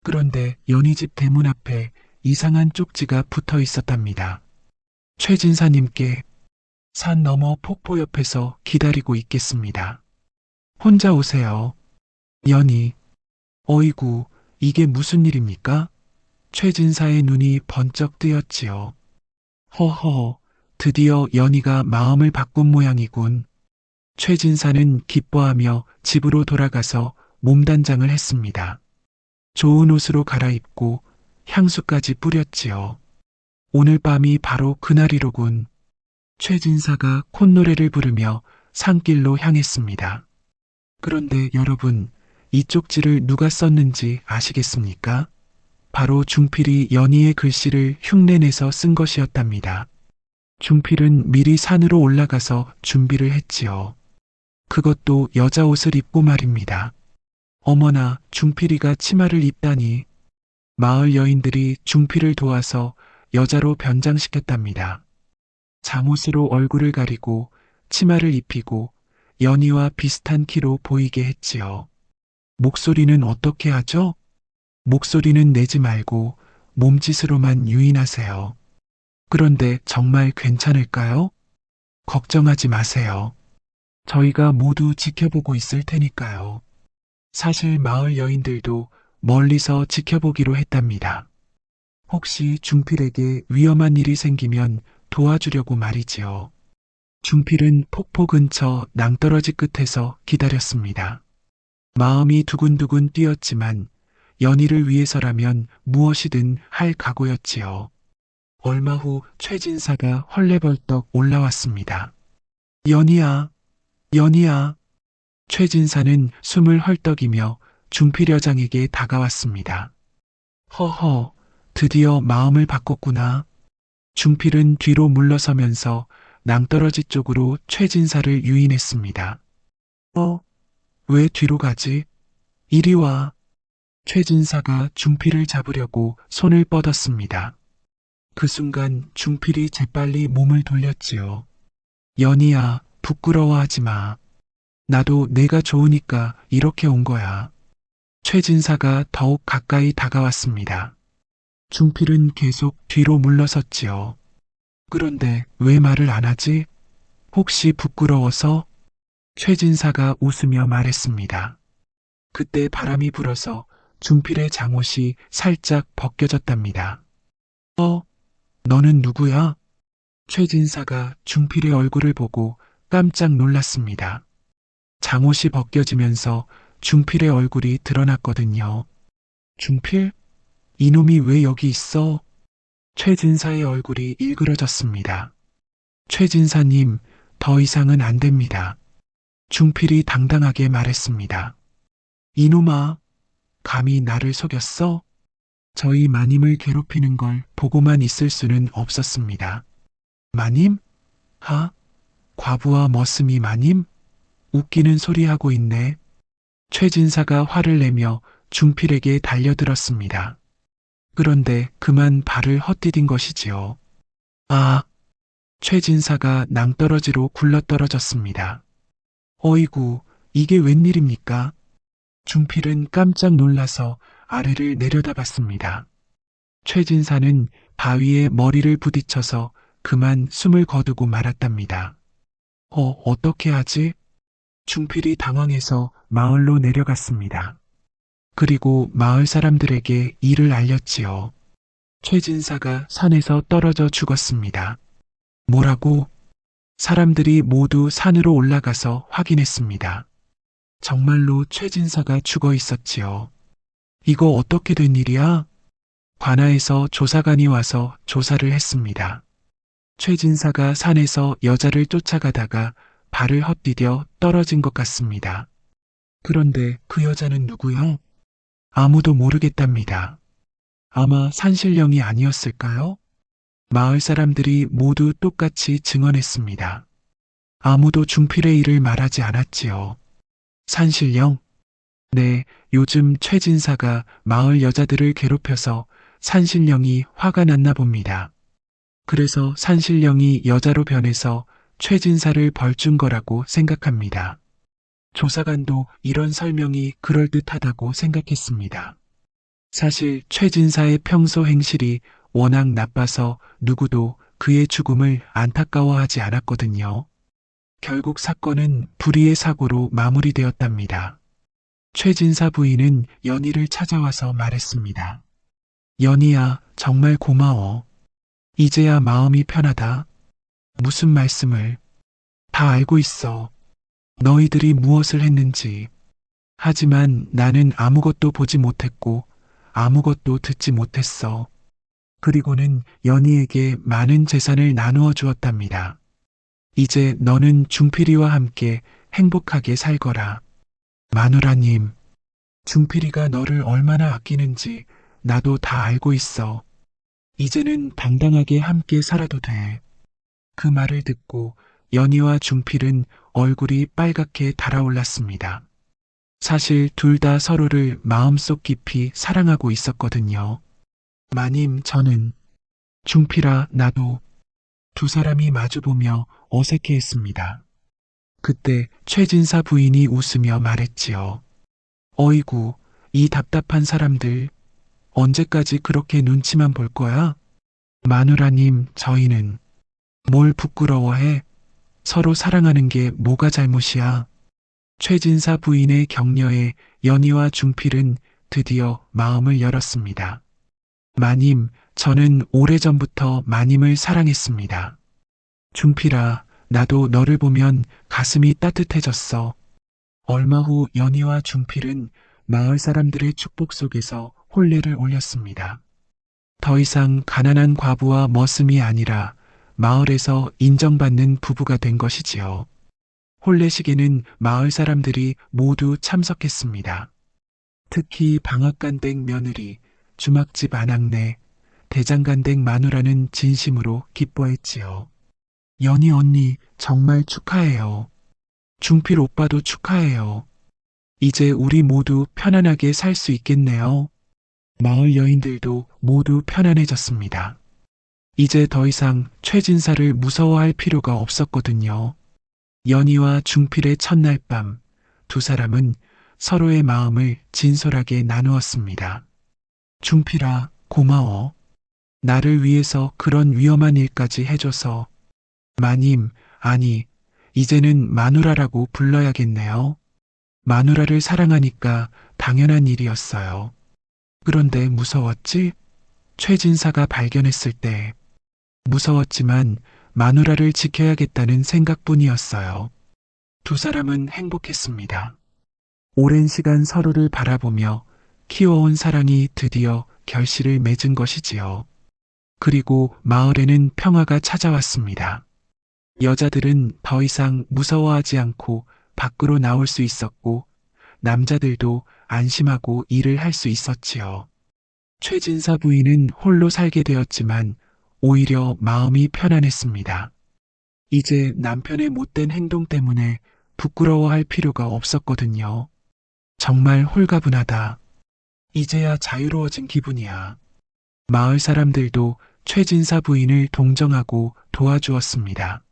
그런데 연희 집 대문 앞에 이상한 쪽지가 붙어 있었답니다. 최진사님께 산 너머 폭포 옆에서 기다리고 있겠습니다. 혼자 오세요. 연희. 어이구, 이게 무슨 일입니까? 최진사의 눈이 번쩍 뜨였지요. 허허, 드디어 연희가 마음을 바꾼 모양이군. 최진사는 기뻐하며 집으로 돌아가서 몸단장을 했습니다. 좋은 옷으로 갈아입고 향수까지 뿌렸지요. 오늘 밤이 바로 그날이로군. 최진사가 콧노래를 부르며 산길로 향했습니다. 그런데 여러분, 이 쪽지를 누가 썼는지 아시겠습니까? 바로 중필이 연희의 글씨를 흉내내서 쓴 것이었답니다. 중필은 미리 산으로 올라가서 준비를 했지요. 그것도 여자 옷을 입고 말입니다. 어머나, 중필이가 치마를 입다니. 마을 여인들이 중필을 도와서 여자로 변장시켰답니다. 잠옷으로 얼굴을 가리고 치마를 입히고 연희와 비슷한 키로 보이게 했지요. 목소리는 어떻게 하죠? 목소리는 내지 말고 몸짓으로만 유인하세요. 그런데 정말 괜찮을까요? 걱정하지 마세요. 저희가 모두 지켜보고 있을 테니까요. 사실 마을 여인들도 멀리서 지켜보기로 했답니다. 혹시 중필에게 위험한 일이 생기면 도와주려고 말이지요. 중필은 폭포 근처 낭떠러지 끝에서 기다렸습니다. 마음이 두근두근 뛰었지만 연희를 위해서라면 무엇이든 할 각오였지요. 얼마 후 최진사가 헐레벌떡 올라왔습니다. 연희야, 연희야. 최진사는 숨을 헐떡이며 중필여장에게 다가왔습니다. 허허, 드디어 마음을 바꿨구나. 중필은 뒤로 물러서면서 낭떠러지 쪽으로 최진사를 유인했습니다. 왜 뒤로 가지? 이리 와. 최진사가 중필을 잡으려고 손을 뻗었습니다. 그 순간 중필이 재빨리 몸을 돌렸지요. 연희야, 부끄러워하지 마. 나도 내가 좋으니까 이렇게 온 거야. 최진사가 더욱 가까이 다가왔습니다. 중필은 계속 뒤로 물러섰지요. 그런데 왜 말을 안 하지? 혹시 부끄러워서? 최진사가 웃으며 말했습니다. 그때 바람이 불어서 중필의 잠옷이 살짝 벗겨졌답니다. 너는 누구야? 최진사가 중필의 얼굴을 보고 깜짝 놀랐습니다. 잠옷이 벗겨지면서 중필의 얼굴이 드러났거든요. 중필? 이놈이 왜 여기 있어? 최진사의 얼굴이 일그러졌습니다. 최진사님, 더 이상은 안 됩니다. 중필이 당당하게 말했습니다. 이놈아, 감히 나를 속였어? 저희 마님을 괴롭히는 걸 보고만 있을 수는 없었습니다. 마님? 과부와 머슴이 마님? 웃기는 소리하고 있네. 최진사가 화를 내며 중필에게 달려들었습니다. 그런데 그만 발을 헛디딘 것이지요. 아, 최진사가 낭떠러지로 굴러떨어졌습니다. 어이구, 이게 웬일입니까? 중필은 깜짝 놀라서 아래를 내려다봤습니다. 최진사는 바위에 머리를 부딪혀서 그만 숨을 거두고 말았답니다. 어떻게 하지? 중필이 당황해서 마을로 내려갔습니다. 그리고 마을 사람들에게 이를 알렸지요. 최진사가 산에서 떨어져 죽었습니다. 뭐라고? 사람들이 모두 산으로 올라가서 확인했습니다. 정말로 최진사가 죽어 있었지요. 이거 어떻게 된 일이야? 관아에서 조사관이 와서 조사를 했습니다. 최진사가 산에서 여자를 쫓아가다가 발을 헛디뎌 떨어진 것 같습니다. 그런데 그 여자는 누구요? 아무도 모르겠답니다. 아마 산신령이 아니었을까요? 마을 사람들이 모두 똑같이 증언했습니다. 아무도 중필의 일을 말하지 않았지요. 산신령? 네, 요즘 최진사가 마을 여자들을 괴롭혀서 산신령이 화가 났나 봅니다. 그래서 산신령이 여자로 변해서 최진사를 벌준 거라고 생각합니다. 조사관도 이런 설명이 그럴듯하다고 생각했습니다. 사실 최진사의 평소 행실이 워낙 나빠서 누구도 그의 죽음을 안타까워하지 않았거든요. 결국 사건은 불의의 사고로 마무리되었답니다. 최진사 부인은 연희를 찾아와서 말했습니다. 연희야, 정말 고마워. 이제야 마음이 편하다. 무슨 말씀을? 다 알고 있어. 너희들이 무엇을 했는지. 하지만 나는 아무것도 보지 못했고 아무것도 듣지 못했어. 그리고는 연희에게 많은 재산을 나누어 주었답니다. 이제 너는 중필이와 함께 행복하게 살거라. 마누라님, 중필이가 너를 얼마나 아끼는지 나도 다 알고 있어. 이제는 당당하게 함께 살아도 돼. 그 말을 듣고 연희와 중필은 얼굴이 빨갛게 달아올랐습니다. 사실 둘 다 서로를 마음속 깊이 사랑하고 있었거든요. 마님, 저는, 중필아, 나도. 두 사람이 마주보며 어색해했습니다. 그때 최진사 부인이 웃으며 말했지요. 어이구, 이 답답한 사람들. 언제까지 그렇게 눈치만 볼 거야? 마누라님, 저희는 뭘 부끄러워해? 서로 사랑하는 게 뭐가 잘못이야? 최진사 부인의 격려에 연희와 중필은 드디어 마음을 열었습니다. 마님, 저는 오래전부터 마님을 사랑했습니다. 중필아, 나도 너를 보면 가슴이 따뜻해졌어. 얼마 후 연희와 중필은 마을 사람들의 축복 속에서 혼례를 올렸습니다. 더 이상 가난한 과부와 머슴이 아니라 마을에서 인정받는 부부가 된 것이지요. 혼례식에는 마을 사람들이 모두 참석했습니다. 특히 방앗간댁 며느리, 주막집 아낙네, 대장간댁 마누라는 진심으로 기뻐했지요. 연희 언니 정말 축하해요. 중필 오빠도 축하해요. 이제 우리 모두 편안하게 살 수 있겠네요. 마을 여인들도 모두 편안해졌습니다. 이제 더 이상 최진사를 무서워할 필요가 없었거든요. 연희와 중필의 첫날 밤, 두 사람은 서로의 마음을 진솔하게 나누었습니다. 중필아, 고마워. 나를 위해서 그런 위험한 일까지 해줘서. 마님, 아니, 이제는 마누라라고 불러야겠네요. 마누라를 사랑하니까 당연한 일이었어요. 그런데 무서웠지? 최진사가 발견했을 때 무서웠지만 마누라를 지켜야겠다는 생각뿐이었어요. 두 사람은 행복했습니다. 오랜 시간 서로를 바라보며 키워온 사랑이 드디어 결실을 맺은 것이지요. 그리고 마을에는 평화가 찾아왔습니다. 여자들은 더 이상 무서워하지 않고 밖으로 나올 수 있었고, 남자들도 안심하고 일을 할 수 있었지요. 최진사 부인은 홀로 살게 되었지만 오히려 마음이 편안했습니다. 이제 남편의 못된 행동 때문에 부끄러워할 필요가 없었거든요. 정말 홀가분하다. 이제야 자유로워진 기분이야. 마을 사람들도 최진사 부인을 동정하고 도와주었습니다.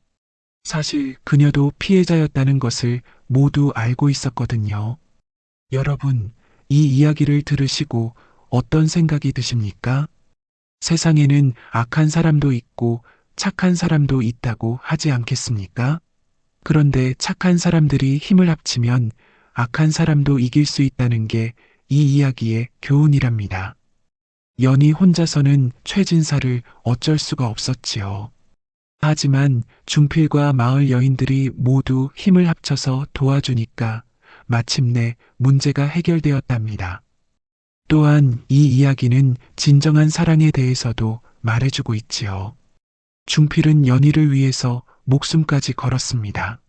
사실 그녀도 피해자였다는 것을 모두 알고 있었거든요. 여러분, 이 이야기를 들으시고 어떤 생각이 드십니까? 세상에는 악한 사람도 있고 착한 사람도 있다고 하지 않겠습니까? 그런데 착한 사람들이 힘을 합치면 악한 사람도 이길 수 있다는 게 이 이야기의 교훈이랍니다. 연희 혼자서는 최진사를 어쩔 수가 없었지요. 하지만 중필과 마을 여인들이 모두 힘을 합쳐서 도와주니까 마침내 문제가 해결되었답니다. 또한 이 이야기는 진정한 사랑에 대해서도 말해주고 있지요. 중필은 연희를 위해서 목숨까지 걸었습니다.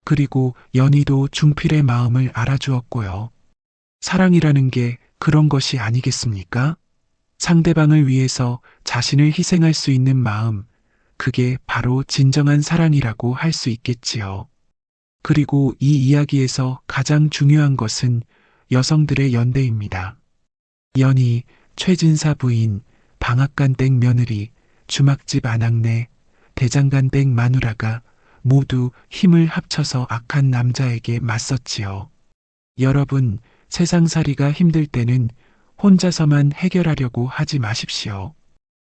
그리고 연희도 중필의 마음을 알아주었고요. 사랑이라는 게 그런 것이 아니겠습니까? 상대방을 위해서 자신을 희생할 수 있는 마음, 그게 바로 진정한 사랑이라고 할 수 있겠지요. 그리고 이 이야기에서 가장 중요한 것은 여성들의 연대입니다. 연희, 최진사 부인, 방앗간댁 며느리, 주막집 아낙네, 대장간댁 마누라가 모두 힘을 합쳐서 악한 남자에게 맞섰지요. 여러분, 세상살이가 힘들 때는 혼자서만 해결하려고 하지 마십시오.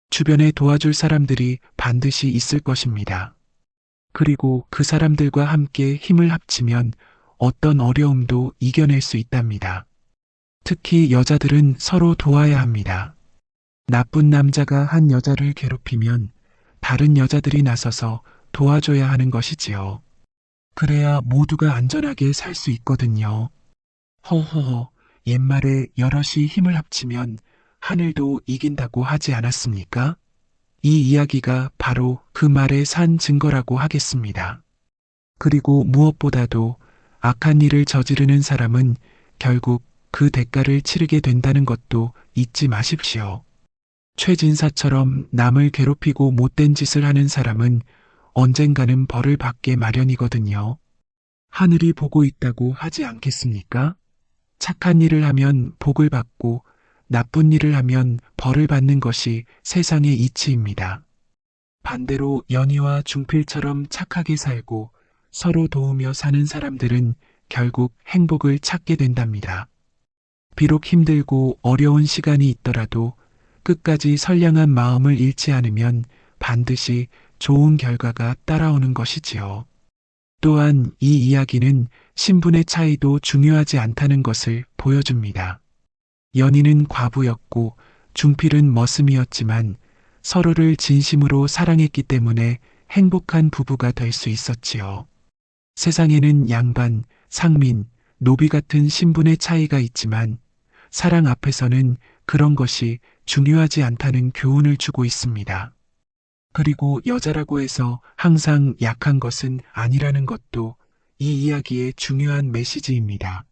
주변에 도와줄 사람들이 반드시 있을 것입니다. 그리고 그 사람들과 함께 힘을 합치면 어떤 어려움도 이겨낼 수 있답니다. 특히 여자들은 서로 도와야 합니다. 나쁜 남자가 한 여자를 괴롭히면 다른 여자들이 나서서 도와줘야 하는 것이지요. 그래야 모두가 안전하게 살 수 있거든요. 허허허, 옛말에 여럿이 힘을 합치면 하늘도 이긴다고 하지 않았습니까? 이 이야기가 바로 그 말의 산 증거라고 하겠습니다. 그리고 무엇보다도 악한 일을 저지르는 사람은 결국 그 대가를 치르게 된다는 것도 잊지 마십시오. 최진사처럼 남을 괴롭히고 못된 짓을 하는 사람은 언젠가는 벌을 받게 마련이거든요. 하늘이 보고 있다고 하지 않겠습니까? 착한 일을 하면 복을 받고 나쁜 일을 하면 벌을 받는 것이 세상의 이치입니다. 반대로 연희와 중필처럼 착하게 살고 서로 도우며 사는 사람들은 결국 행복을 찾게 된답니다. 비록 힘들고 어려운 시간이 있더라도 끝까지 선량한 마음을 잃지 않으면 반드시 좋은 결과가 따라오는 것이지요. 또한 이 이야기는 신분의 차이도 중요하지 않다는 것을 보여줍니다. 연희는 과부였고 중필은 머슴이었지만 서로를 진심으로 사랑했기 때문에 행복한 부부가 될 수 있었지요. 세상에는 양반, 상민, 노비 같은 신분의 차이가 있지만 사랑 앞에서는 그런 것이 중요하지 않다는 교훈을 주고 있습니다. 그리고 여자라고 해서 항상 약한 것은 아니라는 것도 이 이야기의 중요한 메시지입니다.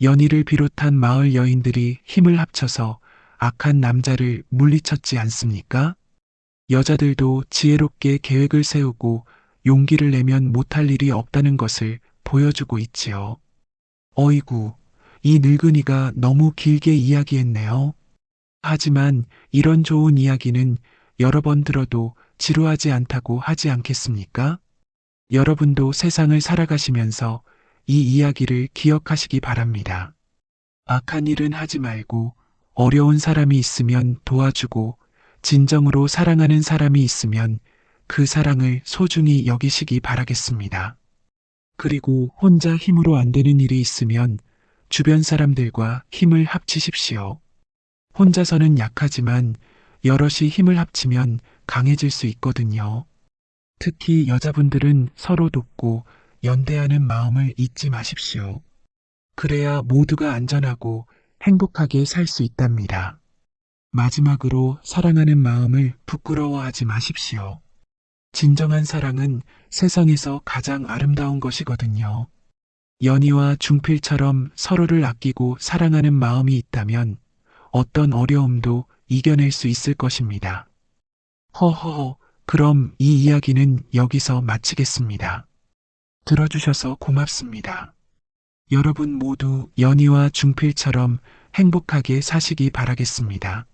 연희를 비롯한 마을 여인들이 힘을 합쳐서 악한 남자를 물리쳤지 않습니까? 여자들도 지혜롭게 계획을 세우고 용기를 내면 못할 일이 없다는 것을 보여주고 있지요. 어이구, 이 늙은이가 너무 길게 이야기했네요. 하지만 이런 좋은 이야기는 여러 번 들어도 지루하지 않다고 하지 않겠습니까? 여러분도 세상을 살아가시면서 이 이야기를 기억하시기 바랍니다. 악한 일은 하지 말고 어려운 사람이 있으면 도와주고 진정으로 사랑하는 사람이 있으면 그 사랑을 소중히 여기시기 바라겠습니다. 그리고 혼자 힘으로 안 되는 일이 있으면 주변 사람들과 힘을 합치십시오. 혼자서는 약하지만 여럿이 힘을 합치면 강해질 수 있거든요. 특히 여자분들은 서로 돕고 연대하는 마음을 잊지 마십시오. 그래야 모두가 안전하고 행복하게 살 수 있답니다. 마지막으로 사랑하는 마음을 부끄러워하지 마십시오. 진정한 사랑은 세상에서 가장 아름다운 것이거든요. 연희와 중필처럼 서로를 아끼고 사랑하는 마음이 있다면 어떤 어려움도 이겨낼 수 있을 것입니다. 허허허, 그럼 이 이야기는 여기서 마치겠습니다. 들어주셔서 고맙습니다. 여러분 모두 연희와 중필처럼 행복하게 사시기 바라겠습니다.